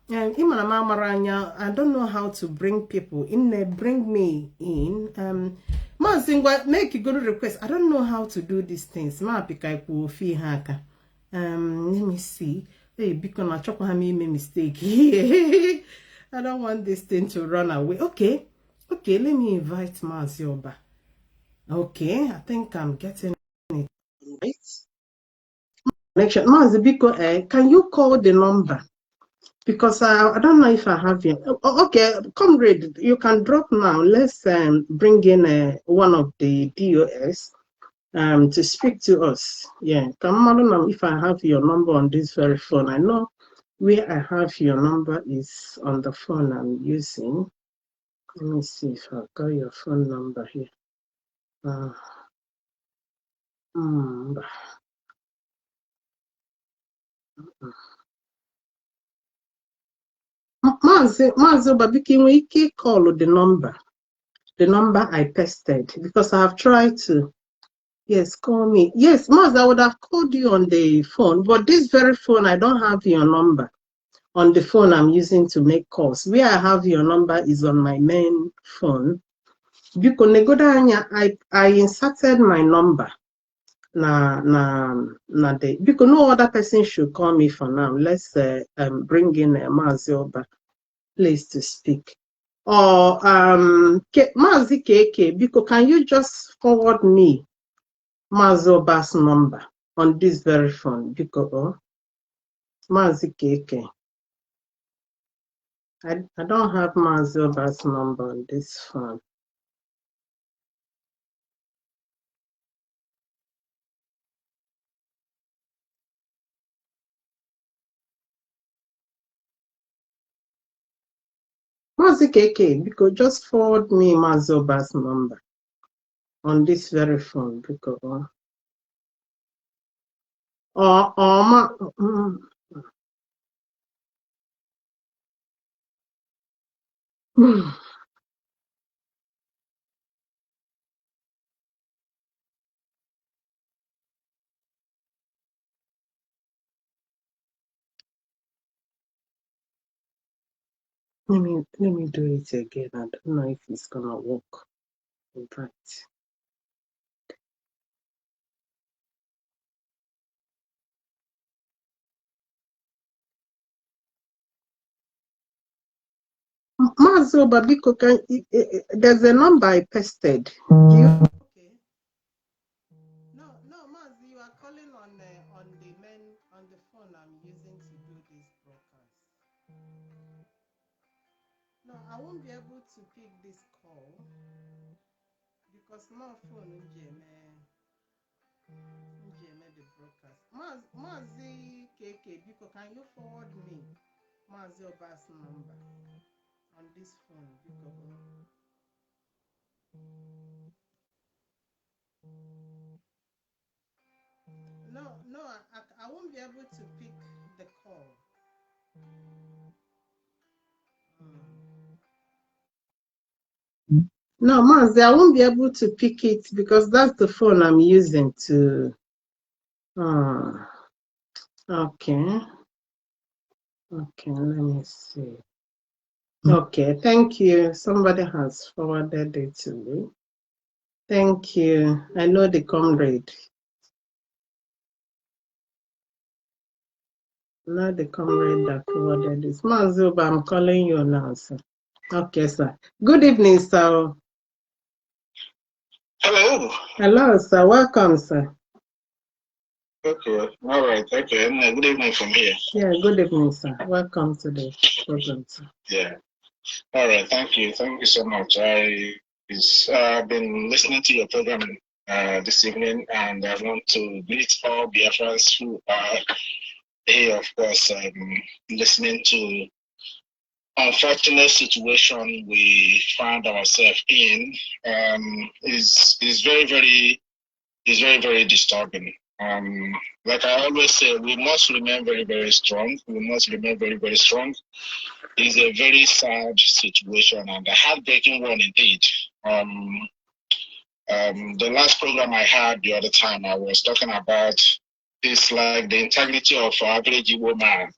And I don't know how to bring people in. Bring me in. Mazi, make a good request. I don't know how to do these things. Let me see. Hey, because I chop made a mistake. I don't want this thing to run away. Okay, let me invite Mazi Oba. Okay, I think I'm getting it right. Connection. Mazi, because can you call the number? Because I don't know if I have it. Okay, comrade, you can drop now. Let's bring in one of the DOS to speak to us. Yeah, come on, if I have your number on this very phone. I know where I have your number is on the phone I'm using. Let me see if I got your phone number here. Mazi, but we can call the number I pasted, because I have tried to. Yes, call me. Yes, Mazi, I would have called you on the phone, but this very phone, I don't have your number on the phone I'm using to make calls. Where I have your number is on my main phone. Because I inserted my number. Because no other person should call me for now. Let's bring in Mazi Oba, please, to speak. Or Mazi KK, because can you just forward me Mazi Oba's number on this very phone? Because Mazi KK, I don't have Mazi Oba's number on this phone. Mazi KK, because just forward me Mazi Oba's number on this very phone. Because let me do it again. I don't know if it's gonna work. In fact, Mazi Oba, because there's a number I pasted. Okay. No, Mazi, you are calling on the phone I'm using to do this broadcast. No, I won't be able to pick this call because my phone is the broadcast. Mazi KK, because can you forward me Mazi Oba's number on this phone? No, I won't be able to pick the call. No, Mazi, I won't be able to pick it because that's the phone I'm using to. Okay, let me see. Okay, thank you. Somebody has forwarded it to me. Thank you. I know the comrade. Not the comrade that forwarded this. Mazi Oba, I'm calling you now, sir. Okay, sir. Good evening, sir. Hello. Hello, sir. Welcome, sir. Okay, all right, okay. Good evening from here. Yeah, good evening, sir. Welcome to the program, sir. Yeah. All right, thank you. Thank you so much. I've been listening to your program this evening, and I want to greet all Biafrans who are here, of course, listening to unfortunate situation we found ourselves in. Is very disturbing. Like I always say, we must remain very, very strong. We must remain very, very strong. It's a very sad situation and a heartbreaking one indeed. The last program I had the other time, I was talking about this, like the integrity of average woman.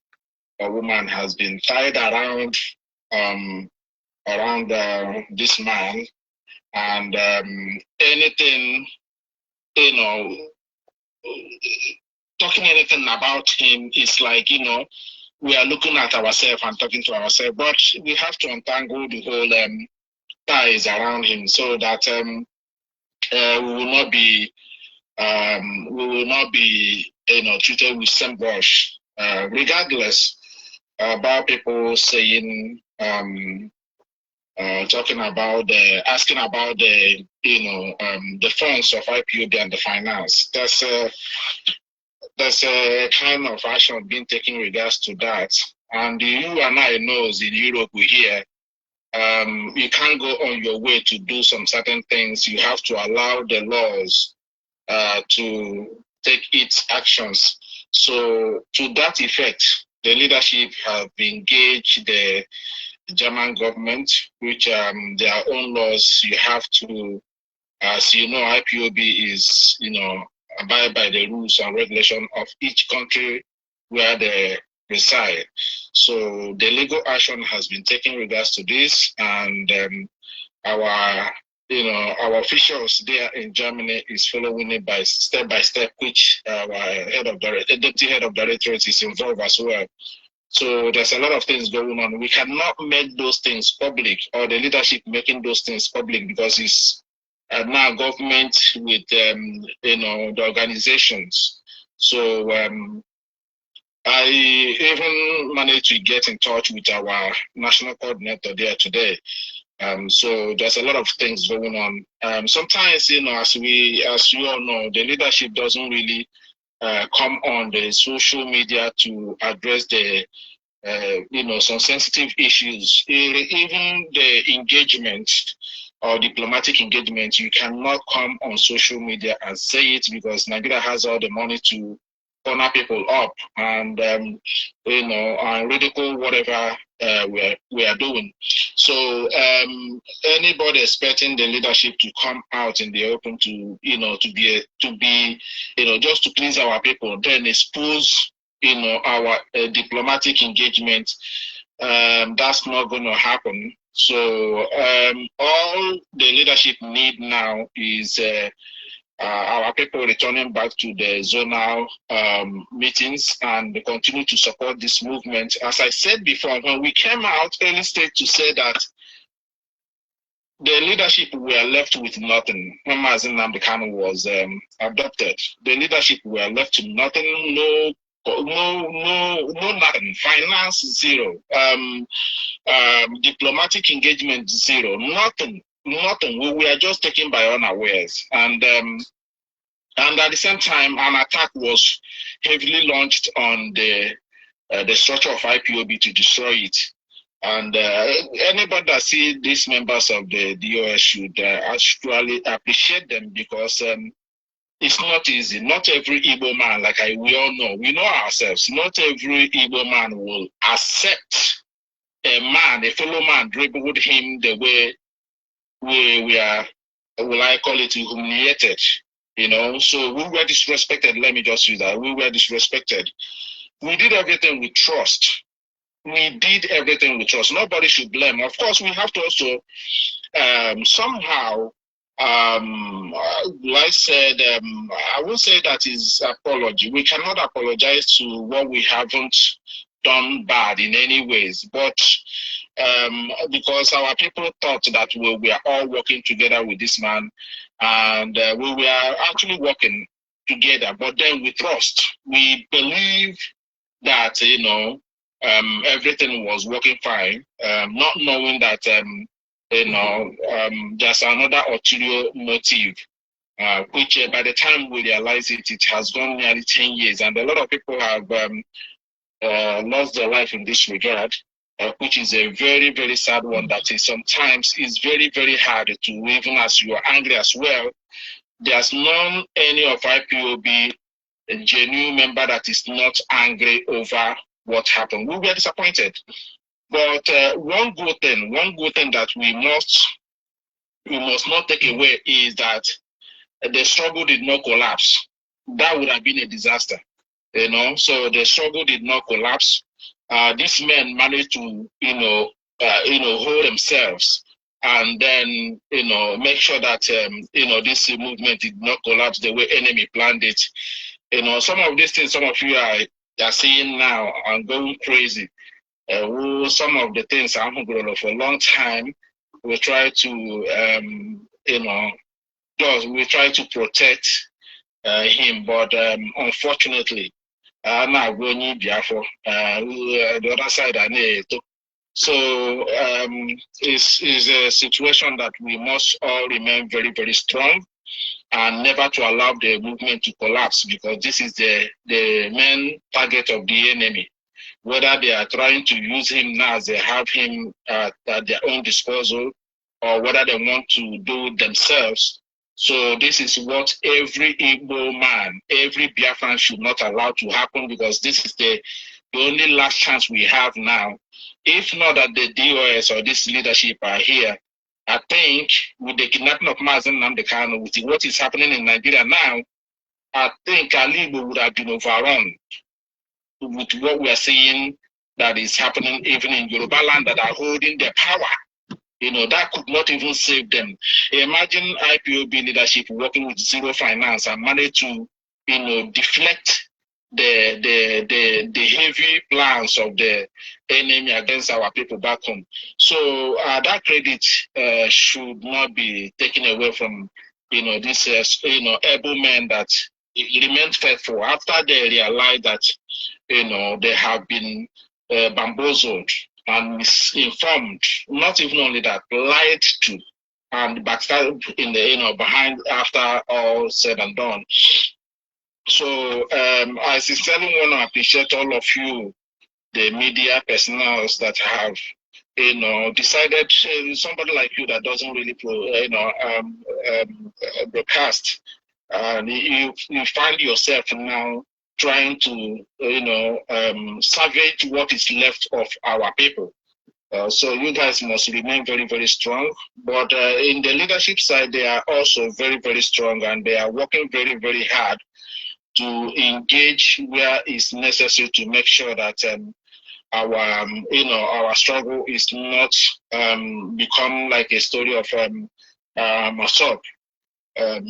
A woman has been tied around this man, and anything, you know, talking anything about him is like, we are looking at ourselves and talking to ourselves, but we have to untangle the whole ties around him so that we will not be treated with same brush, regardless about people saying talking about asking about the funds of IPOB and the finance. There's a kind of action being taken in regards to that. And you and I knows in Europe we hear you can't go on your way to do some certain things. You have to allow the laws to take its actions. So to that effect, the leadership have engaged the German government, which their own laws. You have to, as you know, IPOB is abide by the rules and regulation of each country where they reside. So the legal action has been taken in regards to this, and our officials there in Germany is following it by step, which our deputy head of directorate is involved as well. So there's a lot of things going on. We cannot make those things public, or the leadership making those things public, because it's now government with the organizations. So I even managed to get in touch with our national coordinator there today. So there's a lot of things going on. Sometimes, as you all know, the leadership doesn't really come on the social media to address the some sensitive issues. Even the engagement or diplomatic engagement, you cannot come on social media and say it, because Nigeria has all the money to corner people up and and ridicule whatever we are doing. So anybody expecting the leadership to come out in the open to be just to please our people, then expose our diplomatic engagement, that's not going to happen. So all the leadership need now is our people returning back to the zonal meetings and continue to support this movement. As I said before, when we came out early stage to say that the leadership were left with nothing, when Mazi Nnamdi Kanu was adopted, the leadership were left with nothing, no nothing, finance zero, diplomatic engagement zero, nothing. We were just taken by unawares, and at the same time, an attack was heavily launched on the structure of IPOB to destroy it. And anybody that see these members of the DOS should actually appreciate them, because it's not easy. Not every Igbo man, like we all know, we know ourselves, not every Igbo man will accept a fellow man dribbled him the way we are, will I call it, humiliated, So we were disrespected. Let me just use that. We were disrespected. We did everything with trust. Nobody should blame. Of course, we have to also somehow, like I said, I won't say that is apology. We cannot apologize to what we haven't done bad in any ways, but because our people thought that we were all working together with this man, and we were actually working. together. But then we trust. We believe that, everything was working fine, not knowing that, there's another ulterior motive, which by the time we realize it, it has gone nearly 10 years. And a lot of people have lost their life in this regard, which is a very, very sad one. That is sometimes is very, very hard to, even as you are angry as well. There's none any of IPOB a genuine member that is not angry over what happened. We were disappointed. But one good thing that we must not take away is that the struggle did not collapse. That would have been a disaster. So the struggle did not collapse. These men managed to, hold themselves and then, make sure that, this movement did not collapse the way enemy planned it. Some of these things, some of you are seeing now and going crazy. Some of the things I'm going to for a long time. We try to, we try to protect him, but unfortunately, now we need Biafra. The other side, so it's a situation that we must all remain very, very strong and never to allow the movement to collapse, because this is the main target of the enemy. Whether they are trying to use him now as they have him at their own disposal, or whether they want to do it themselves. So this is what every Igbo man, every Biafran should not allow to happen, because this is the only last chance we have now. If not that the DOS or this leadership are here, I think with the kidnapping of Mazi and Nnamdi Kanu, with what is happening in Nigeria now, I think Alibo would have been overrun with what we are seeing that is happening even in Yoruba land, that are holding their power. That could not even save them. Imagine IPOB leadership working with zero finance and manage to, deflect the heavy plans of the enemy against our people back home. So that credit should not be taken away from, this, able men that remained faithful after they realized that, they have been bamboozled and misinformed. Not even only that, lied to and backstabbed in the, behind after all said and done. So I sincerely want to appreciate all of you, the media personnel that have, decided, somebody like you that doesn't really, broadcast, and you find yourself now trying to, salvage what is left of our people. So you guys must remain very, very strong. But in the leadership side, they are also very, very strong, and they are working very, very hard to engage where it's necessary to make sure that our struggle is not become like a story of assault.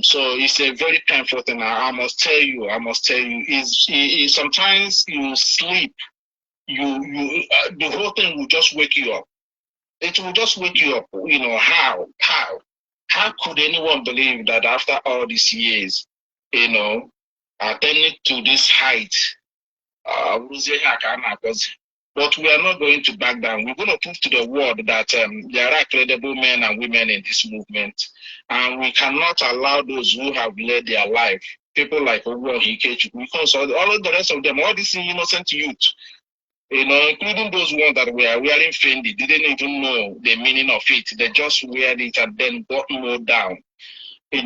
So it's a very painful thing. I must tell you, is sometimes you sleep, the whole thing will just wake you up. It will just wake you up. How could anyone believe that after all these years, attaining to this height, but we are not going to back down. We're going to prove to the world that there are credible men and women in this movement, and we cannot allow those who have led their life, people like Ogwo Hikechu, because all of the rest of them, all these innocent youth, including those ones that were wearing Fendi, didn't even know the meaning of it. They just wear it and then got mowed down. So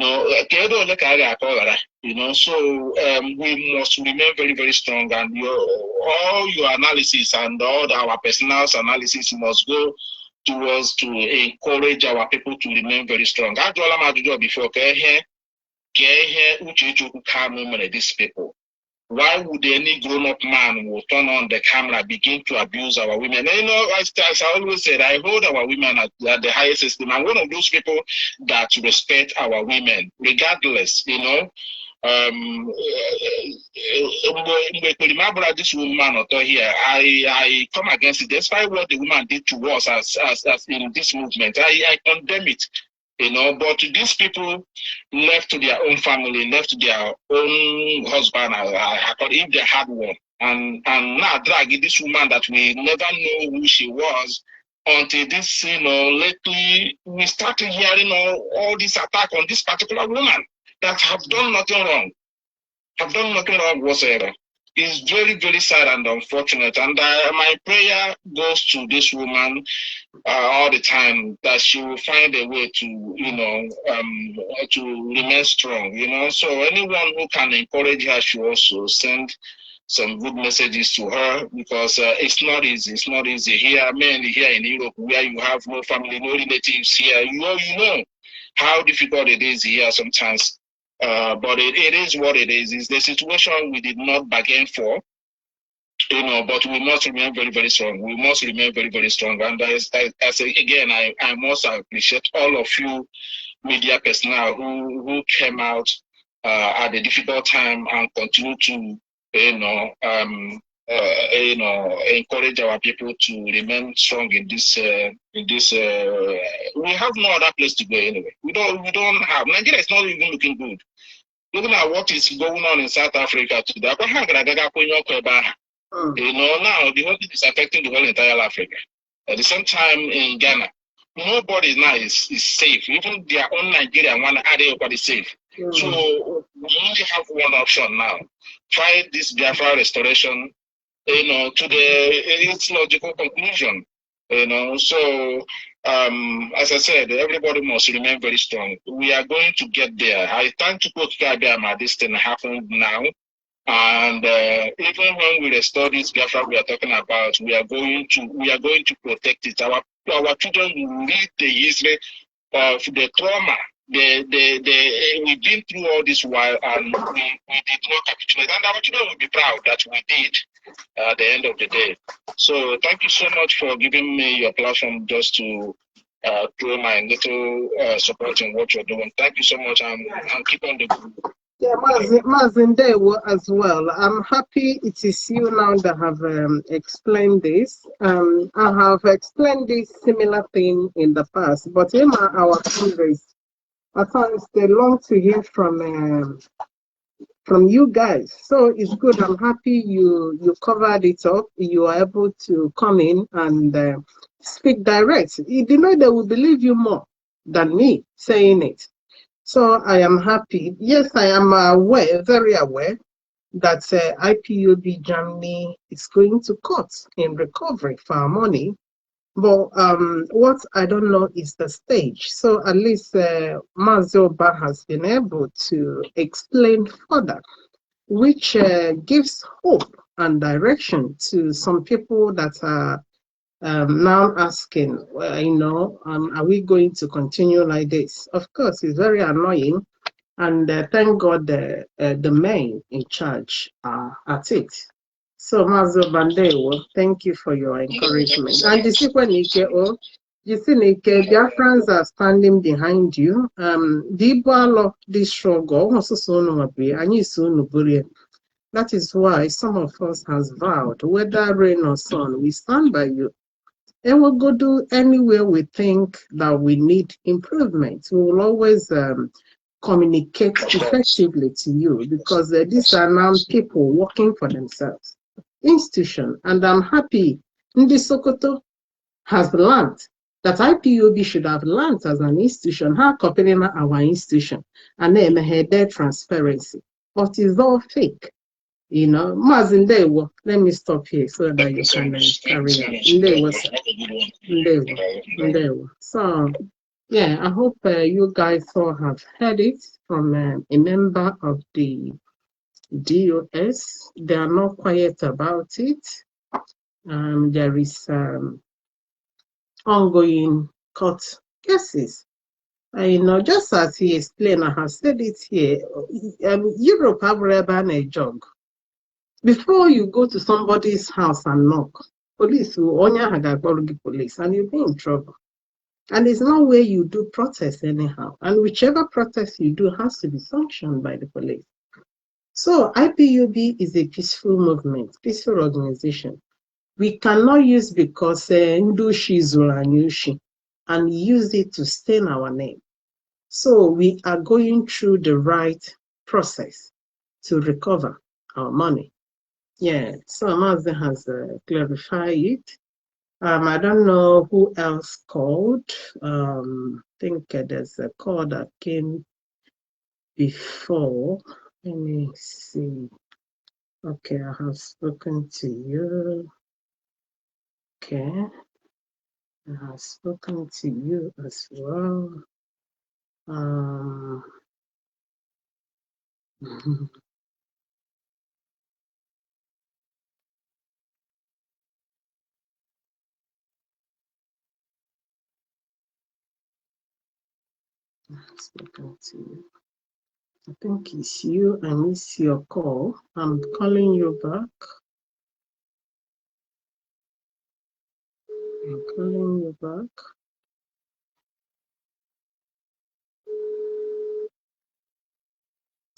we must remain very, very strong, and all your analysis and all our personal analysis must go towards to encourage our people to remain very strong. I told them before, these people. Why would any grown-up man who turn on the camera begin to abuse our women? And, as I always said, I hold our women at the highest esteem. I'm one of those people that respect our women, regardless, this woman here, I come against it. Despite what the woman did to us as in this movement, I condemn it. You know, but these people left to their own family, left to their own husband, if they had one, and now drag this woman that we never know who she was until this, you know, lately we started hearing all this attack on this particular woman that have done nothing wrong, whatsoever. It's very, very sad and unfortunate. And my prayer goes to this woman all the time, that she will find a way to, you know, to remain strong, you know. So anyone who can encourage her should also send some good messages to her, because it's not easy. It's not easy here, mainly here in Europe, where you have no family, no relatives here. You know how difficult it is here sometimes. But it is what it is. It's the situation we did not bargain for, you know, but we must remain very, very strong. We must remain very, very strong. And again, I must appreciate all of you media personnel who came out at a difficult time and continue to, encourage our people to remain strong in this. We have no other place to go anyway. We don't have. Nigeria is not even looking good. Looking at what is going on in South Africa today, you know, now the whole thing is affecting the whole entire Africa. At the same time, in Ghana, nobody now is safe. Even their own Nigerian one, are they safe? So we only have one option now: fight this Biafra restoration, you know, to its logical conclusion. You know, so as I said, everybody must remain very strong. We are going to get there. I thank to Coach Kabiama this thing happened now. And even when we restore this Biafra we are talking about, we are going to protect it. Our children will read the history of the trauma. We've been through all this while, and we did not capitulate. And our children will be proud that we did at the end of the day. So thank you so much for giving me your platform just to throw my little support in what you're doing. Thank you so much, and keep on the good. Yeah, Mazi as well. I'm happy it is you now that have explained this. I have explained this similar thing in the past, but in our Congress, at times they long to hear from you guys. So it's good. I'm happy you covered it up. You are able to come in and speak direct. You know they will believe you more than me saying it. So I am happy. Yes, I am aware, very aware, that IPOB Germany is going to court in recovery for our money. But what I don't know is the stage. So at least Mazi has been able to explain further, which gives hope and direction to some people that are now asking, are we going to continue like this? Of course, it's very annoying, and thank God the men in charge are at it. So, Mazi Bandewo, thank you for your encouragement. And you see, Biafrans are standing behind you. This struggle, that is why some of us has vowed, whether rain or sun, we stand by you. And we'll go do anywhere we think that we need improvement. We will always communicate effectively to you, because these are now people working for themselves. Institution, and I'm happy Nnamdi Sokoto has learned that IPOB should have learned as an institution how cooperating our institution and then their transparency. But it's all fake. You know, Mazi, let me stop here so that you can carry on. So, yeah, I hope you guys all have heard it from a member of the DOS. They are not quiet about it. There is ongoing court cases. Just as he explained, I have said it here, Europe have a jog. Before you go to somebody's house and knock, police will only have police and you'll be in trouble. And it's not where you do protest anyhow. And whichever protest you do has to be sanctioned by the police. So IPOB is a peaceful movement, peaceful organization. We cannot use because Ndushi Zula Nyushi and use it to stain our name. So we are going through the right process to recover our money. Yeah, so Mazi has clarified it. I don't know who else called. I think there's a call that came before. Let me see. Okay, I have spoken to you. Okay, I have spoken to you as well. I've spoken to you. I think it's you. I miss your call. I'm calling you back. I'm calling you back.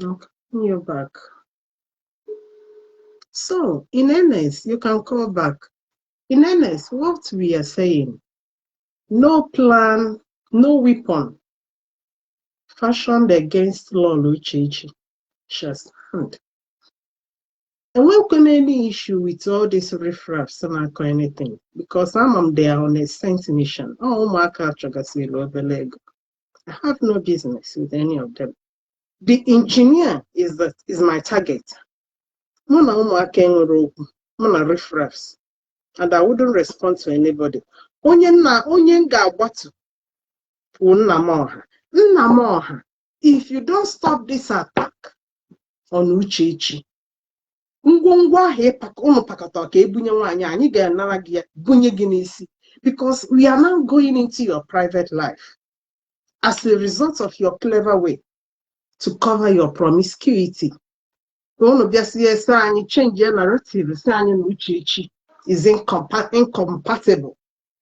I'm calling you back. So, in earnest, you can call back. In earnest, what we are saying, no plan, no weapon fashioned against Lolo Chichi shall stand. And welcome any issue with all these riffraffs and anything, because some of them they are on a sent mission. Oh, my I have no business with any of them. The engineer is my target. Mona riffraffs, and I wouldn't respond to anybody. If you don't stop this attack on Uchechi, because we are now going into your private life as a result of your clever way to cover your promiscuity. Change your narrative is incompatible.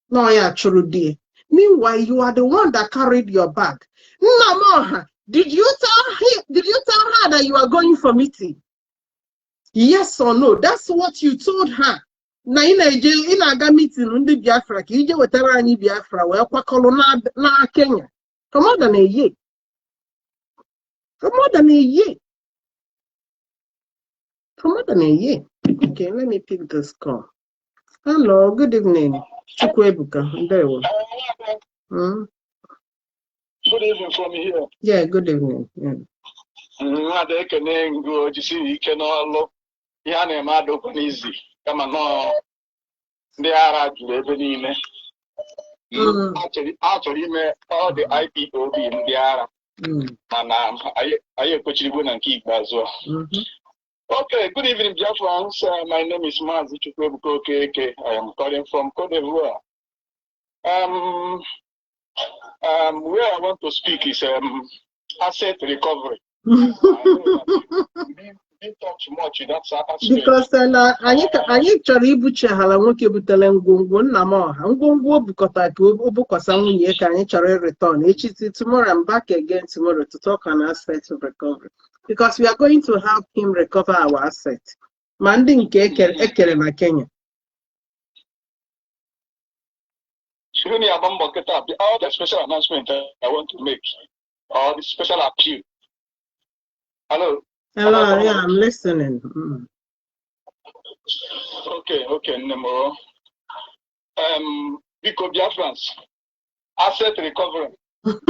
No, yeah, true dear. Meanwhile, you are the one that carried your bag. Namoha, did you tell her that you are going for meeting? Yes or no? That's what you told her. Na in a meeting on the Biafra, Kije Wetarani Biafra, where Kwakolo na Kenya. For more than a year. For more than a year. For more than a year. Okay, let me pick this call. Hello, good evening. Chukwebuka, there we go. Good evening from here. Yeah, good evening. Yeah. Actually, all the Ipob in the Ara. Okay, good evening, Biafrans. My name is Mazi. I am calling from Cote d'Ivoire. Where I want to speak is asset recovery. We talk too much in that aspect. Because anyị chọrọ ibuche hala nwoke butere ngwongwo nna m ọha ngwongwo bukọta ka obukwasa nwunye ka anyị chọrọ return echi. Tomorrow I'm back again tomorrow to talk on asset of recovery, because we are going to help him recover our asset. Ma ndị nke ekere na Kenya. All the special announcement I want to make, or the special appeal. Hello. Hello, yeah, I'm listening. Okay, Nemo. Because Biafrans, asset recovery. Because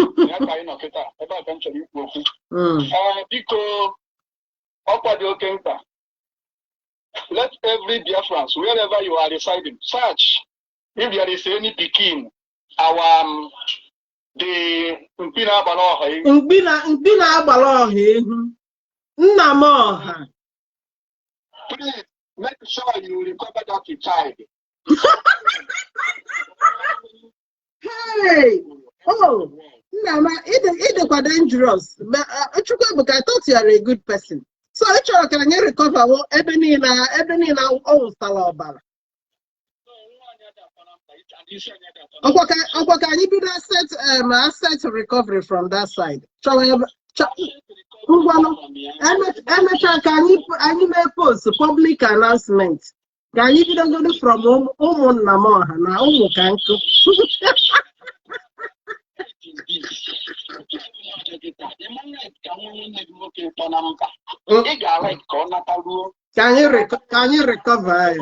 let every Biafrans, wherever you are residing, search if there is any Pekin, our the Mpina Balohe. Nnamoha. Please make sure you recover that child. Hey! Oh! Nama, it's quite dangerous. But I thought you are a good person. So I can you recover Ebony oh Salabala. Can you be that asset recovery from that side? Can you make post public announcement? Can you go from Nnamoha now? Can you recover?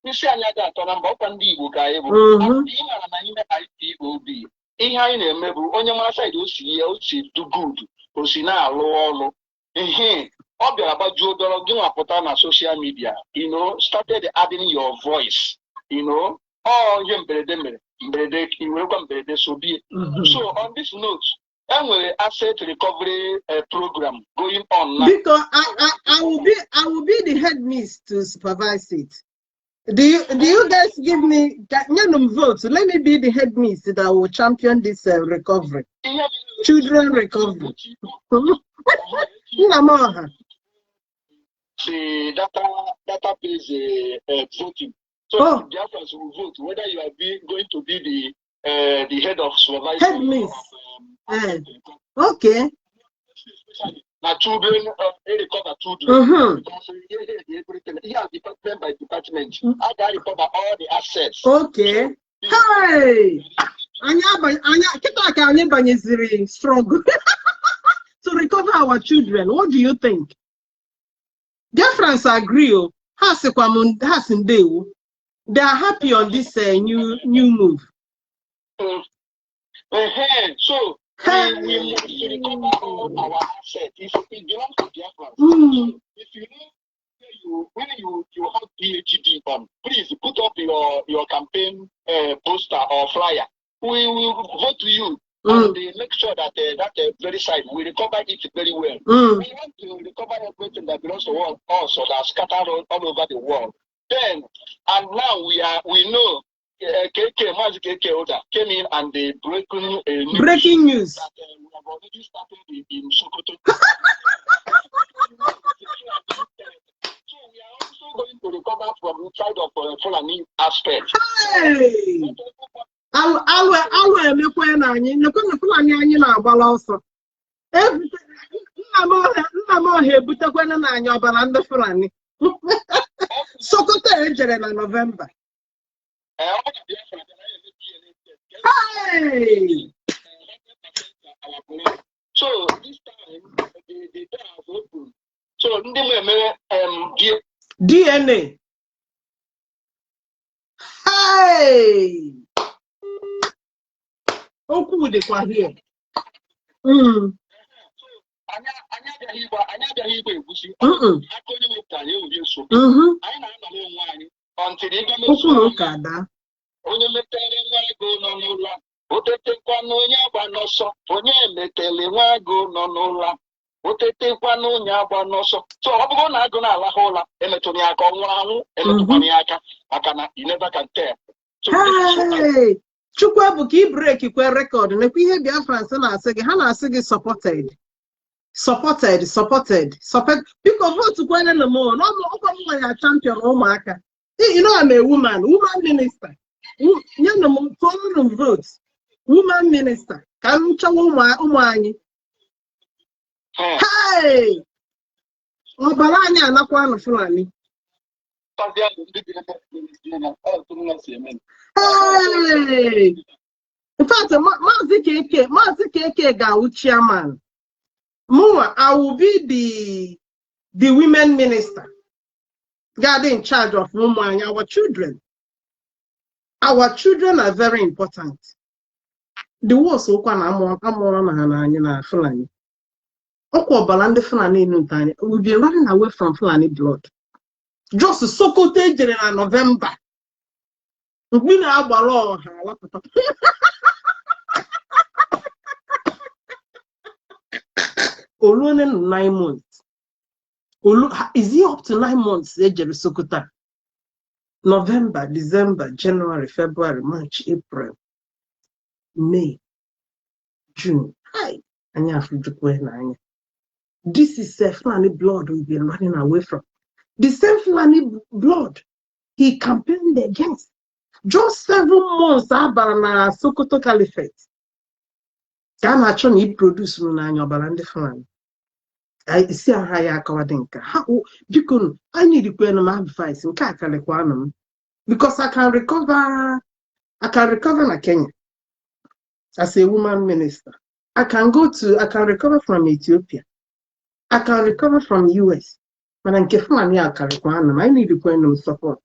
Isi anya ga-atọ na mba ọkwa ndị Igbo ka anyị bụ ị mara na ime IPOB ihe anyị na-eme bụ onye mara saịdị o si do good o si na-alụ ọrụ ọ bịara gbajuo dọrọ gị nwapụta na social media started adding your voice ihe mberede mere mberede iwerekwa mberede sobie. So on this note, enwere asset recovery program going on now. Because I will be the head miss to supervise it. Do you guys give me votes? Let me be the head miss that will champion this recovery. Children recovery. The database voting. So Biafrans will vote whether you are going to be the head of supervisor. Head miss. Okay. Now children, they recover children. Because department by department. I got to recover all the assets. Okay. Hey! Anya struggle to recover our children. What do you think? Biafrans agree. They are happy on this new move. So we must recover all our assets. It belongs to Biafrans. If when you have PhD on, please put up your campaign poster or flyer. We will vote to you and make sure that that very side we recover it very well. We want to recover everything that belongs to us or that scattered all over the world. Then and now we know Mazi Oda came in and they breaking news that we have already started in Sokoto. So we are also going to recover from the side of Fulani aspect. Hey! Sokoto ejere na November. Hey! So this time the door has opened. So DNA. Hey! Oku de kwa here. Onye metere nwa ego nọ n'ụlọ otetekwa na onye agba n'ọsọ onye emetele nwa ego nọ n'ụlọ otetekwa na onye agba n'ọsọ. So ọ bụrụ na agụ na-alahụ ụla emetụrụ ya aka ọ nwụrụ anwụ emetụkwana ya aka maka na you never can tell. Chukwu ebuka i break kwe record nekwa ihe Biafrans na-asị gị ha na-asị gị supported because vote kwanye na mo no ọkwa mwa ya champion ụmụaka. You know I'm a woman minister. Votes. Woman minister. Can you hey! Obalanya anakwa Fulani. Hey! In fact, Mazi KK ga chairman. More, I will be the women minister. God in charge of women, our children. Our children are very important. The war so can na Fulani. We'll be running away from Fulani blood. Just Sokoto in November. We now only 9 months. Is he up to 9 months? Sokoto. November, December, January, February, March, April, May, June. Hi. This is a Fulani blood we've been running away from. The same Fulani blood he campaigned against. Just 7 months after Sokoto Caliphate. Ghana he produced Barande Fulani. I see a higher Kawadenka. How because I need to go and advice in Kakalequanum because I can recover na Kenya. as a woman minister. I can recover from Ethiopia. I can recover from US. But I need to find support.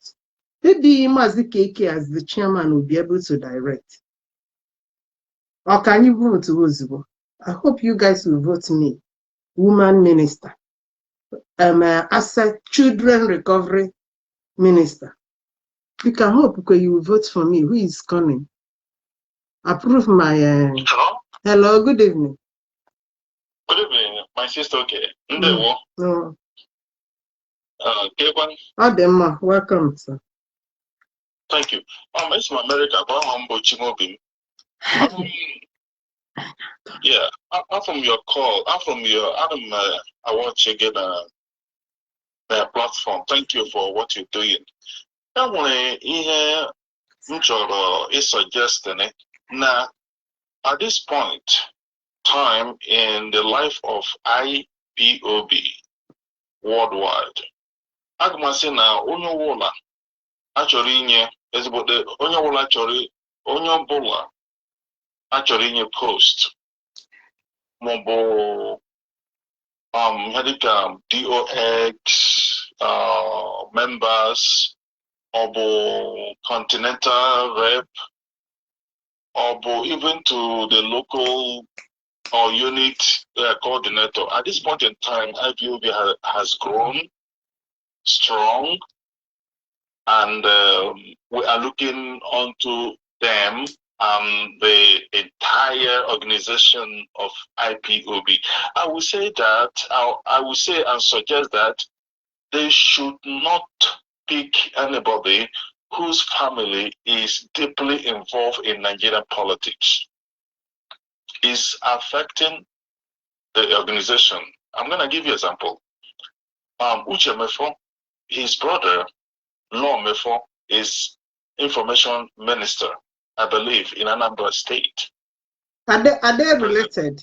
Maybe Mazi KK as the chairman will be able to direct. Or can you vote Uzibo? I hope you guys will vote me, woman minister. As a children recovery minister. You can hope because you will vote for me. Who is coming? Approve my. Hello? Hello, good evening. Good evening, my sister. Okay. No. Kekwan. Adema, welcome, sir. Thank you. It's my America. Yeah, I'm from your call. I want to get a platform. Thank you for what you're doing. I want to suggest now at this point time in the life of IPOB worldwide. Agmasi na onye ọbụla achọrọ inye ezigbote onye ọbụla achọrọ inye post maọbụ medical DOX members or continental rep or even to the local or unit coordinator. At this point in time, IPOB has grown strong, and we are looking onto them and the entire organization of IPOB. I will say that I will say and suggest that they should not pick anybody whose family is deeply involved in Nigerian politics. It's affecting the organization. I'm going to give you an example. Uche Mefo, his brother, Law Mefo, is information minister, I believe, in Anambra State. Are they related?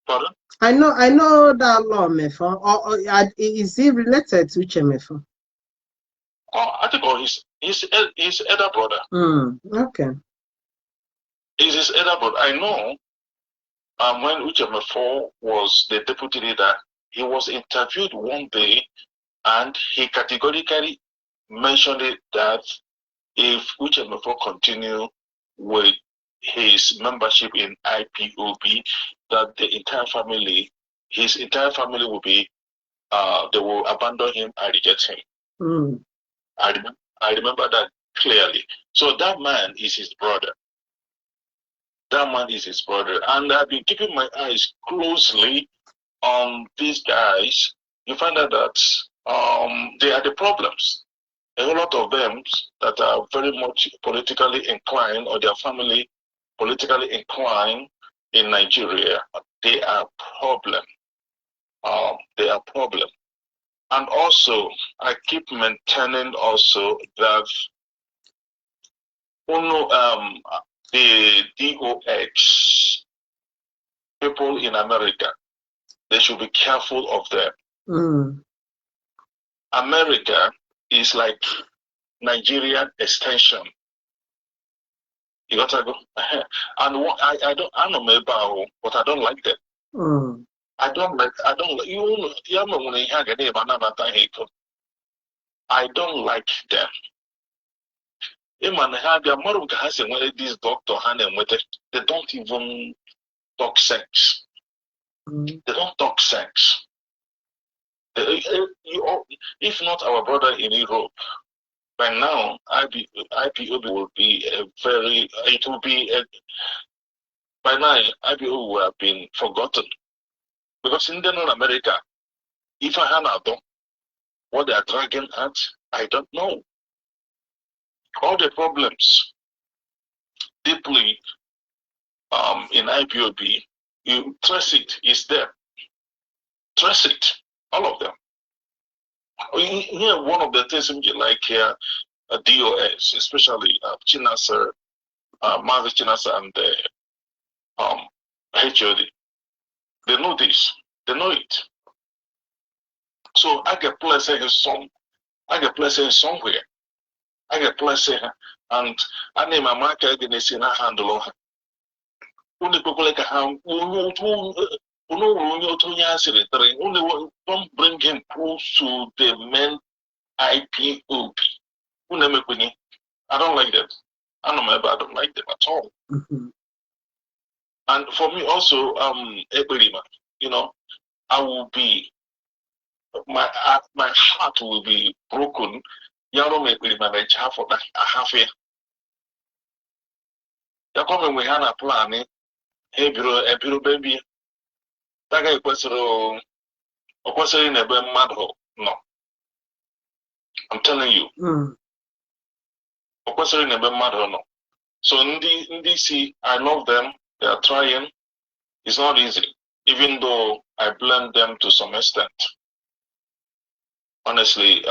Pardon? I know that Law Mefo. Or is he related to Uche Mefo? Oh, I think he's elder brother. Okay. He's his elder brother. I know when Uche Mefo was the deputy leader, he was interviewed one day and he categorically mentioned it that if Uche Mefo continue with his membership in IPOB, that the entire family, his entire family will be, they will abandon him and reject him. I remember that clearly. So that man is his brother. That man is his brother. And I've been keeping my eyes closely on these guys. You find out that they are the problems. A whole lot of them that are very much politically inclined, or their family politically inclined in Nigeria, they are problem. They are problem. And also, I keep maintaining also that the DOX people in America, they should be careful of them. America is like Nigerian extension. You got to go. And I don't know about, but I don't like them. I don't like them. This doctor, they don't even talk sense. They don't talk sense. If not our brother in Europe, by now IPOB will be by now IPOB will have been forgotten. Because in North America, if I had what they are dragging at, I don't know. All the problems deeply in IPOB, you trace it, is there. Trace it, all of them. Here, one of the things you like here, DOS, especially Chinasa, Mazi Chinasa, and HOD. They know this. They know it. So I get placed in somewhere. I get plus and I name a marker against in a handle. Only people like a ham, only don't bring him close to the main IPOB. I don't like that. I don't like them at all. And for me also, you know, I will be my heart will be broken. Yaro me Ebirima for that a half year. You come we had a plan, hey bro, baby. That guy was in a bad mad hole. No. I'm telling you. Was in a bad mad hole. No. So in DC, I love them. They are trying. It's not easy, even though I blame them to some extent. Honestly,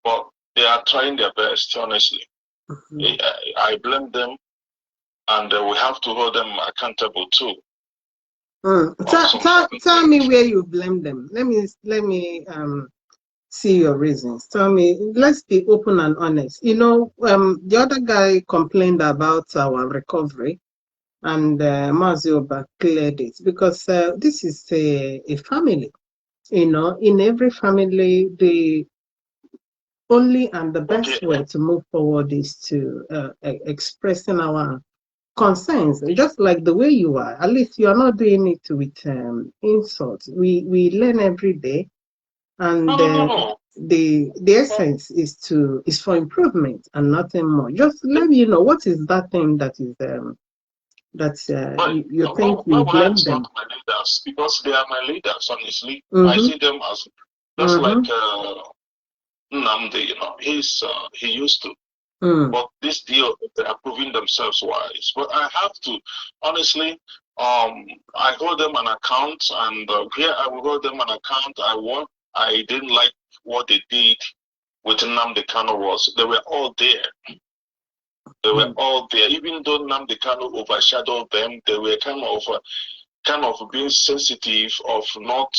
but they are trying their best. Honestly, I blame them, and we have to hold them accountable too. Tell me where you blame them. Let me see your reasons. Tell me. Let's be open and honest. You know, the other guy complained about our recovery, and Mazi cleared it because this is a family. You know, in every family, the only and the best way to move forward is to expressing our concerns, just like the way you are. At least you are not doing it with insults. We learn every day, and the essence is for improvement and nothing more. Just let me know what is that thing that is you think we blame them. My leaders, because they are my leaders. Honestly, I see them as just like Nnamdi. You know, he used to. But this deal, they are proving themselves wise. But I have to, honestly, I hold them an account, and here I will hold them an account. I didn't like what they did with Nnamdi Kanu was. They were all there. They were all there. Even though Nnamdi Kanu overshadowed them, they were kind of being sensitive of not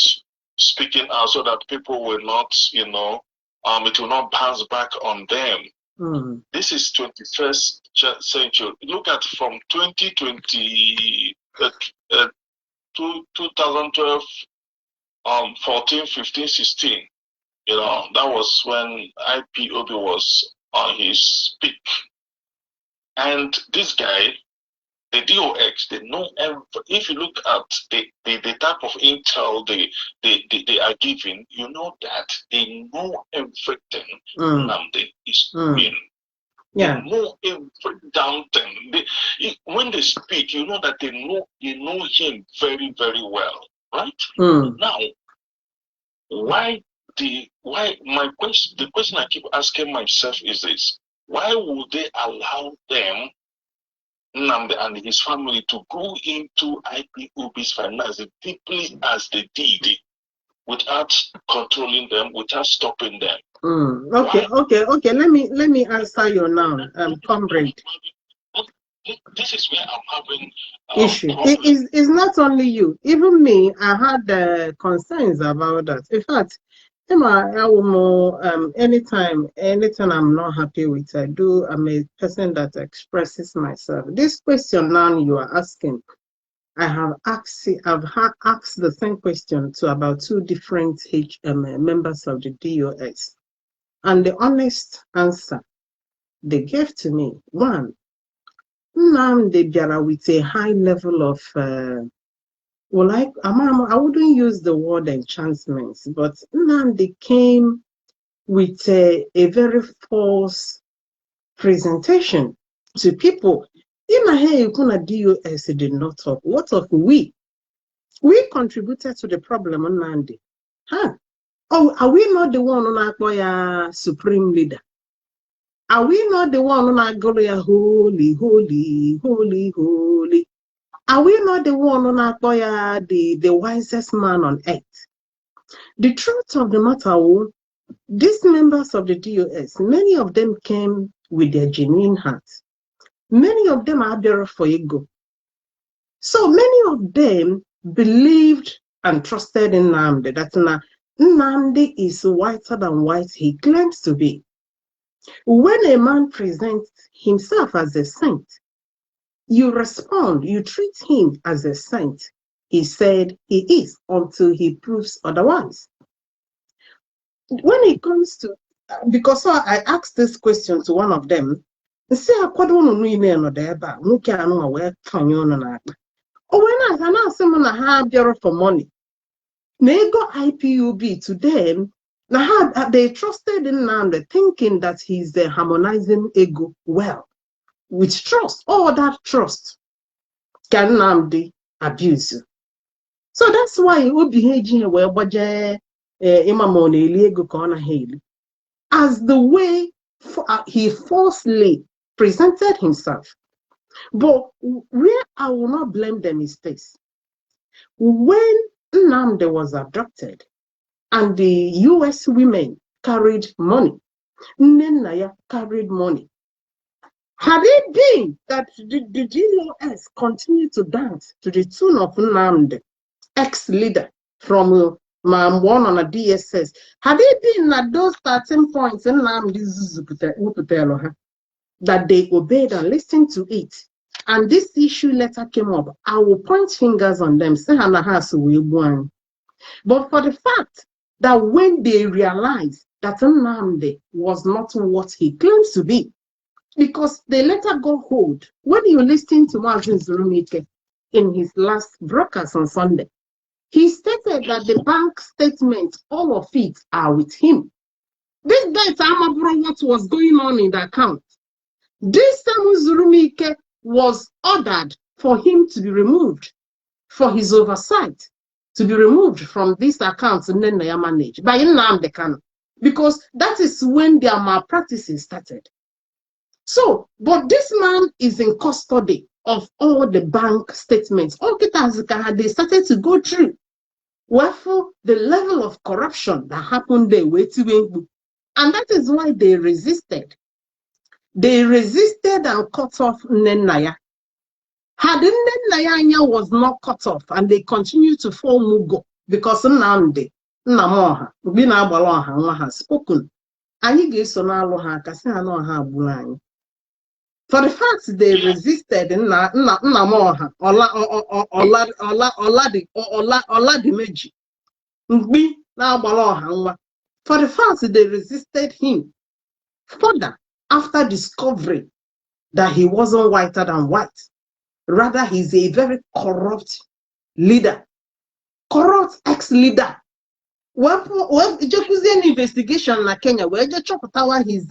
speaking out so that people will not, you know, it will not bounce back on them. This is 21st century. Look at from 2020, 2012, 14, 15, 16. You know, that was when IPOB was on his peak. And this guy, the DOX, they know if you look at the type of intel they are giving, you know that they know everything Nnamdi is doing. Yeah. They know every damn thing. When they speak, you know that they know him very, very well. Right? Now, the question I keep asking myself is this: why would they allow them, Nnamdi and his family, to go into IPOB's finances deeply as they did, without controlling them, without stopping them? Okay. Let me answer you now, comrade. This is where I'm having issue. It's not only you. Even me, I had concerns about that. In fact, I will more anytime I'm not happy with, I'm a person that expresses myself. This question now you are asking, I've asked the same question to about 2 different members of the DOS, and the honest answer they gave to me, one, Nnamdi Biafra with a high level of I wouldn't use the word enchantments, but Nnamdi came with a very false presentation to people. In here, DOS did not talk. What of we? We contributed to the problem on Nnamdi. Oh, are we not the one on our supreme leader? Are we not the one on our holy, holy, holy, holy? Are we not the one on our the wisest man on earth? The truth of the matter, these members of the DOS, many of them came with their genuine hearts. Many of them are there for ego. So many of them believed and trusted in Nnamdi, that Nnamdi is whiter than white he claims to be. When a man presents himself as a saint, you respond, you treat him as a saint. He said he is until he proves otherwise. When it comes to, because I asked this question to one of them, say, I couldn't know there, look at no where Fanyon. Oh, when I asked him on a hard for money, Nego IPUB to them, now they trusted in Nnamdi, thinking that he's the harmonizing ego well. With trust, all that trust can Nnamdi abuse you. So that's why he will be hedging where budget Imamon ego corner Haley. As the way he falsely presented himself. But where I will not blame the mistakes. When Nnamdi was abducted and the US women carried money, Nnennaya carried money. Had it been that the GOS continued to dance to the tune of Nnamdi, ex-leader from one on a DSS, had it been at those 13 points in Nnamdi that they obeyed and listened to it, and this issue later came up, I will point fingers on them, say but for the fact that when they realized that Nnamdi was not what he claims to be, because they later got hold. When you listen to Mazi in his last broadcast on Sunday, he stated that the bank statements, all of it, are with him. This guy, Tamabro, what was going on in the account? This Zurumike was ordered for him to be removed, for his oversight, to be removed from this account and then they are managed by Nnamdi Kanu, because that is when their malpractices started. So, but this man is in custody of all the bank statements. All they started to go through. Wherefore, the level of corruption that happened there, and that is why they resisted. They resisted and cut off Nnennaya. Had Nnennaya was not cut off and they continued to form Mugo because Nnamdi, Nnamoha, Binagbaloha, Nwa has spoken. Anyị ga-eso n'alụ ha aka sị ha na ọha agburu anyị. For the fact they resisted Nnamoha, Oladimeji, Mgbi na-agbaloha nwa. For the fact they resisted him further after discovery that he wasn't whiter than white. Rather, he's a very corrupt leader, corrupt ex-leader. Well, just an investigation in Kenya, where just chop tower his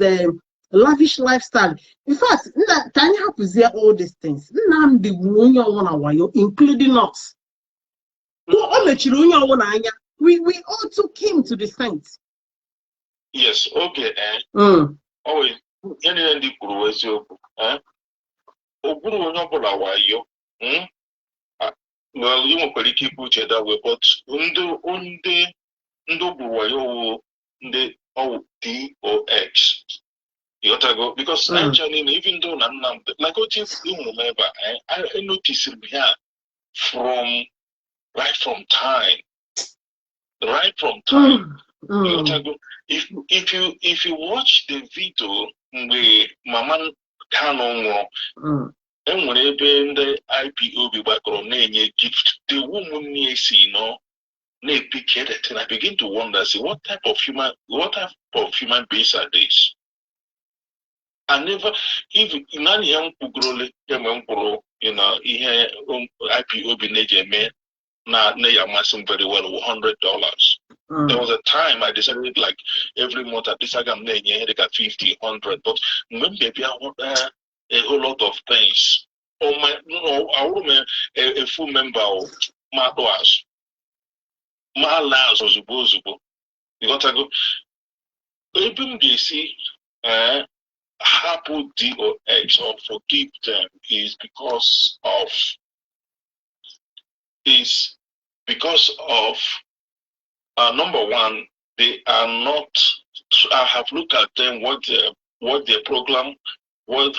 lavish lifestyle. In fact, can you help us hear all these things? Including us. We all took him to the saints. Yes, okay. Oh, any was your Oguru Nobola wayo. Well, you won't keep each other way, but Ndo Buwayo the ODOX. You gotta go because actually, even though Nnamdi, like what you remember, I noticed him here right from time. You gotta go. If you watch the video with Mama Kanu, and whenever the IPOB background name gift, the woman and I begin to wonder, say, what type of human beings are these? I never, if none young Pugrole, IPOB Nejame, na amassing very well $100. There was a time I decided like every month at this I got 50, 100, but maybe I want a whole lot of things. Oh my, I want a full member of my class. My lives was supposable. You got to go. Even they see Apple DOX or forgive them is because of number one, they are not. I have looked at them what their program,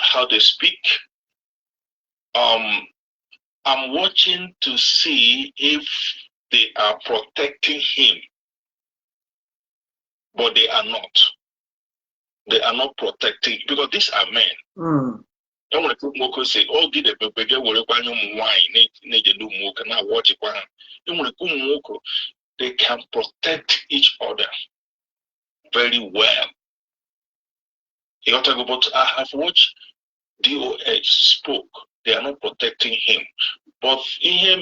how they speak. I'm watching to see if they are protecting him, but they are not. they are not protecting, because these are men. I want to put say, all did a baby will wine, now watch it. They can protect each other very well. You got to go, but I have watched DOH spoke. They are not protecting him. But in here,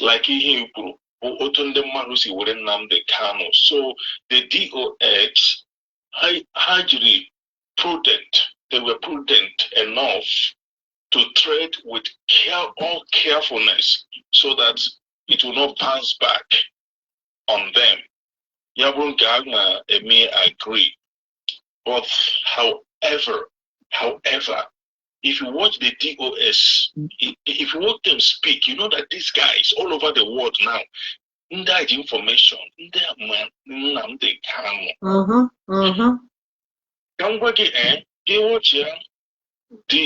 like he grew, Nnamdi Kanu. So the DOH hardly prudent. They were prudent enough to tread with all carefulness so that it will not bounce back on them. Yabun Gagna may agree. But however, if you watch the DOS, if you watch them speak, you know that these guys all over the world now, in that information, in that man, Nnamdi Kanu. Can we get watch the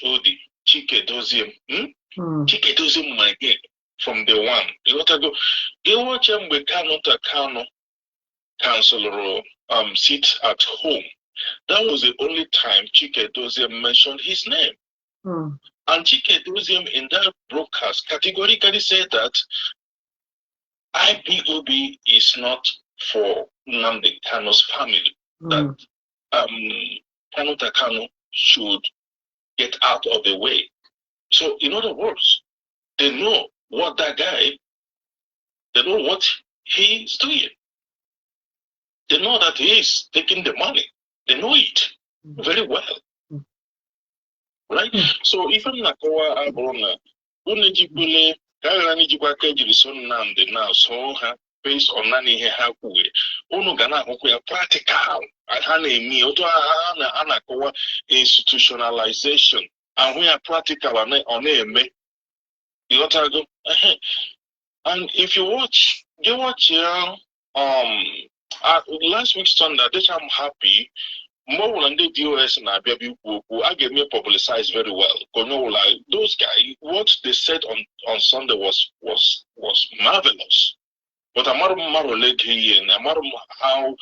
HOD, Chike Doziem, Chike Doziem, my game from the one. You got to go, get watch them with Kanu Councilor sit at home. That was the only time Chike Doziem mentioned his name. And Chike Doziem in that broadcast categorically said that IPOB is not for Nnamdi Kanu's family. That Kanu should get out of the way. So, in other words, they know what that guy, they know what he's doing. They know that he is taking the money. They know it very well. Right? So if I'm not going to Unijibule, Karanijibaka Jirison Nnamdi now, so based on Nani Hakuwe, Unugana Hokuya practical, Ahane me, Anakoa institutionalization, and we are practical on me. You got to go. And if you watch, last week's Sunday, I'm happy. More than the DOS and I gave me publicized very well. Those guys, what they said on Sunday was marvelous. But I'm not here, and I'm not how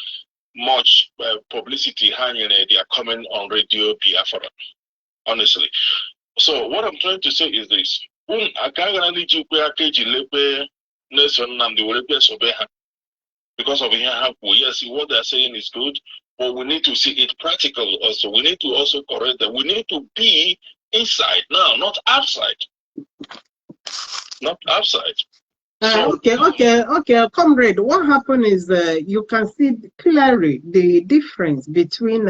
much publicity they are coming on Radio Biafra. Honestly. So what I'm trying to say is this. Because of yes, what they're saying is good, but we need to see it practical also. We need to also correct that. We need to be inside now, not outside. Not outside. Okay, comrade. What happened is you can see clearly the difference between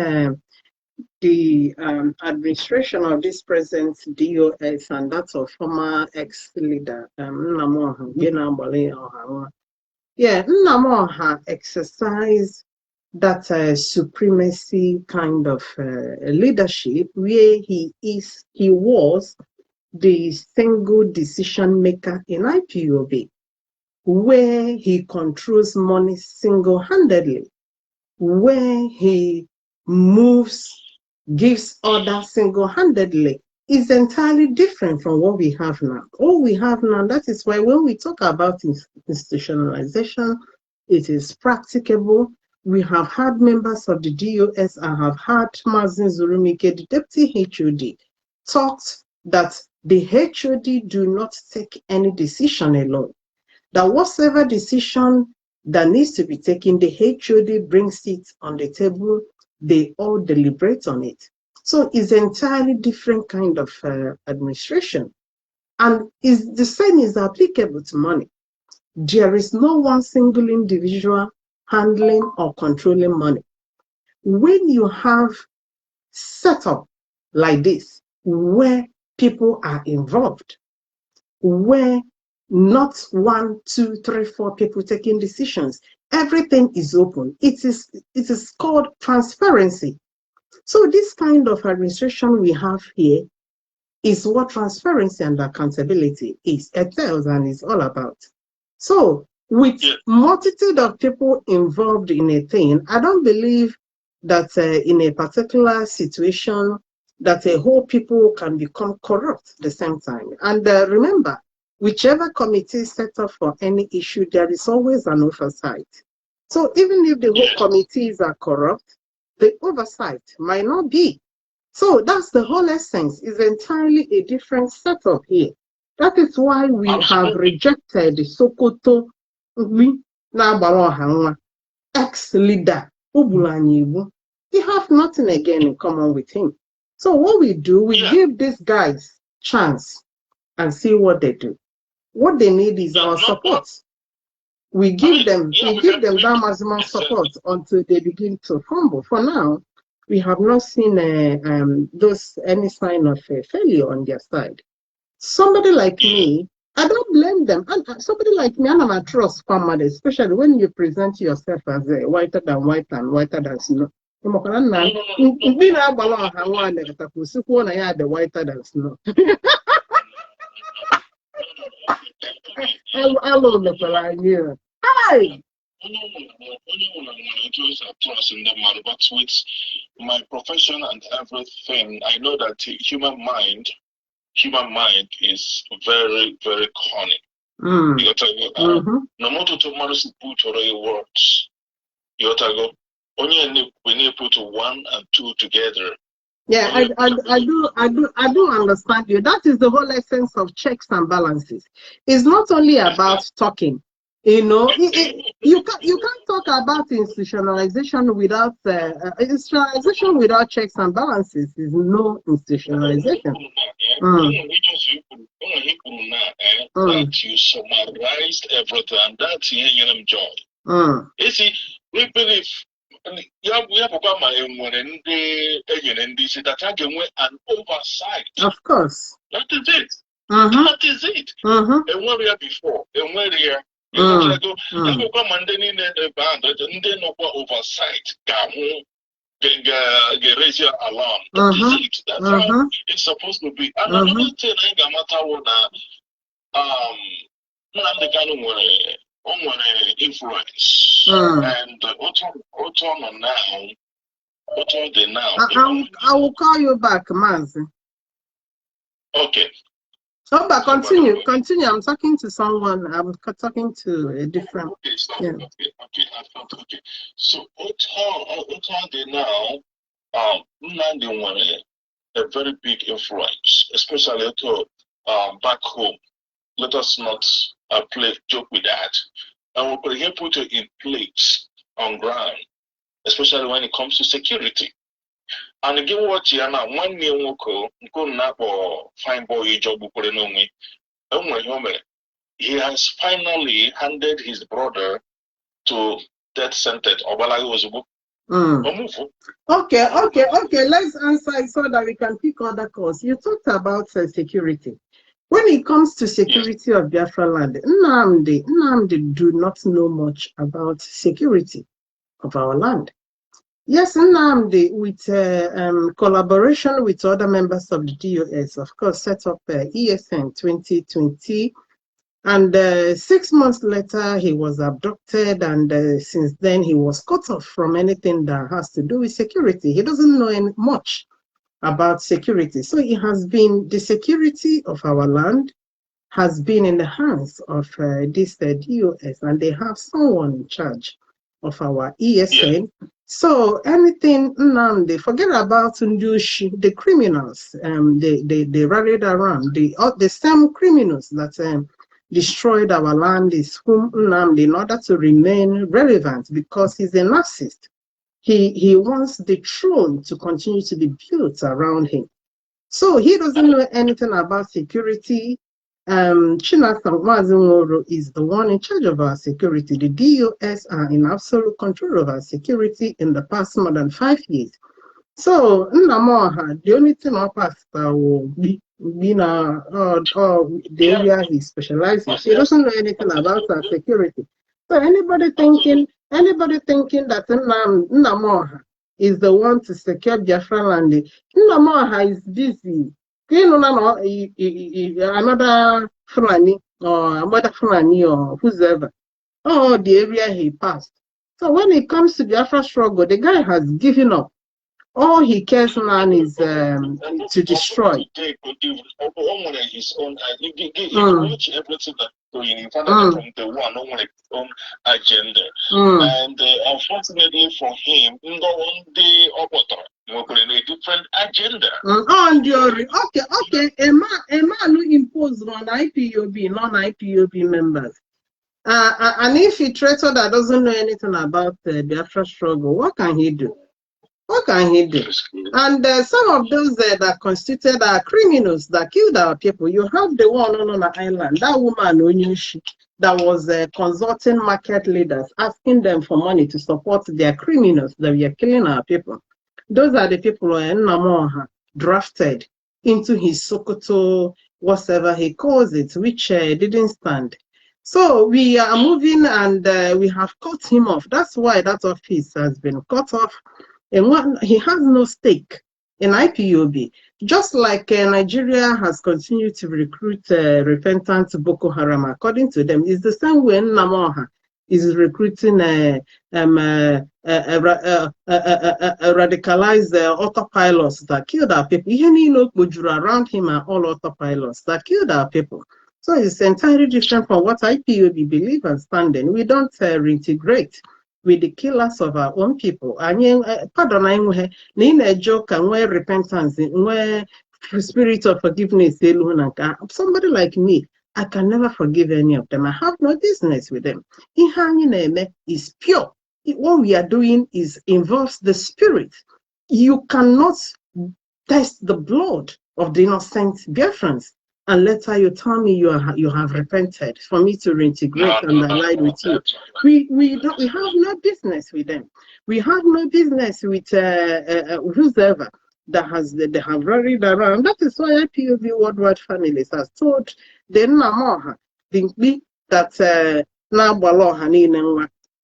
the administration of this present DOS and that of former ex-leader Yeah, Nnamdi exercised that supremacy kind of leadership where he was the single decision maker in IPOB, where he controls money single-handedly, where he gives orders single-handedly, is entirely different from what we have now. All we have now, that is why when we talk about institutionalization, it is practicable. We have had members of the DOS, I have had Mazi Zurumike, the deputy HOD, talked that the HOD do not take any decision alone. That whatever decision that needs to be taken, the HOD brings it on the table, they all deliberate on it. So it's entirely different kind of administration. And the same is applicable to money. There is no one single individual handling or controlling money. When you have setup like this, where people are involved, where not 1, 2, 3, 4 people taking decisions, everything is open. It is called transparency. So this kind of administration we have here is what transparency and accountability is. It tells and is all about. So with multitude of people involved in a thing, I don't believe that in a particular situation that a whole people can become corrupt at the same time. And remember, whichever committee is set up for any issue, there is always an oversight. So even if the whole committees are corrupt, the oversight might not be. So that's the whole essence. Is entirely a different setup here. That is why we have rejected the Sokoto ex-leader. We have nothing again in common with him. So what we do, we give these guys chance and see what they do. What they need is our support. We give them that maximum support until they begin to humble. For now, we have not seen any sign of failure on their side. Somebody like me, I don't blame them. And somebody like me, I'm a trust farmer, especially when you present yourself as whiter than white and whiter than snow. The whiter than snow. Hello, the hi. But with my profession and everything, I know that human mind is very, very cunning. No matter to manage to put words, only we need to put 1 and 2 together. Yeah, I do understand you. That is the whole essence of checks and balances. It's not only about talking. You know, you can't talk about institutionalization without checks and balances. Is no institutionalization. That you summarized everything, and that's here joy. You see, we believe. We have that I can win an oversight. Of course. That is it. That is it. And one year before, and 1 year, you know, come and then in the band, and then oversight. Raise your alarm. That is it. That's how it's supposed to be. And another thing, I matter Nnamdi Kanu influence and I will call you back, Mazi. Okay. Oh, but continue. I'm talking to someone. I'm talking to a different. Okay. So, Nnamdi won a very big influence, especially to back home. Let us not play joke with that. And we'll put it in place on ground, especially when it comes to security. And again, what you are now, 1 year ago, fine boy job, he has finally handed his brother to death sentence. Okay. Let's answer it so that we can pick other calls. You talked about security. When it comes to security of Biafra land, Nnamdi do not know much about security of our land. Yes, Nnamdi, with collaboration with other members of the DOS, of course, set up ESN 2020. And 6 months later, he was abducted. And since then, he was cut off from anything that has to do with security. He doesn't know much about security. So it has been the security of our land has been in the hands of this DOS, and they have someone in charge of our ESN. So anything, they forget about Ndushi, the criminals, they rallied around, the same criminals that destroyed our land is whom Nnamdi, in order to remain relevant, because he's a narcissist. He wants the throne to continue to be built around him. So he doesn't know anything about security. Chinasa Mazi is the one in charge of our security. The DOS are in absolute control of our security in the past more than 5 years. So Nnamoha, the only thing our pastor will be the area he specializes. He doesn't know anything about our security. So anybody thinking that Nnamoha is the one to secure Biafra land, Nnamoha is busy. Another Fulani or another Fulani or whoever, the area he passed. So when it comes to Biafra struggle, the guy has given up. All he cares now is to destroy. So you find out from the one on his own agenda. And unfortunately for him, one day we're going a different agenda. Okay. A man who imposed on IPOB, non-IPOB members. And if he traitor that doesn't know anything about the Biafra struggle, what can he do? What can he do? And some of those that constituted are criminals that killed our people. You have the one on the island, that woman Onyeshi, that was consulting market leaders, asking them for money to support their criminals that were killing our people. Those are the people Nnamdi drafted into his Sokoto, whatever he calls it, which didn't stand. So we are moving and we have cut him off. That's why that office has been cut off. And he has no stake in IPOB. Just like Nigeria has continued to recruit repentant Boko Haram, according to them, it's the same way Nnamdi is recruiting radicalized autopilots that killed our people. Around him are all autopilots that killed our people. So it's entirely different from what IPOB believe and stand in. We don't reintegrate with the killers of our own people. Pardon, joke and where repentance, where spirit of forgiveness. Somebody like me, I can never forgive any of them. I have no business with them. Is pure. What we are doing involves the spirit. You cannot test the blood of the innocent Biafrans and later you tell me you have repented for me to reintegrate and align with you. We have no business with them. We have no business with whoever that they have rallied around. That is why IPOB Worldwide Families has told the Nnamdi that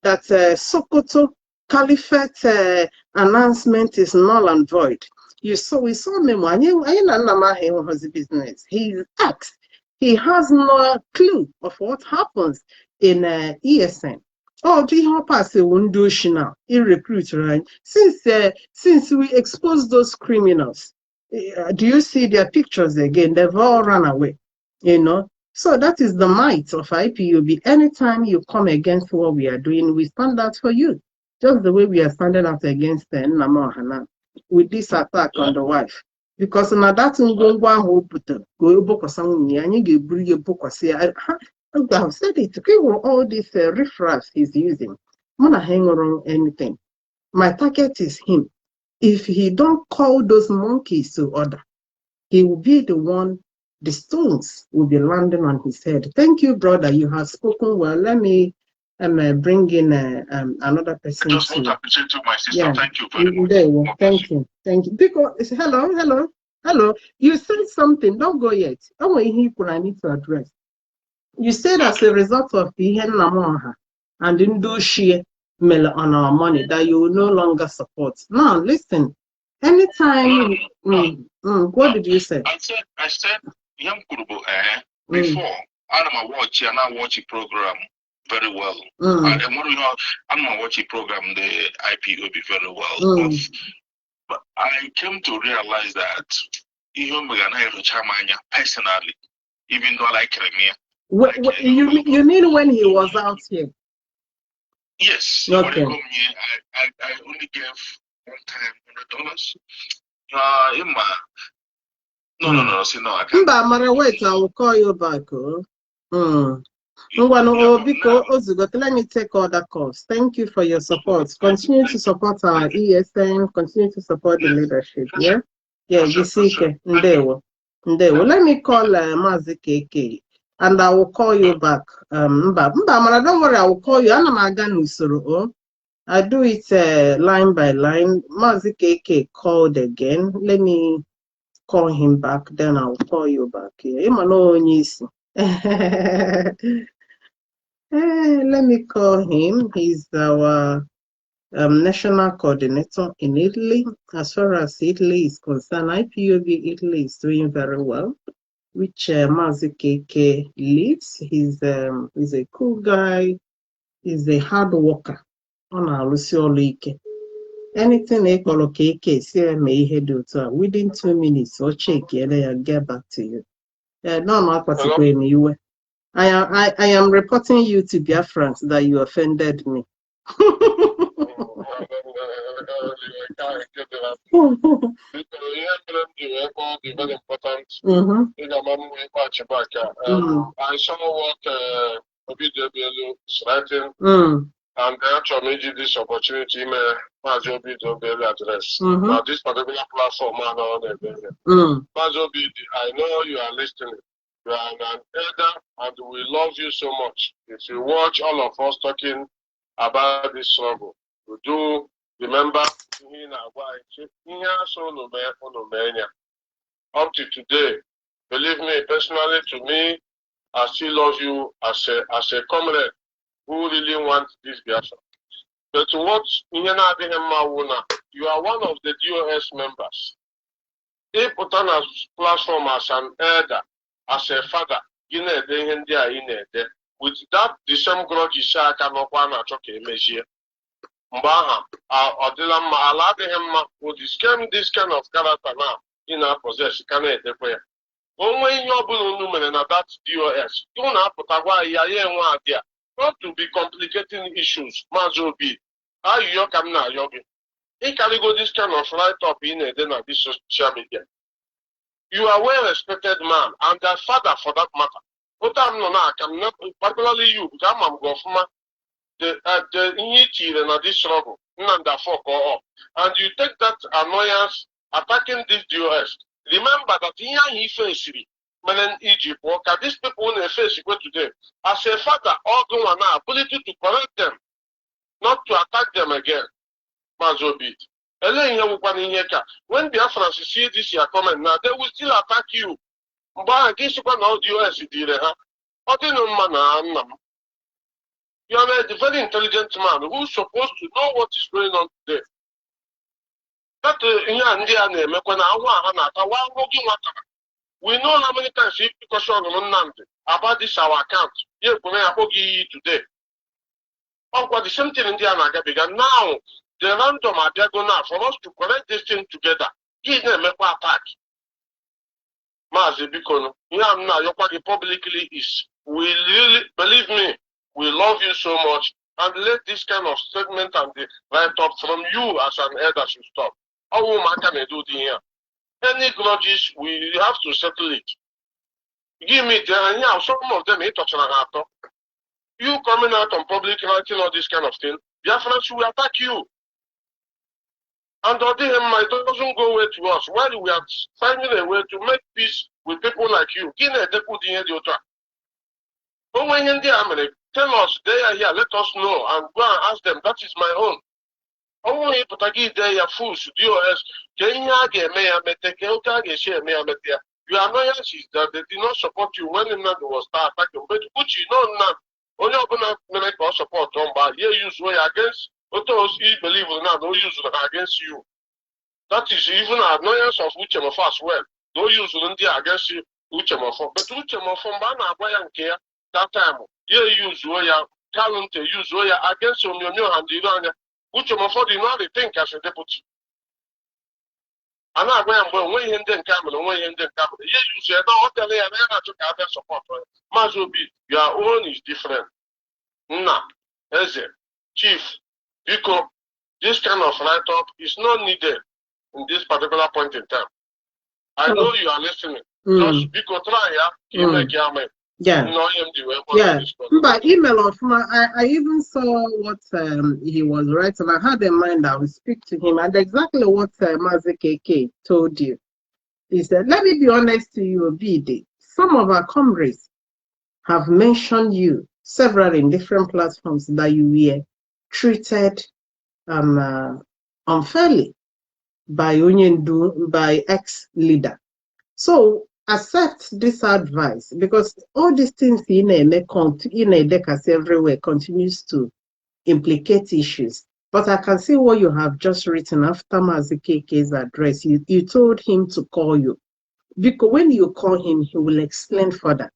that Sokoto Caliphate announcement is null and void. We saw Memo. His business. He asked. He has no clue of what happens in ESN. Oh, do you pass a window now? Recruit, right? Since we exposed those criminals, do you see their pictures again? They've all run away, So that is the might of IPOB. Anytime you come against what we are doing, we stand out for you. Just the way we are standing out against Nnamdi with this attack on the wife. Because now that I have said it, all these riffraffs he's using. I'm not hanging around anything. My target is him. If he don't call those monkeys to order, he will be the one, the stones will be landing on his head. Thank you, brother. You have spoken well. Let me bring in another person. I just want to appreciate you, my sister. Yeah. Thank you very much. Thank you. Because hello. You said something. Don't go yet. I need to address. You said as a result of the Nnamdi and Ndoshie Mele on our money that you will no longer support. Now listen. Anytime. What did you say? I said before. I watch a program very well. And I'm watch a program the IPOB very well. But I came to realize that even personally, even though I like him, you mean when he was out here? Yes. Okay. When he come here, I only gave one time $100. No, I can't. Wait, I will call you back. Let me take other calls. Thank you for your support. Continue to support our ESN, continue to support the leadership. Yeah? Let me call Mazi KK and I will call you back. Don't worry, I will call you. I do it line by line. Mazi KK called again. Let me call him back, then I'll call you back. Let me call him. He's our national coordinator in Italy. As far as Italy is concerned, IPOB Italy is doing very well, which Mazi KK leads. He's a cool guy. He's a hard worker. Anything they call KK, see me here within 2 minutes or check and get back to you. No, not particularly you. I am reporting you to Biafrans that you offended me. Very important. I saw what Obidobielu is writing, and actually made this opportunity Mazi Obidobielu address. Now this particular platform, Mazi Obidobielu, I know you are listening. You are an elder, and we love you so much. If you watch all of us talking about this struggle, you do remember up to today. Believe me, personally, to me, I still love you as a comrade who really wants this Biafra. But what you are one of the DOS members. He put on a platform as an elder, as a father, with that the same grudge is this kind of character now in our possession can only in that DOS. Not to be complicating issues, Mazobi. How you come now, Yogi? He can go this kind of write up in this social media. You are a well-respected man and a father for that matter. But I'm not particularly you, because I'm government. The unity in this struggle, and you take that annoyance attacking this DOS. Remember that here he faced in Egypt, these people in the face today, as a father, all go on ability to correct them, not to attack them again. Mazobit. When Biafrans see this your comment now, they will still attack you. But against all DOS, you are a very intelligent man who's supposed to know what is going on today. That we know how many times we because on Nnamdi about this our account. Today. The same thing in the began now. The random are there going for us to correct this thing together. Give them a attack. Mazi Bikono, publicly is. We really believe me. We love you so much, and let this kind of statement and the write-up from you as an elder should stop. How can I do here? Any grudges, we have to settle it. Give me the some of them you coming out on public writing all this kind of thing, Biafrans will attack you. And it doesn't go away to us. While we are finding a way to make peace with people like you. But when in the tell us they are here, let us know and go and ask them. That is my own. Only Potagi they are fools, DOS, your annoyance is that they did not support you when Nnamdi was attacking. But which you know now, only open up support on by here use way against those he believe will not no use against you. That is even an annoyance of Uchem of us well. No use against you, Uchem of but Uchem of Bana care that time. Here use way talent to use way against you and Iran. Uchem of the not think as a deputy. And I went when he didn't come and when he didn't come. Here you say, no, tell me, I took other support. Mazobi, your own is different. Nah, Eze, Chief, because this kind of write-up is not needed in this particular point in time. I know you are listening. Just because try, yeah. But email of I even saw what he was writing. I had in mind I would speak to him, and exactly what Mazi KK told you. He said, let me be honest to you, Obidi. Some of our comrades have mentioned you several in different platforms that you were treated unfairly by ex-leader. So accept this advice, because all these things in a decade everywhere continues to implicate issues. But I can see what you have just written after Mazi KK's address. You told him to call you, because when you call him, he will explain further.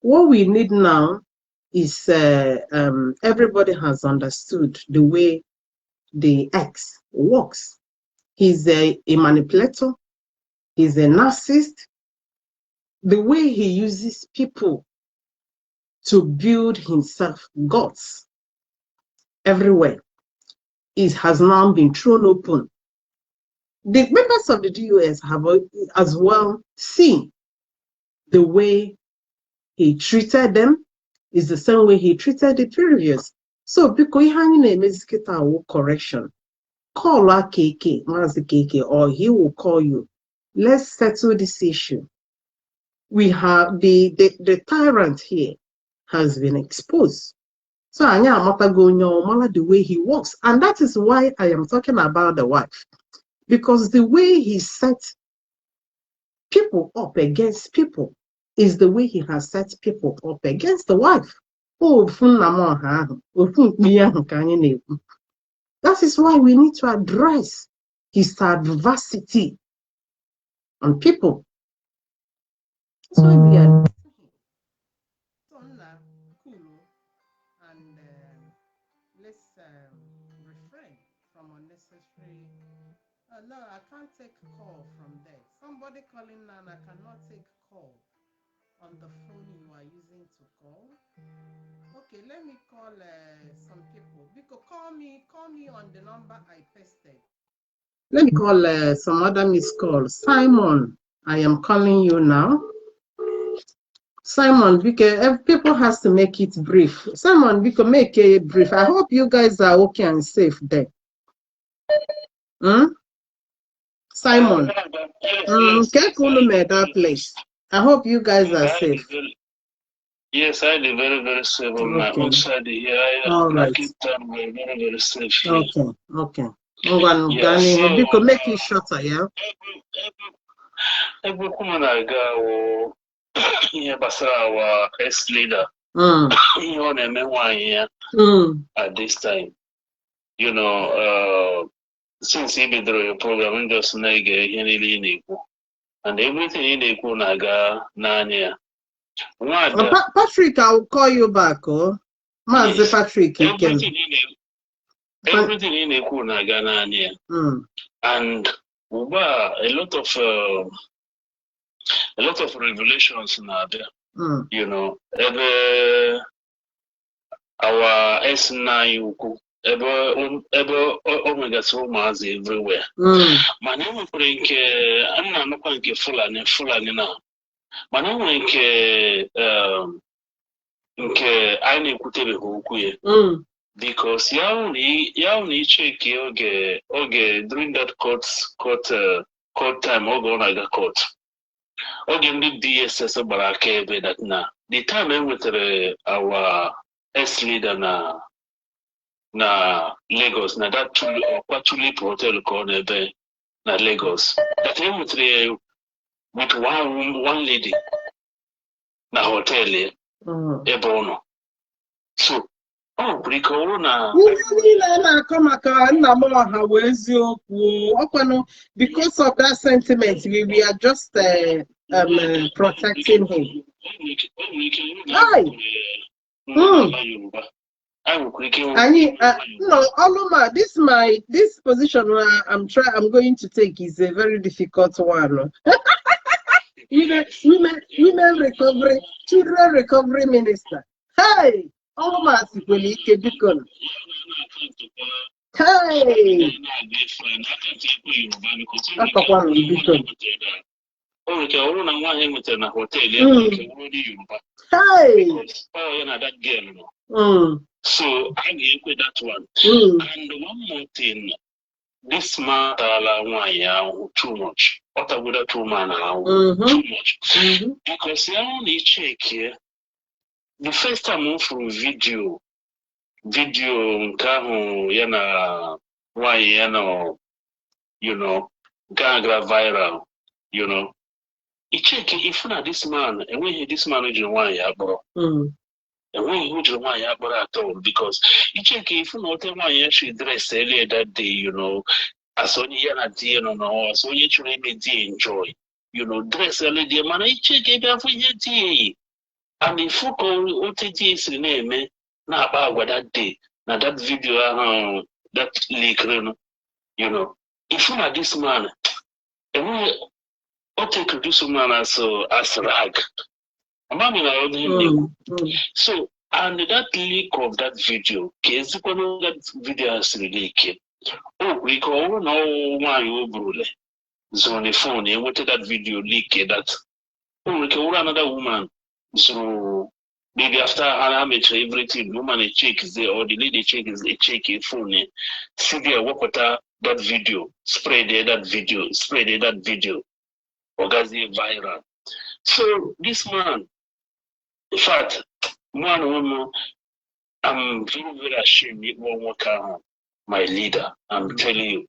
What we need now is everybody has understood the way the X works. He's a manipulator. He's a narcissist. The way he uses people to build himself gods everywhere. It has now been thrown open. The members of the DUS have as well seen the way he treated them is the same way he treated the previous. So because he correction, call KK, Mazi KK, or he will call you. Let's settle this issue. We have the tyrant here has been exposed. So Anya Amatago the way he works. And that is why I am talking about the wife. Because the way he set people up against people is the way he has set people up against the wife. That is why we need to address his adversity on people. So we are and let's refrain from unnecessary. No, I can't take a call from there. Somebody calling now, I cannot take call on the phone you are using to call. Okay, let me call some people. Because call me on the number I pasted. Let me call some other missed call. Simon, I am calling you now. Simon, because people has to make it brief. Simon, because make it brief. I hope you guys are okay and safe there. Simon, that place. I hope you guys are safe. Yes, I live very, very safe on my own side here. I keep time very, very safe here. Okay. Because make it shorter, yeah? Every woman I go, here, our ex-leader, at this time, you know, since he did the program, just and everything in the Kunaga, Nanya. Patrick, I'll call you back, oh. Mazi Patrick, everything in the Kunaga, Nanya. And a lot of revelations now there. You know, our S9 omega so Mazi everywhere. My name is I'm not going to Fulani now. My name is I need to tell you because you check okay during that court time or court. Again, the DSS about that now. The time with our S leader na Lagos, na that tulip hotel called na Lagos. That time with one lady na hotel Ebono. So, because of that sentiment, we are just protecting him. Hi. No, Oluma, this position I'm going to take is a very difficult one. women recovery, children recovery minister. Hey, Oluma Sipolike Bikon. Hey. So I gave that one. And one more thing, this man too much. What about that 2 man too much? Because you only check here. The first time I from video kahu yana why you know gagra viral, you know. You check if not this man and when this man is one bro. And when you do one at all, because you check if you know the one actually dressed earlier that day, you know, as only as only to really enjoy, you know, dress earlier, the man, I check it every day. And if you call OTG's name, now about that day, now that video, that leak, you know, if you are this man, and we take this man as rag. So, and that leak of that video, that video has leaked. Oh, we call no one brule. So on the phone, you wanted that video leak that. Oh, we can another woman. So maybe after an amateur everything, woman a check is there, or the lady check is a check a phone. See there, work with that video, spread that video, spread that video, or viral. So this man, in fact, woman, I'm very, very ashamed it won't work out. My leader, I'm telling you,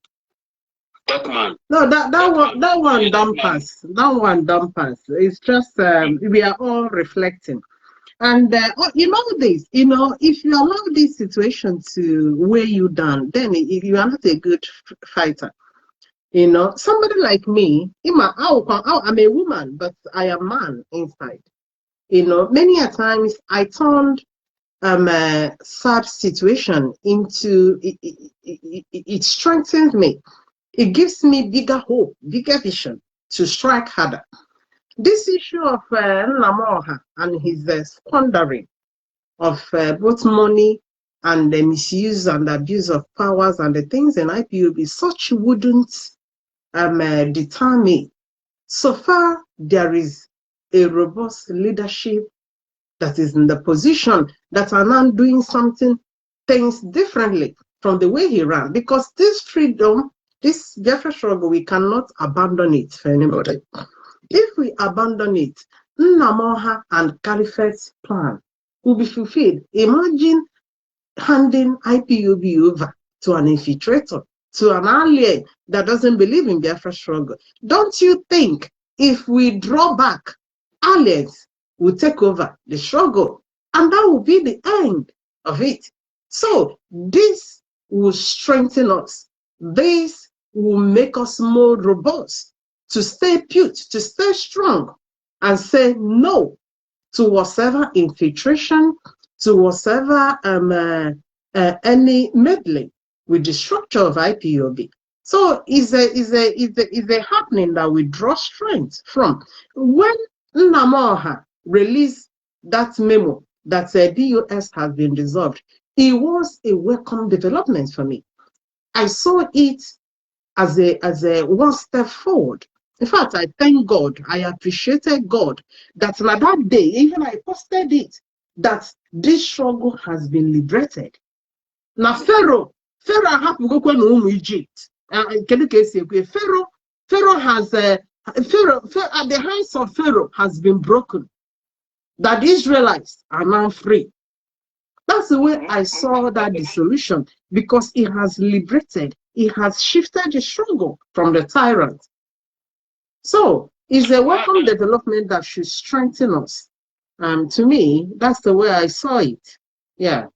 that man. No, that one don't pass. That one don't pass. It's just we are all reflecting. And you know this, if you allow this situation to weigh you down, then you are not a good fighter. Somebody like me, I'm a woman, but I am man inside. Many a times I turned a sad situation into it strengthens me. It gives me bigger hope, bigger vision to strike harder. This issue of Nnamdi and his squandering of both money and the misuse and abuse of powers and the things in IPOB, such wouldn't deter me. So far, there is a robust leadership that is in the position that are now doing things differently from the way he ran. Because this freedom, this Biafra struggle, we cannot abandon it for anybody. If we abandon it, Nnamdi and Caliphate's plan will be fulfilled. Imagine handing IPOB over to an infiltrator, to an ally that doesn't believe in Biafra struggle. Don't you think if we draw back, allies will take over the struggle, and that will be the end of it? So this will strengthen us. This will make us more robust to stay put, to stay strong, and say no to whatever infiltration, to whatever any meddling with the structure of IPOB. So it's a happening that we draw strength from. When Nnamdi released that memo that DOS has been dissolved, it was a welcome development for me. I saw it as a one step forward. In fact, I thank God, I appreciated God that on that day, even I posted it, that this struggle has been liberated. Now, Pharaoh have to go to Egypt. Pharaoh has Pharaoh at the hands of Pharaoh has been broken. That the Israelites are now free. That's the way I saw that dissolution, because it has liberated, it has shifted the struggle from the tyrant. So it's a welcome development that should strengthen us. To me, that's the way I saw it. Yeah.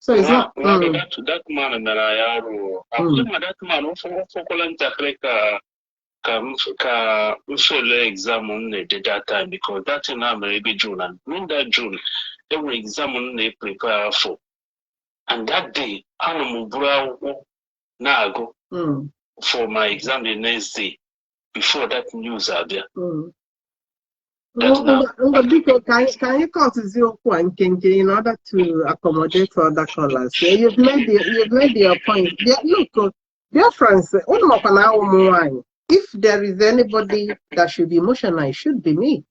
So it's not. That man that I that man also ka exam on that time, because that in maybe June, and in that June there were exam they prepare for, and that day I'm nago for my exam the next day before that news are there. Can you cut 0.1 in order to accommodate other callers? Yeah, you've made your point. Yeah, look, Biafrans, if there is anybody that should be emotional, it should be me.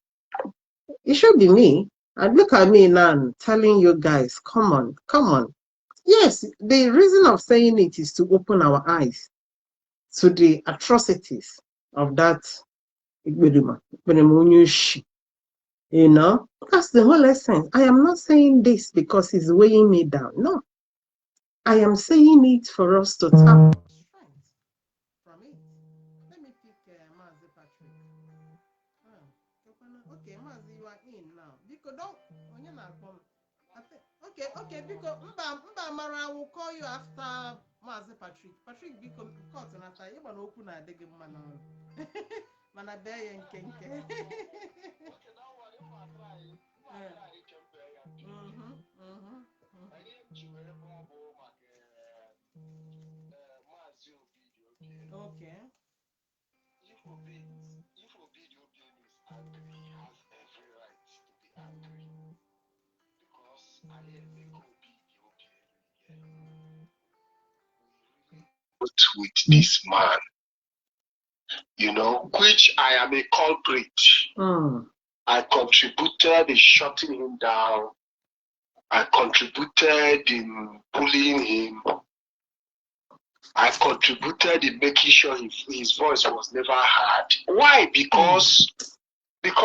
It should be me. And look at me now, telling you guys, come on, come on. Yes, the reason of saying it is to open our eyes to the atrocities of that. That's the whole essence. I am not saying this because it's weighing me down. No. I am saying it for us to tap strength from it. Let me pick Mazi Patrick. Okay, Mazi, you are in now. Because okay, because Mara will call you after Mazi Patrick. Patrick, because after you want to open a dig man. Mana bear and kenke. Okay. with this man, you know, which I am a culprit. I contributed in shutting him down. I contributed in bullying him. I contributed in making sure his voice was never heard. Why? Because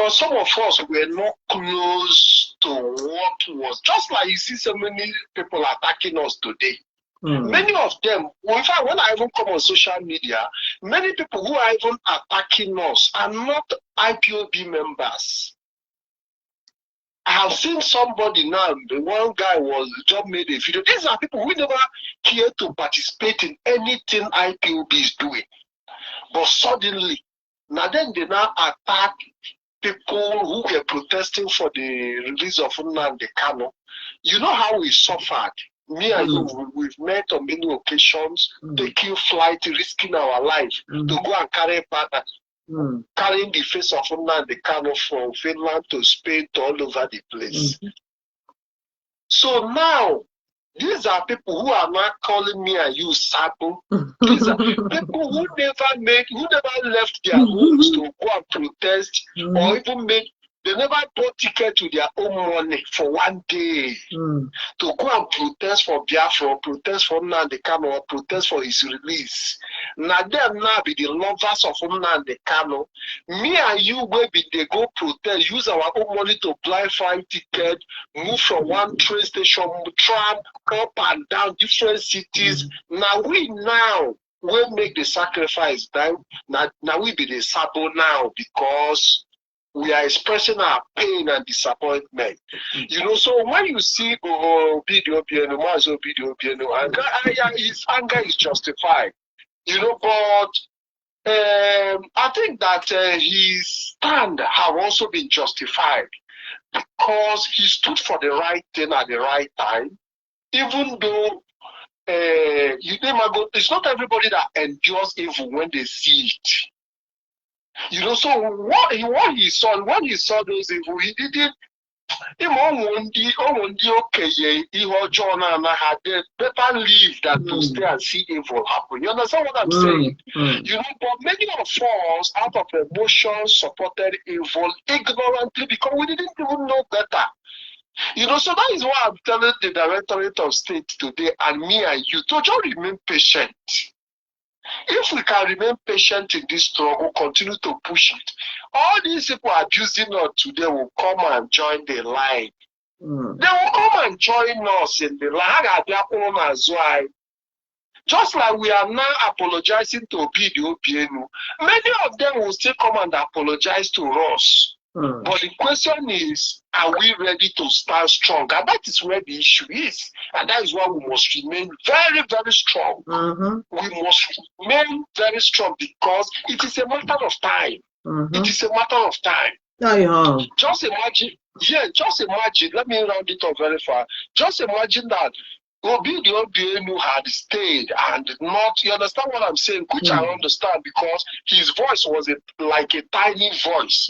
some of us were not close to what was, just like you see so many people attacking us today. Many of them, in fact, when I even come on social media, many people who are even attacking us are not IPOB members. I have seen somebody now, the one guy just made a video. These are people who never care to participate in anything IPOB is doing. But suddenly, now then they now attack people who were protesting for the release of Nnamdi Kanu. You know how we suffered. Me and you, we've met on many occasions, taking flight, risking our life to go and carry partner. Carrying the face of Nnamdi Kanu from Finland to Spain to all over the place. So now, these are people who are not calling me and you Sabo. These are people who never left their homes to go and protest or even they never bought ticket to their own money for one day to go and protest for Biafra, or protest for Nnamdi Kanu, or protest for his release. Now them now be the lovers of Nnamdi Kanu. Me and you, maybe they go protest, use our own money to buy flight ticket, move from one train station, tram up and down different cities. Now we will make the sacrifice. Now we be the sabo now because we are expressing our pain and disappointment. You know, so when you see Mazi, his anger is justified. You know, but I think that his stand have also been justified because he stood for the right thing at the right time, even though it's not everybody that endures evil when they see it. You know, so what he saw, when he saw those evil, he didn't. Better leave than to stay and see evil happen. You understand what I'm saying? You know, but many of us, out of emotion, supported evil ignorantly because we didn't even know better. You know, so that is why I'm telling the Directorate of State today and me and you to just remain patient. If we can remain patient in this struggle, continue to push it, all these people abusing us today will come and join the line. They will come and join us in the line. Just like we are now apologizing to Obienu, many of them will still come and apologize to us. But the question is, are we ready to stand strong? And that is where the issue is. And that is why we must remain very, very strong. We must remain very strong because it is a matter of time. It is a matter of time. Just imagine, let me round it up very far. Just imagine that Obienu had stayed and not, you understand what I'm saying, which I understand because his voice was like a tiny voice.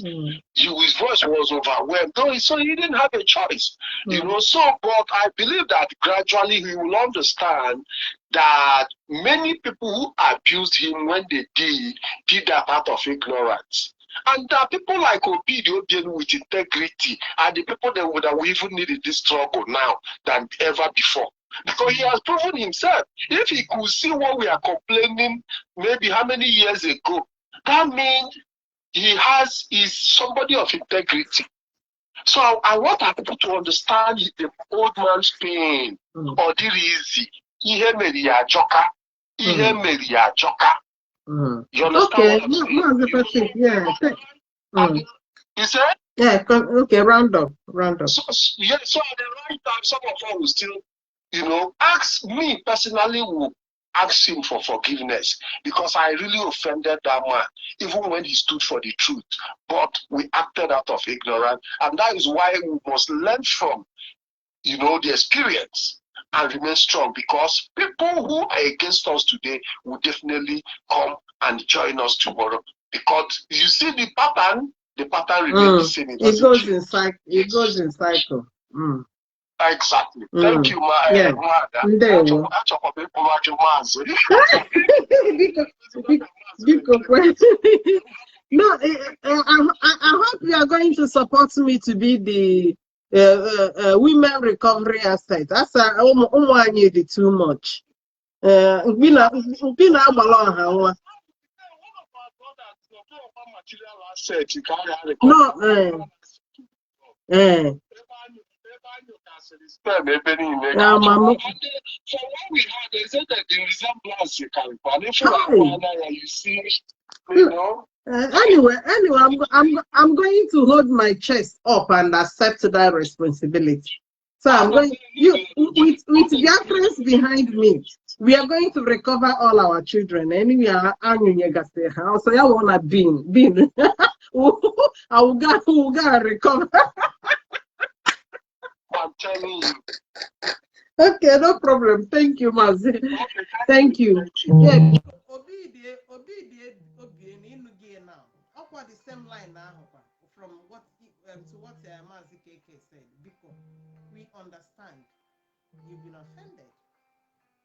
His voice was overwhelmed, so he didn't have a choice. You know, so, but I believe that gradually he will understand that many people who abused him when they did that out of ignorance. And there are people like Obienu with integrity and the people that we even need in this struggle now than ever before. Because he has proven himself. If he could see what we are complaining maybe how many years ago, that means he's somebody of integrity. So I want our people to understand the old man's pain. Or the easy. You understand what I'm saying? You said? Yeah, okay, round up. So at the right time, some of us will still, you know, ask me personally, will ask him for forgiveness because I really offended that man, even when he stood for the truth. But we acted out of ignorance, and that is why we must learn from, you know, the experience and remain strong because people who are against us today will definitely come and join us tomorrow. Because you see the pattern remains the same. It goes in cycle. Exactly. Thank you, my No, I hope you are going to support me to be the women recovery asset. That's the too much. No, Mama. So what we had is that the resemblance you can you see, you know. Anyway, I'm going to hold my chest up and accept that responsibility. So I'm going with Biafrans behind me. We are going to recover all our children. Anyway, so I wanna bean. I will go recover. I'm telling you. Okay, no problem. Thank you, Mazi. Thank you. Yeah. The same line now from what to what Mazi KK said. Because we understand you've been offended.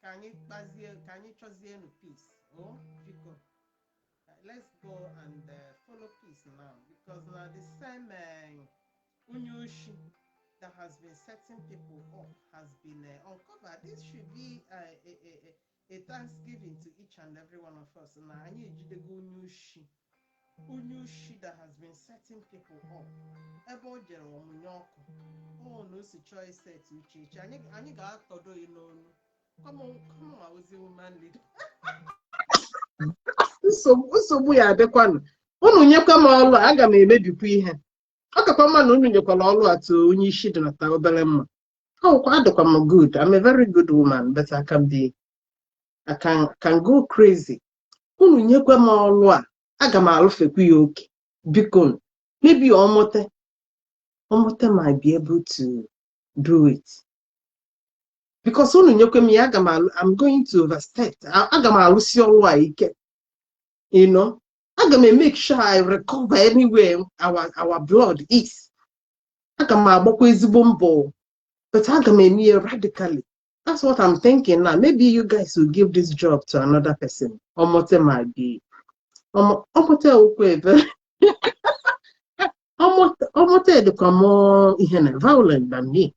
Can you choose the peace? Oh, because let's go and follow peace now. Because now the same Unyushi that has been setting people up has been uncovered. This should be a thanksgiving to each and every one of us. Now, I need you to go Unyushi that has been setting people up. Ebo jero munyoko. Oh no, si choice set uchi. Ani ga todo ino. Come on, I was a woman leader. So we are the one. Unu nyekwa ma ọlụ aga m emebikwa ihe. Ọ kakwa mma na unu nyekwala ọlụ atụ onye isi dị na ta obere mma. Adịkwa m good. I'm a very good woman, but I can go crazy. Unu nyekwa ma ọlụ a aga m alụfekwa ya oke. Biko, maybe Omote might be able to do it. Because unu nyekwa m ya I'm going to overstep. Aga m alụsi ọlụ a ike. You know, I'm gonna make sure I recover anywhere our blood is. I'm gonna but I'm gonna me radically. That's what I'm thinking now. Maybe you guys will give this job to another person. Omote might be. Omote become more violent than me.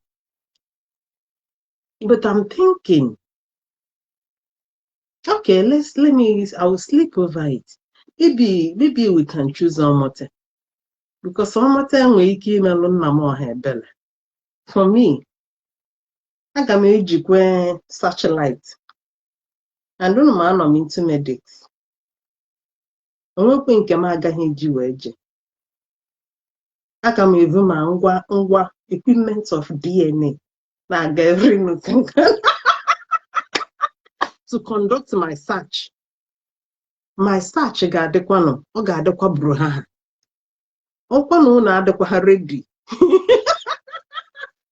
But I'm thinking, okay, I will sleep over it. Maybe we can choose Omote. Because Omote we ike imelụ nna m ọha ebele. For me, aga m ejikwe satellite. And unu ma anọ m intermediate. Onwekwe nke m agaghị eji wee je. Aga m evu ma ngwa equipment of DNA na-aga every nothing to conduct my search. My search ga-adịkwa nọ, ọ ga-adịkwa buru ha. Ọkwa na unu adịkwa ha ready.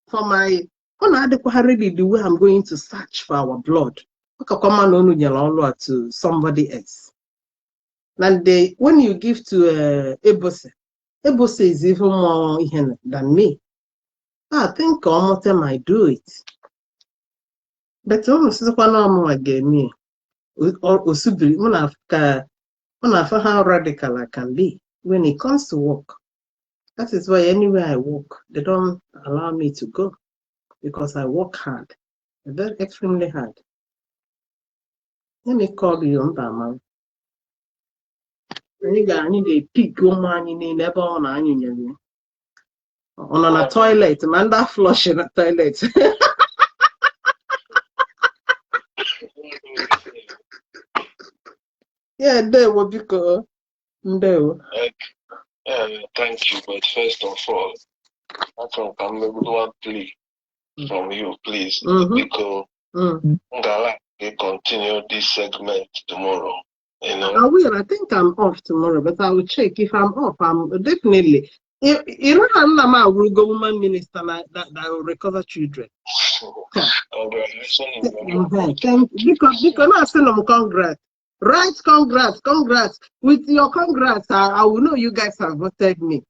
For my ready the way I'm going to search for our blood. To somebody else. And when you give to Ebose is even more than me. I think Omote might do it. But almost again me. How radical I can be when it comes to work. That is why anywhere I work, they don't allow me to go because I work hard, very extremely hard. Let me call you on that man. I need a pick woman in never on a toilet, man, that flush in a toilet. Yeah, there will be good. Thank you, but first of all, I think I'm able to one plea from you, please. Because we continue this segment tomorrow. You know? I will. I think I'm off tomorrow, but I will check. If I'm off, I'm definitely. You know, I'm not will go woman minister that will recover children. Because I send them congrats. Right, congrats. With your congrats, I will know you guys have voted me.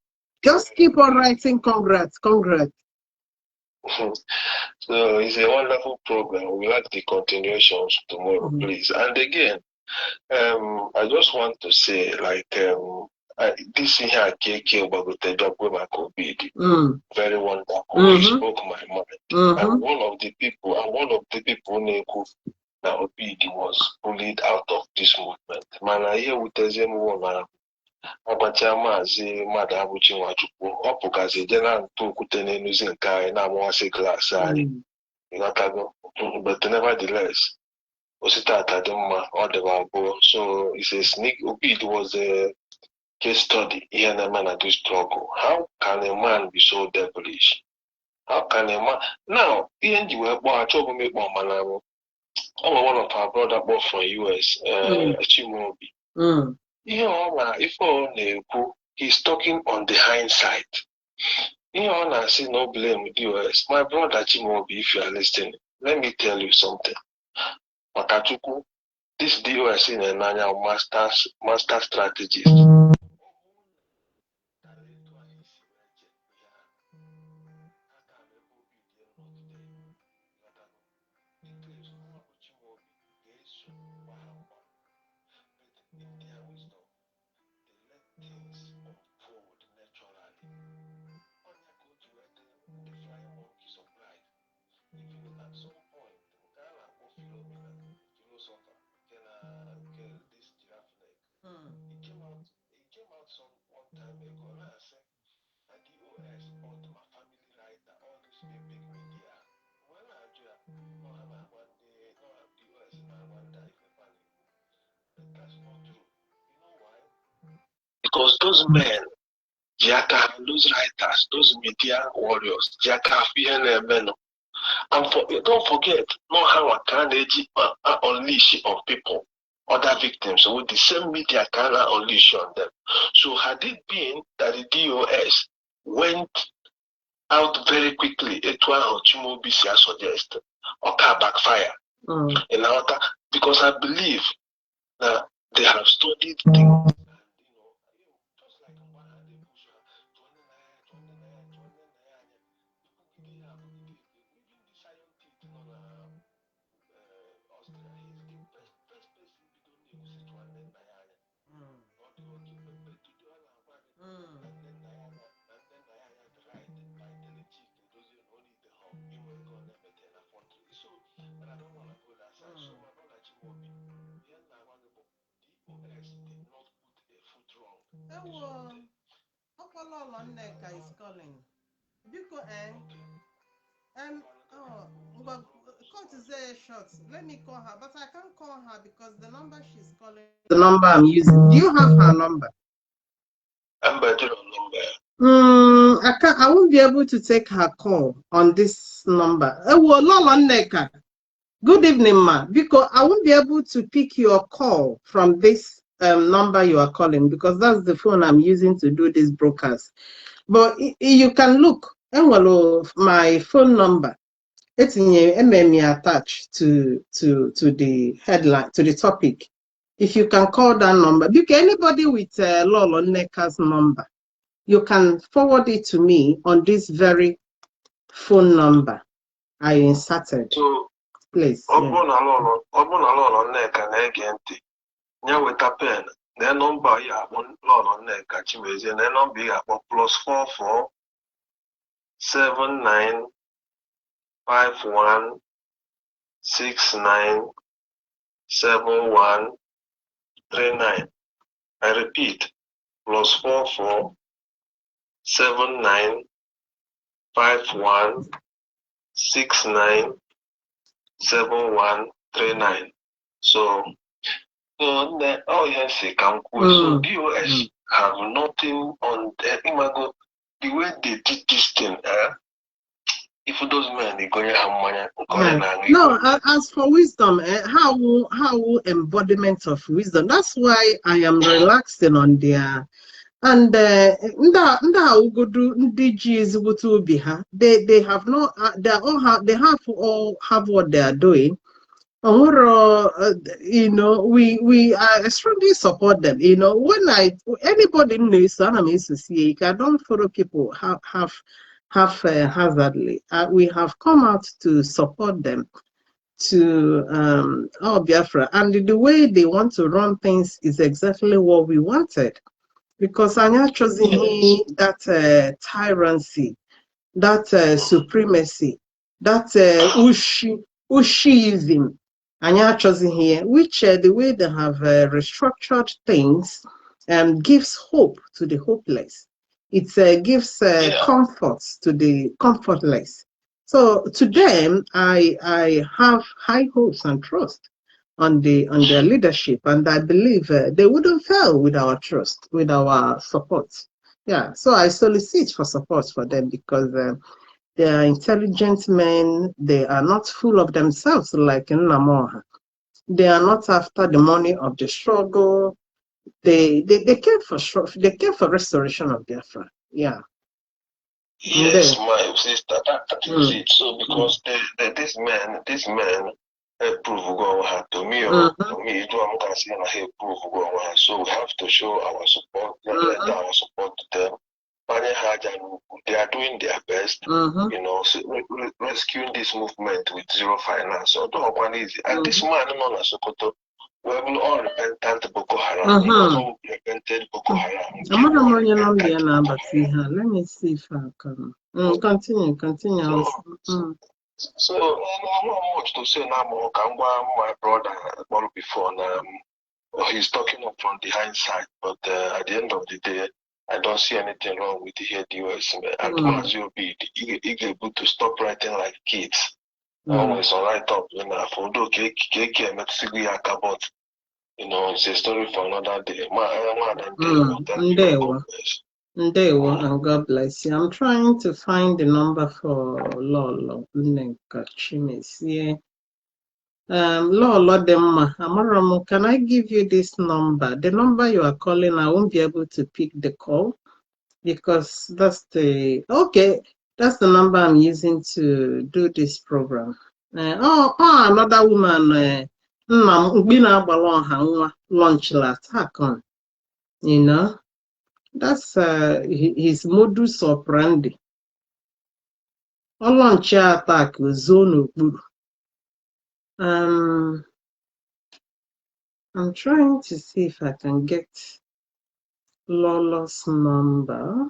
Just keep on writing congrats. Well, So it's a wonderful program. We like the continuations tomorrow, please. And again, I just want to say, like, this here KK about the job with my COVID, very wonderful. It spoke my mind. And one of the people who that Obidi was bullied out of this movement. Man, I hear with the same woman. Abacha Mazi Madabuchi Wachuku, Opokazi, General Tukutene using Kai, Namwase glass, but nevertheless, Osita Tadema or the Babo. So it's a sneak. It was a case study here in a man at this struggle. How can a man be so devilish? How can a man now? The were born trouble make one man. I'm one of our brother both from US, Chimobi. You know, if he's talking on the hindsight. You know, I see no blame with US. My brother Chimobi, if you are listening, let me tell you something. Makachuku, this DOS in a master strategist. Because those men, Jaka, those writers, those media warriors, Jaka, men. And don't forget, know how I can unleash on people, other victims, so with the same media can unleash on them. So had it been that the DOS went out very quickly, it was Chimobisi suggest, or car backfire. In order, because I believe that they have studied things. Nneka is calling. Biko, but court is there short. Let me call her, but I can't call her because the number she's calling, the number I'm using. Do you have her number? I'm better on number. I won't be able to take her call on this number. Nneka. Good evening, ma. Because I won't be able to pick your call from this number you are calling because that's the phone I'm using to do this broadcast. But you can look my phone number. It's in attached to the headline, to the topic. If you can call that number, because anybody with Lolo Nneka's number, you can forward it to me on this very phone number I inserted. So, please. The number ya Lolo Nneka Chimeze, the number ya +44 79 51 69 71 39. I repeat, +44 79 51 69 71 39. So yes, they can so DOS have nothing on the way they did this thing, if those men they go have no, as for wisdom, how embodiment of wisdom. That's why I am relaxing on their and they have no they have what they are doing. You know, we strongly support them. You know, when anybody knows I don't follow people have haphazardly. We have come out to support them, to Biafra, and the way they want to run things is exactly what we wanted, because Anya choosing that tyranny, that supremacy, that Ushiism, Anya choosing here, which the way they have restructured things gives hope to the hopeless. It gives comfort to the comfortless. So to them, I have high hopes and trust on their leadership, and I believe they wouldn't fail with our trust, with our support. Yeah, so I solicit for support for them, because they are intelligent men. They are not full of themselves like Nnamdi. They are not after the money of the struggle. They care for restoration of Biafra. Yeah. Yes, my sister, that is it. So because this man prove go to me, do can see he prove go. So we have to show our support, our support to them. They are doing their best, you know, so rescuing this movement with zero finance. So don't one easy. And this man on Sokoto, we will all repentant Boko Haram. He wasn't repented Boko Haram. Let me see if I can continue. So I'm not much to say now. My brother before now, he's talking up from the hindsight, but at the end of the day, I don't see anything wrong with the US. And Mazi will be able to stop writing like kids. Always on write up, you know, for do but you know, it's a story for another day. Ndewo, and God bless you. I'm trying to find the number for Lolo Chimesie. Lolo Demma, Amaramu, can I give you this number? The number you are calling, I won't be able to pick the call, because that's the number I'm using to do this program. Another woman, launch attack on, you know. That's his modus operandi. Launch attack zone. I'm trying to see if I can get Lola's number.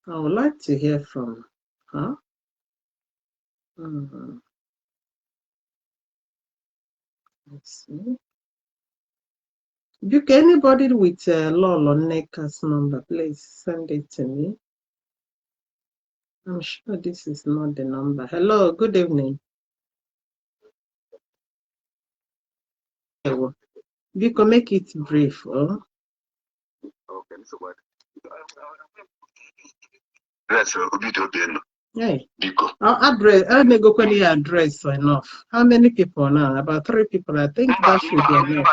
I would like to hear from her. Let's see. Anybody with Lola Neka's number, please send it to me. I'm sure this is not the number. Hello, good evening. You can make it brief. Okay, so what? That's a bit. Hey, our address, I'll go for the address enough. How many people now? About 3 people. I think that should be enough.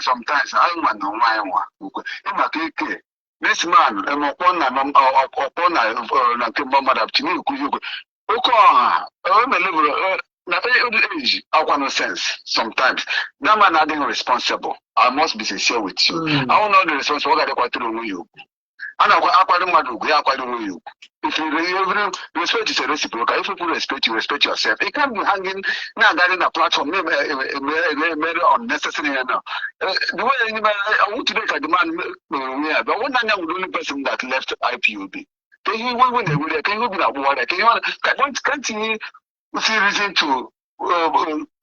Sometimes I want to know why. This man, no sense. Sometimes that man are being responsible. I must be sincere with you. I will not be responsible. You. And I you. If you respect is a reciprocal, if people respect you, respect yourself. You can't be hanging now getting a platform very unnecessary. The way I want to make a demand, but one time the only person that left IPOB. Can you when they will can you be that water? Can you continue see reason to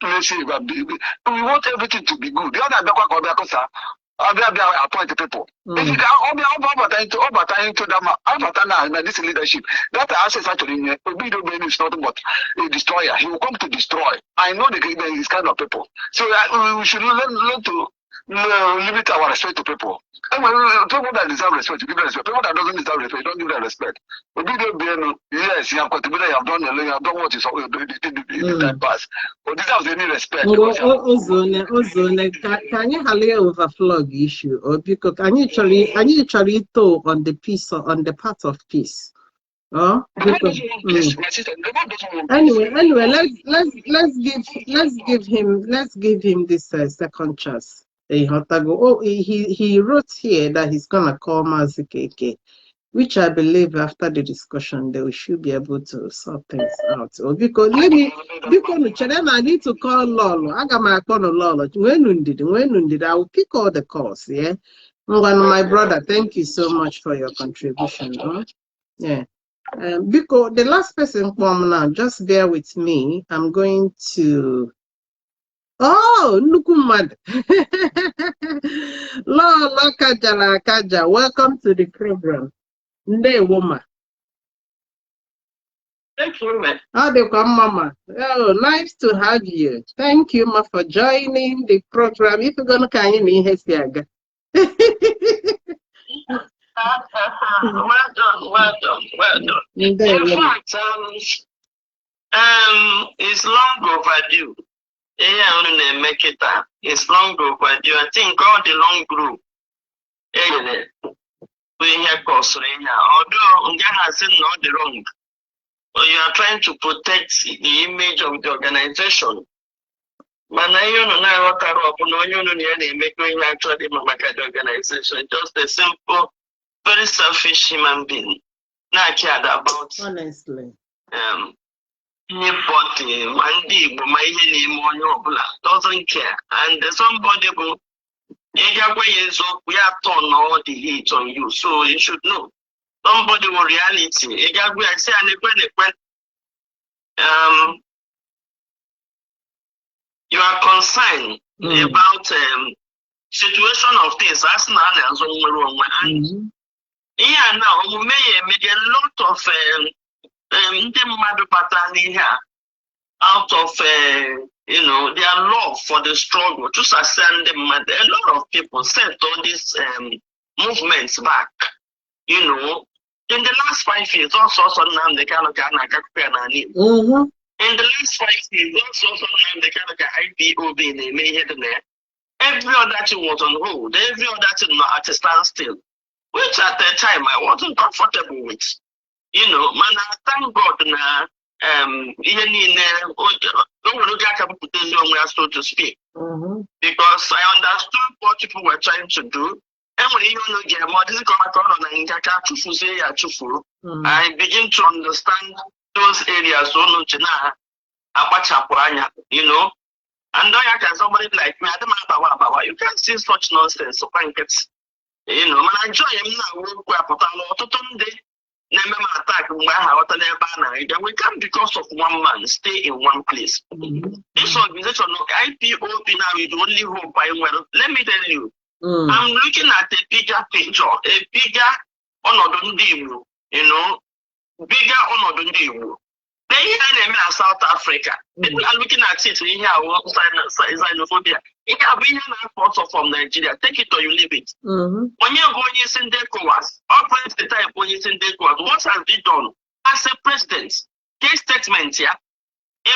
let's say we want everything to be good. The other appoint people. If you can to them, this leadership, that access actually is nothing but a destroyer. He will come to destroy. I know these kind of people. So we should learn to limit our respect to people. And when people that deserve respect, you give them respect. People that doesn't deserve respect, you don't give them respect. Yes, you have contributed, you have done what you saw in the time past. But deserves any respect. Can you have overflow issue, or because can you actually talk on the piece on the part of peace? Because, anyway, let's give him this second chance. He wrote here that he's gonna call Mazi KK. which I believe after the discussion they should be able to sort things out. Or because I need to call Lolo. I got my call Lolo. When I will pick all the calls, yeah. My brother, thank you so much for your contribution. Huh? Yeah. Because the last person come now, just bear with me. I'm going to Nukumad. Lolo Kaja, welcome to the program. Ndewoma. Thank you, man. How do you come, Mama? Oh, nice to have you. Thank you, Ma, for joining the program. If you're gonna come in here, Well done. In fact, it's long overdue. Make it up. It's long overdue. I think all the long group. We have course although has not the wrong. You are trying to protect the image of the organization. But you know what actually the organization. Just a simple, very selfish human being. Not cared about. Honestly. Anybody, doesn't care. And somebody will we are turn all the heat on you. So you should know. Somebody will reality. You are concerned about situation of things as now and yeah, now we made a lot of out of their love for the struggle to sustain them. A lot of people sent all these movements back. In the last 5 years, also Nnamdi in the last 5 years, also Nnamdi IPOB every other thing was on hold, every other thing at a standstill, which at the time I wasn't comfortable with. Man, I thank God now. So to speak, because I understood what people were trying to do. And when I begin to understand those areas, and then somebody like me, I don't know about you can see such nonsense. So when I join him now, we come because of one man, stay in one place. This organization, IPOB now is the only hope I will. Let me tell you, I'm looking at a bigger picture, a bigger honor, bigger honor. They are in South Africa. People are looking at it in here, xenophobia. It can be also from Nigeria. Take it or you leave it. When you're going in DECOWAS, operates the type when you're in DECOWAS, what has he done as a president? Case statement here.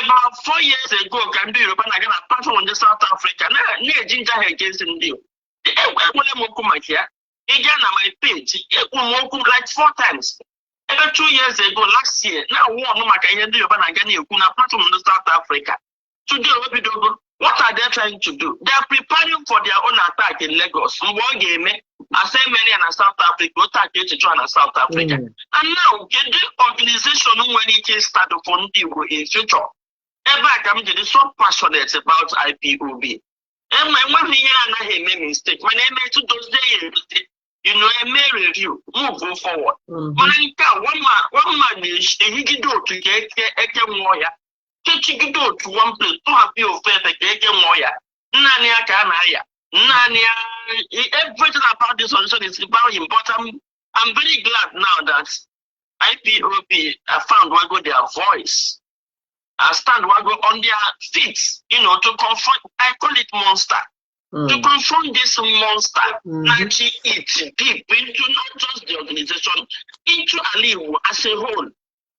About 4 years ago, can do Europe and I got a platform in South Africa. Near Ginger against him deal. The again on my page, it will like 4 times. About 2 years ago, last year, now one can do Europe and I get a platform in South Africa. Today, what are they trying to do? They are preparing for their own attack in Lagos. One game, I say many in South Africa, attack to try in South Africa. And now, get the organization when it is started for in future. I'm so passionate about IPOB. And my one year and I made a mistake. When I made to those days, I may review, move go forward. When I got one man is a do to get a warrior. Take you go to one place to have your faith again, Moya. Nania Kanaya. Nania, everything about this solution is about him. But I'm very glad now that IPOB found Wago their voice. I stand Wago on their feet, to confront, I call it monster. To confront this monster, that it deep into not just the organization, into Aliu as a whole.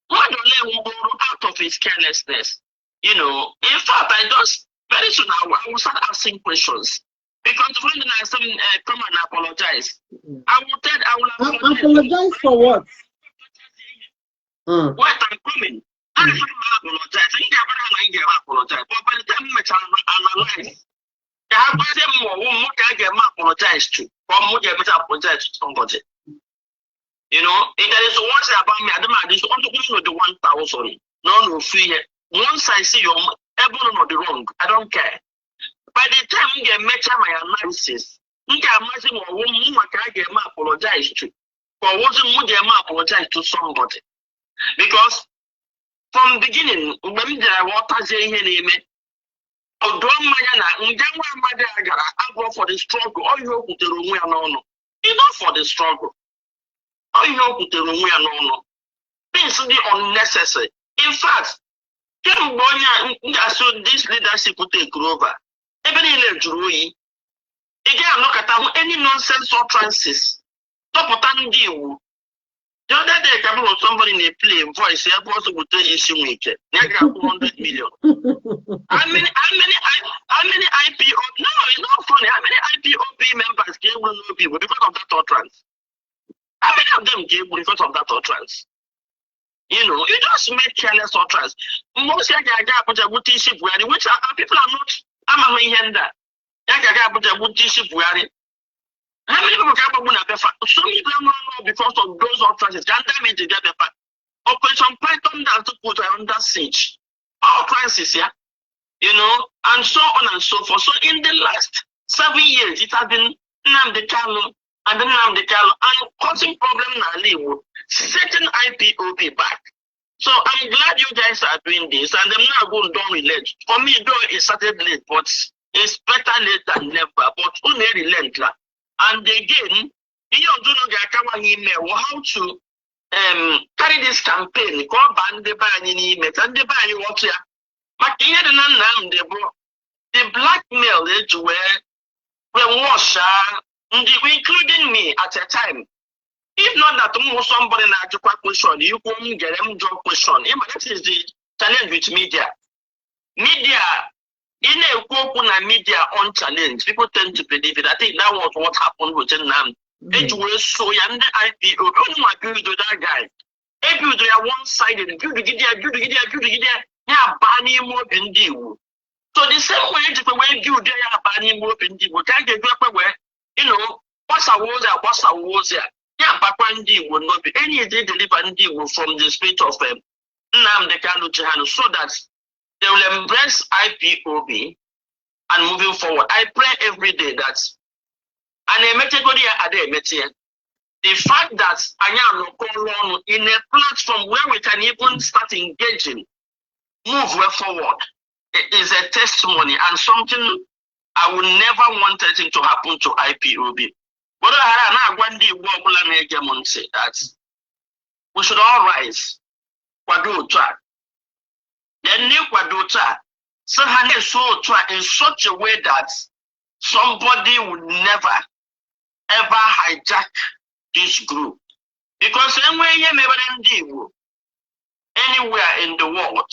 Why don't let him go out of his carelessness? In fact, I just very soon I will start asking questions. Because when I come and apologize, I will apologize for what? What I'm coming. I have apologize. I think I'm apologize. But by the time I analyze, I have to say more can I apologize to. Or more get apologize to somebody. You know, if there is one thing about me, I don't know the 1,000. No free. Once I see your able or the wrong, I don't care. By the time you get my analysis, you can imagine what woman can get apologize to. For what would apologize to somebody? Because from beginning, when there are water saying name, although I go for the struggle, or you put the room no. Enough for the struggle. Or you put the room no. This is the unnecessary. In fact, this leadership will take over. Even in the jury, again, look at any nonsense utterances. Top of time deal. The other day, somebody in a play voice, I also would tell you, she make it. 200 million. How many IPO? No, it's not funny. How many IPOB members gave no people because of that utterance? How many of them gave because of that utterance? You know, you just make careless utterance. Most of the which people are not. I'm a henda. How many people can be some people know because of those utterances? Can damage the paper? Operation Python that to put under siege. Utterances, yeah. You know, and so on and so forth. So in the last 7 years, it has been Nnamdi Kanu and and causing problem now, setting IPOB back. So I'm glad you guys are doing this, and I'm not going to relent. For me, though it started late, but it's better late than never. But only relent. And again, you don't know how to carry this campaign. Call ban the ban in email and the ban you want to. But here the blackmail that were wash, including me at a time. If not that somebody like a question, you can get them job question. That is the challenge with media. Media, in a open media on challenge, people tend to believe it. I think that was what happened with Nnamdi. It was so young, the IPO. Only my build to that guy. If you do one-sided, yeah, banning more than you. So the same way to the way you do, banning more than you. Can't get where, you know, what's a was there. Yeah, Bakwandi will not be any day delivered from the spirit of Nnamdi Kanu so that they will embrace IPOB and moving forward. I pray every day that the fact that I am not in a platform where we can even start engaging, move forward, it is a testimony and something I would never want anything to happen to IPOB. But I that we should all rise. Then new Quadota, so in such a way that somebody would never ever hijack this group. Because anywhere in the world,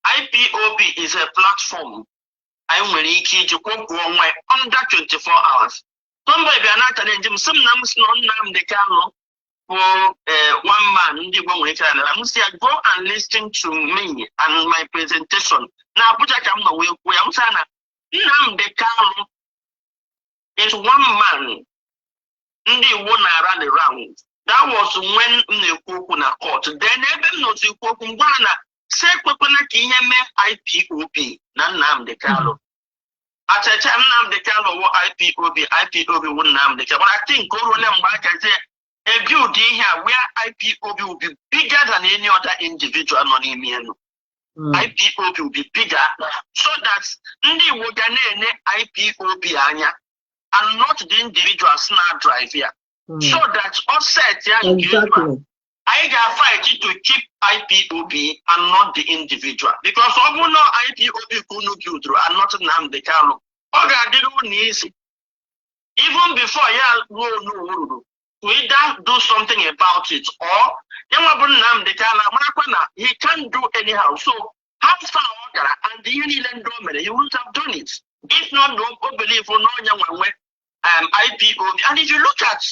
IPOB is a platform. I'm really key to go under 24 hours. Somebody be not challenge him. Some names non the Kanu for 1 man. I must say, go and listen to me and my presentation. Now, put a camera with Yamsana. Nnamdi Kanu is 1 man. Ndi one around the round. That was when Nekukuna court. Then even no Sikukuna. Say IPOB, Nnamdi Kanu. At a time, Nnamdi Kanu IPOB wouldn't Nnamdi Kanu. But I think a beauty here where IPOB will be bigger than any other individual anonymous. IPOB will be bigger, so that Ndi Wogane IPOB anya and not the individual snap drive here. So that offset exactly. I got fight to keep IPOB and not the individual. Because all know IPOB couldn't go through and not Nnamdi Kanu. Oga didn't easy. Even before no, we either do something about it or Nnamdi Kanu, he can't do anyhow. So how far and the Union he wouldn't have done it. If not, no believe for no young IPOB. And if you look at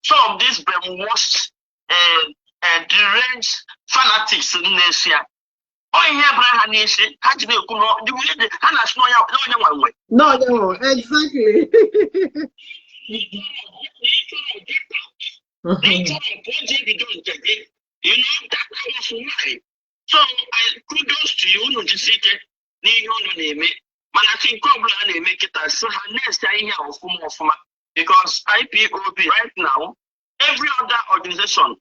some of these brainwashed deranged fanatics in Asia. No, exactly. You know, that was why. So kudos to you, no just name. Man, I think probably make it as next year of because IPOB right now, every other organization,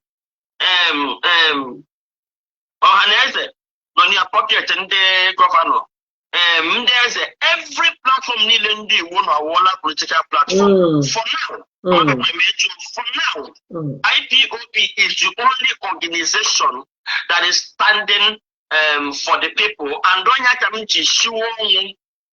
organizer, on your pocket and the governor. There's every platform needing the one or political platform. For now, for now, IPOB is the only organization that is standing for the people. And don't you come to show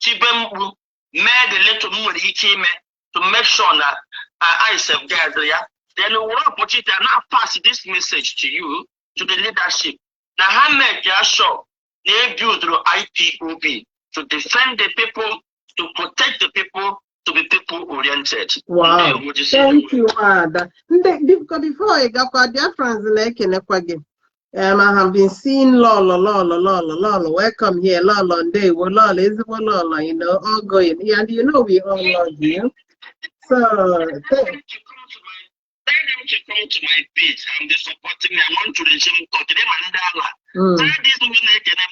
Tibem made the little more to make sure that I safeguard there. Then we will put it and now pass this message to you, to the leadership. Now, how make you sure they build through IPOB to defend the people, to protect the people, to be people-oriented. Wow. Thank you, Ada. Because before I got Biafrans like in again. I have been seeing Lolo, welcome here, Lolo, and they were Lolo, is Lolo, you know, all going. Yeah, and you know we all love you. So tell them to come to my page and they supporting me. I want to regime talk to them and tell these women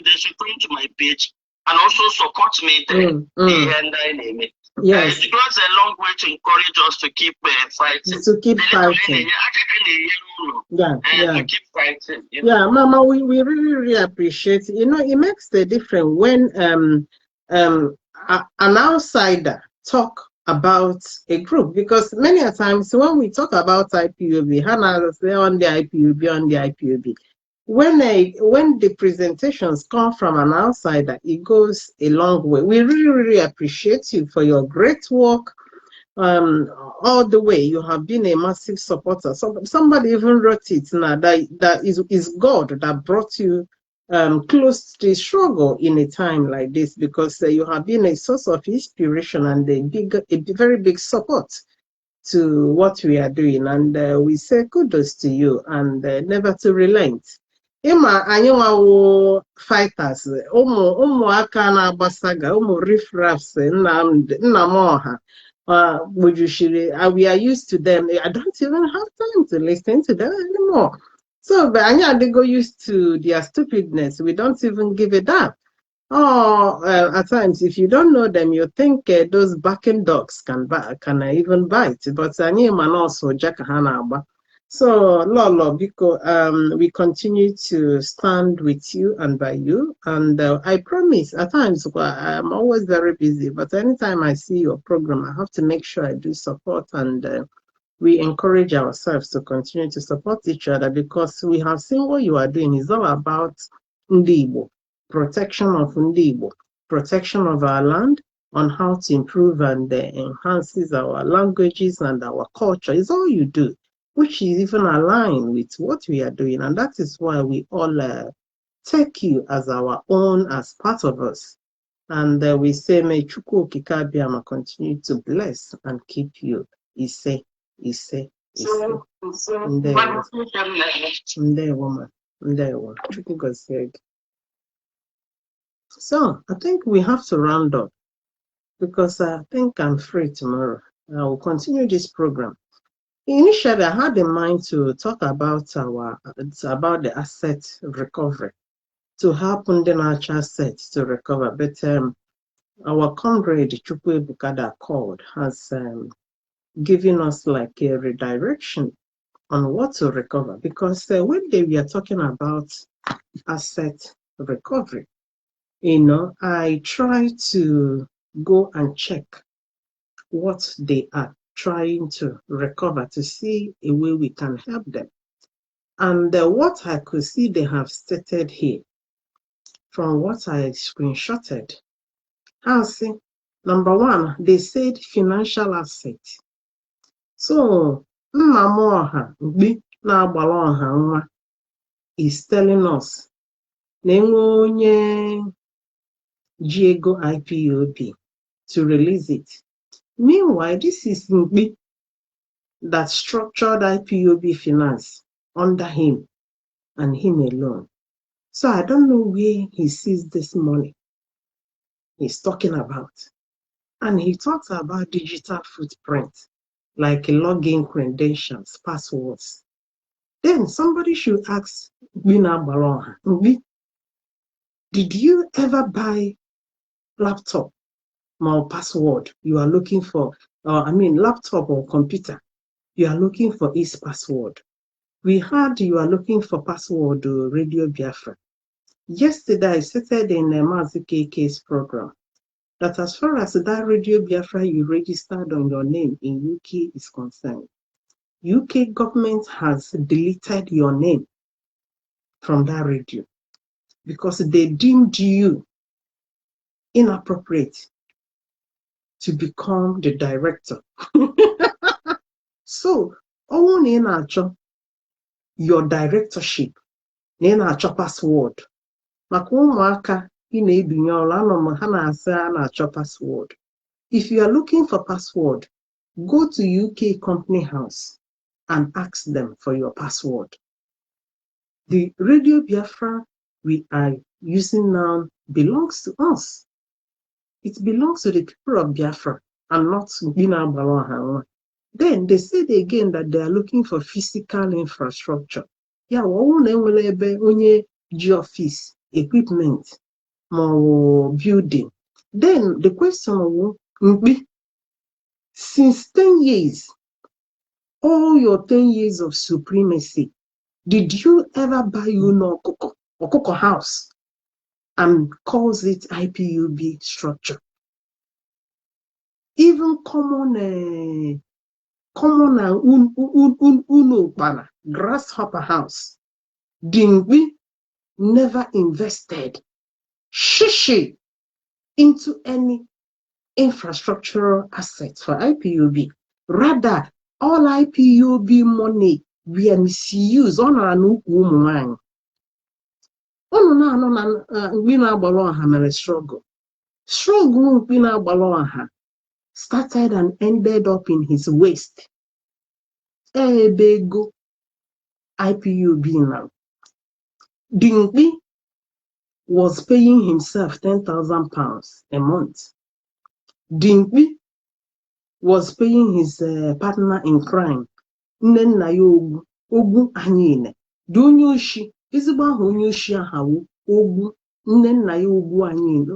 they should come to my page and also support me there. Yes. It goes a long way to encourage us to keep fighting. To keep fighting. To keep fighting. Yeah, Mama, we really appreciate it. You know, it makes the difference when an outsider talk about a group, because many a times when we talk about IPOB, Hannah say on the IPOB. When the presentations come from an outsider, it goes a long way. We really appreciate you for your great work. All the way, you have been a massive supporter. Somebody even wrote it now that is God that brought you close to the struggle in a time like this, because you have been a source of inspiration and a very big support to what we are doing. And we say kudos to you and never to relent. Ima anyị nwawo fighters, ụmụaka na-agbasaga, ụmụ riffraffs, Nnamdi, we are used to them. I don't even have time to listen to them anymore. So, but they go used to their stupidness. We don't even give it up. At times, if you don't know them, you think those barking dogs can even bite. But also Jack Hanaba. So, Lolo, Biko, we continue to stand with you and by you. And I promise, at times, I'm always very busy, but anytime I see your program, I have to make sure I do support, and we encourage ourselves to continue to support each other, because we have seen what you are doing is all about Ndibo, protection of Ndibo, protection of our land, on how to improve and enhances our languages and our culture. Is all you do, which is even aligned with what we are doing. And that is why we all take you as our own, as part of us. And we say, may Chukwu Okike Abiama continue to bless and keep you. Ise. So I think we have to round up, because I think I'm free tomorrow. I will continue this program. Initially, I had in mind to talk about the asset recovery, to help the natural assets to recover. But our comrade Chukwu Bukada called has given us like a redirection on what to recover, because when we are talking about asset recovery, I try to go and check what they are trying to recover, to see a way we can help them. And what I could see they have stated here, from what I screenshotted, number one, they said financial asset. So Nnamoha is telling us Diego IPOB to release it. Meanwhile, this is Mbi that structured IPOB finance under him and him alone. So I don't know where he sees this money he's talking about. And he talks about digital footprint. like login credentials, passwords. Then somebody should ask Bina Balonha, did you ever buy laptop or password you are looking for? Laptop or computer, you are looking for its password. We heard you are looking for password Radio Biafra. Yesterday, I stated in a Mazi KK's program that as far as that Radio Biafra you registered on your name in UK is concerned, UK government has deleted your name from that radio because they deemed you inappropriate to become the director. So, all in your directorship, in password. Password. If you are looking for password, go to UK Company House and ask them for your password. The Radio Biafra we are using now belongs to us. It belongs to the people of Biafra and not Bina Balonha. Then they said again that they are looking for physical infrastructure. Yeah, office, equipment, more building. Then the question will be, since 10 years, all your 10 years of supremacy, did you ever buy Okoko house and calls it IPUB structure? Even common grasshopper house, Dingbi never invested shishi into any infrastructural assets for IPUB. Rather, all IPUB money were misused on an woman. Struggle started and ended up in his waist. Ebego IPUB now. Dingbi was paying himself £10,000 a month. Dingbi was paying his partner in crime, Nnenna Ogu Anyine. Dunyoshi, Izuba Honyoshi Ahawu, Ogu, Nnenna Ogu Anyine.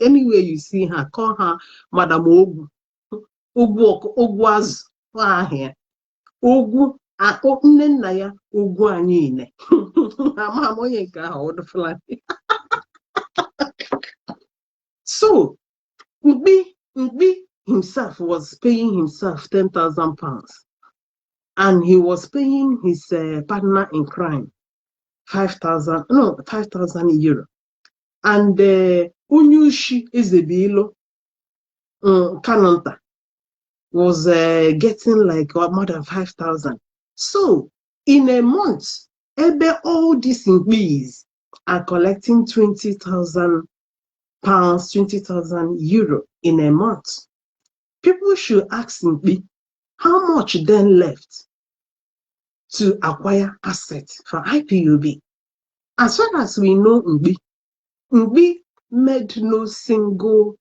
Anywhere you see her, call her Madam Ogu. Oguaz, here. Ogu, Nnenna Ogu Anyine. So, Mbi himself was paying himself £10,000, and he was paying his partner in crime 5,000 euro. And Unyushi Ezebilo Kanonta was getting like more than 5,000. So, in a month, all these Ngbis are collecting 20,000 pounds, 20,000 euro in a month. People should ask Nbi how much then left to acquire assets for IPUB. As far as we know, Nbi made no single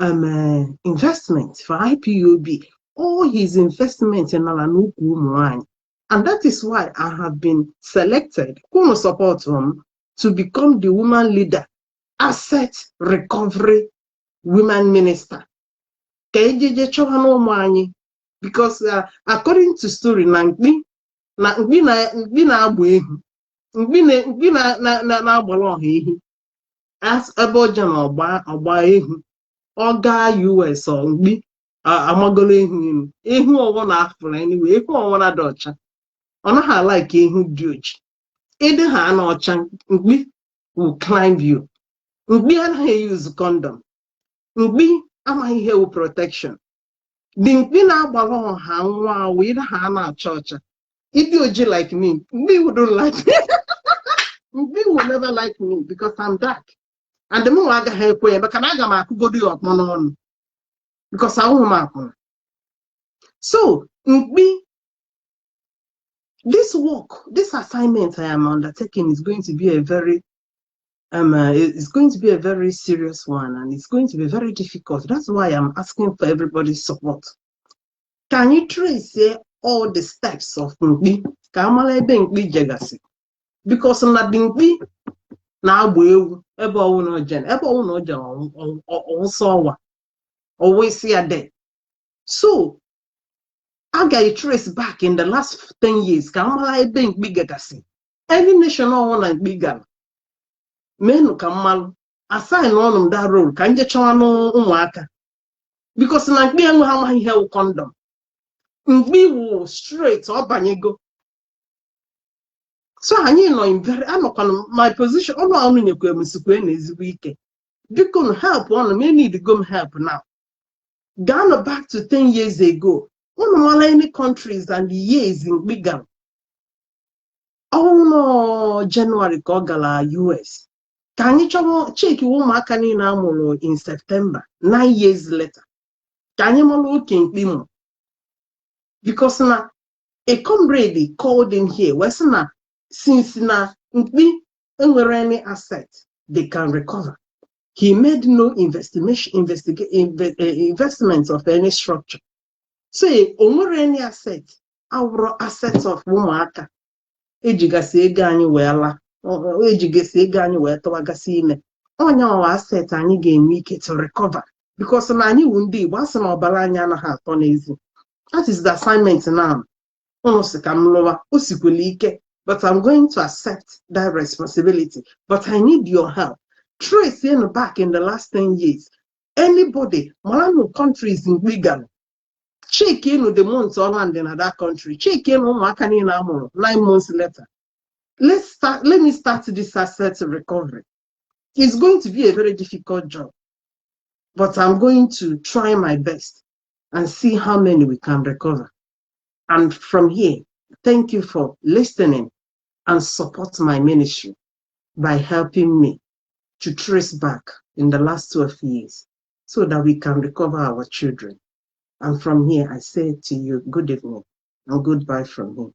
investment for IPUB. All his investment in Alanuku Mwany. And that is why I have been selected, Kunu support him, to become the woman leader, asset recovery women minister. Because according to story, Nnamdi as Abojan Oba Oga US or Nbi Amagolo Ehu or one after anyway, Ehu or one adulterer. On her like Ehu Judge. Either her or Chan Nbi will climb you. Nbi and he use condom. Nbi ama ihe with protection. Nbi na agbalo ha nwa we ha na church. Idioji like me, Nbi wouldn't like me. Nbi will never like me because I'm dark. And the more I get help, but can I get my body up on? Because I won't happen. So, Nbi, this work, this assignment I am undertaking is going to be a very it's going to be a very serious one, and it's going to be very difficult. That's why I'm asking for everybody's support. Can you trace all the steps of Nkpi? Kamala ebe Nkpi jegasi. Because na Nkpi na agba ewu ebe owu no jen also always see a day. So I get trace back in the last 10 years. Kamala ebe Nkpi jegasi. Any nation want Nkpi gala. Men kamal assign on that role. Can you chawano umwaka? Because na Nkpi enwe ha ma ihe condom. Nkpi wo straight or banyego. So I know in very my position. Oh no, I'm in a week. You can help one, may need to go help now. Ghana back to 10 years ago. One of any countries and the years in bigger. Oh no, January Kogala US. Can you check your marketing in September, 9 years later? Can you look in Bimo? Because now a comrade called in here, Western. Since now, any asset they can recover. He made no investments of any structure. So, any asset, our assets of Mumaka, Ejigasi Gani Wella, or Ejigasi Gani Wetawagasi, on your asset, and you gain make it to recover. Because Nani won't be once in our Balanyana has on easy. That is the assignment now. Almost a camlover, Usikulike. But I'm going to accept that responsibility. But I need your help. Trace back in the last 10 years. Anybody, Malano countries in Wigan, check in with the months or land in that country. Check in on Makani 9 months later. Let me start this asset recovery. It's going to be a very difficult job. But I'm going to try my best and see how many we can recover. And from here, thank you for listening and support my ministry by helping me to trace back in the last 12 years so that we can recover our children. And from here, I say to you, good evening and goodbye from me.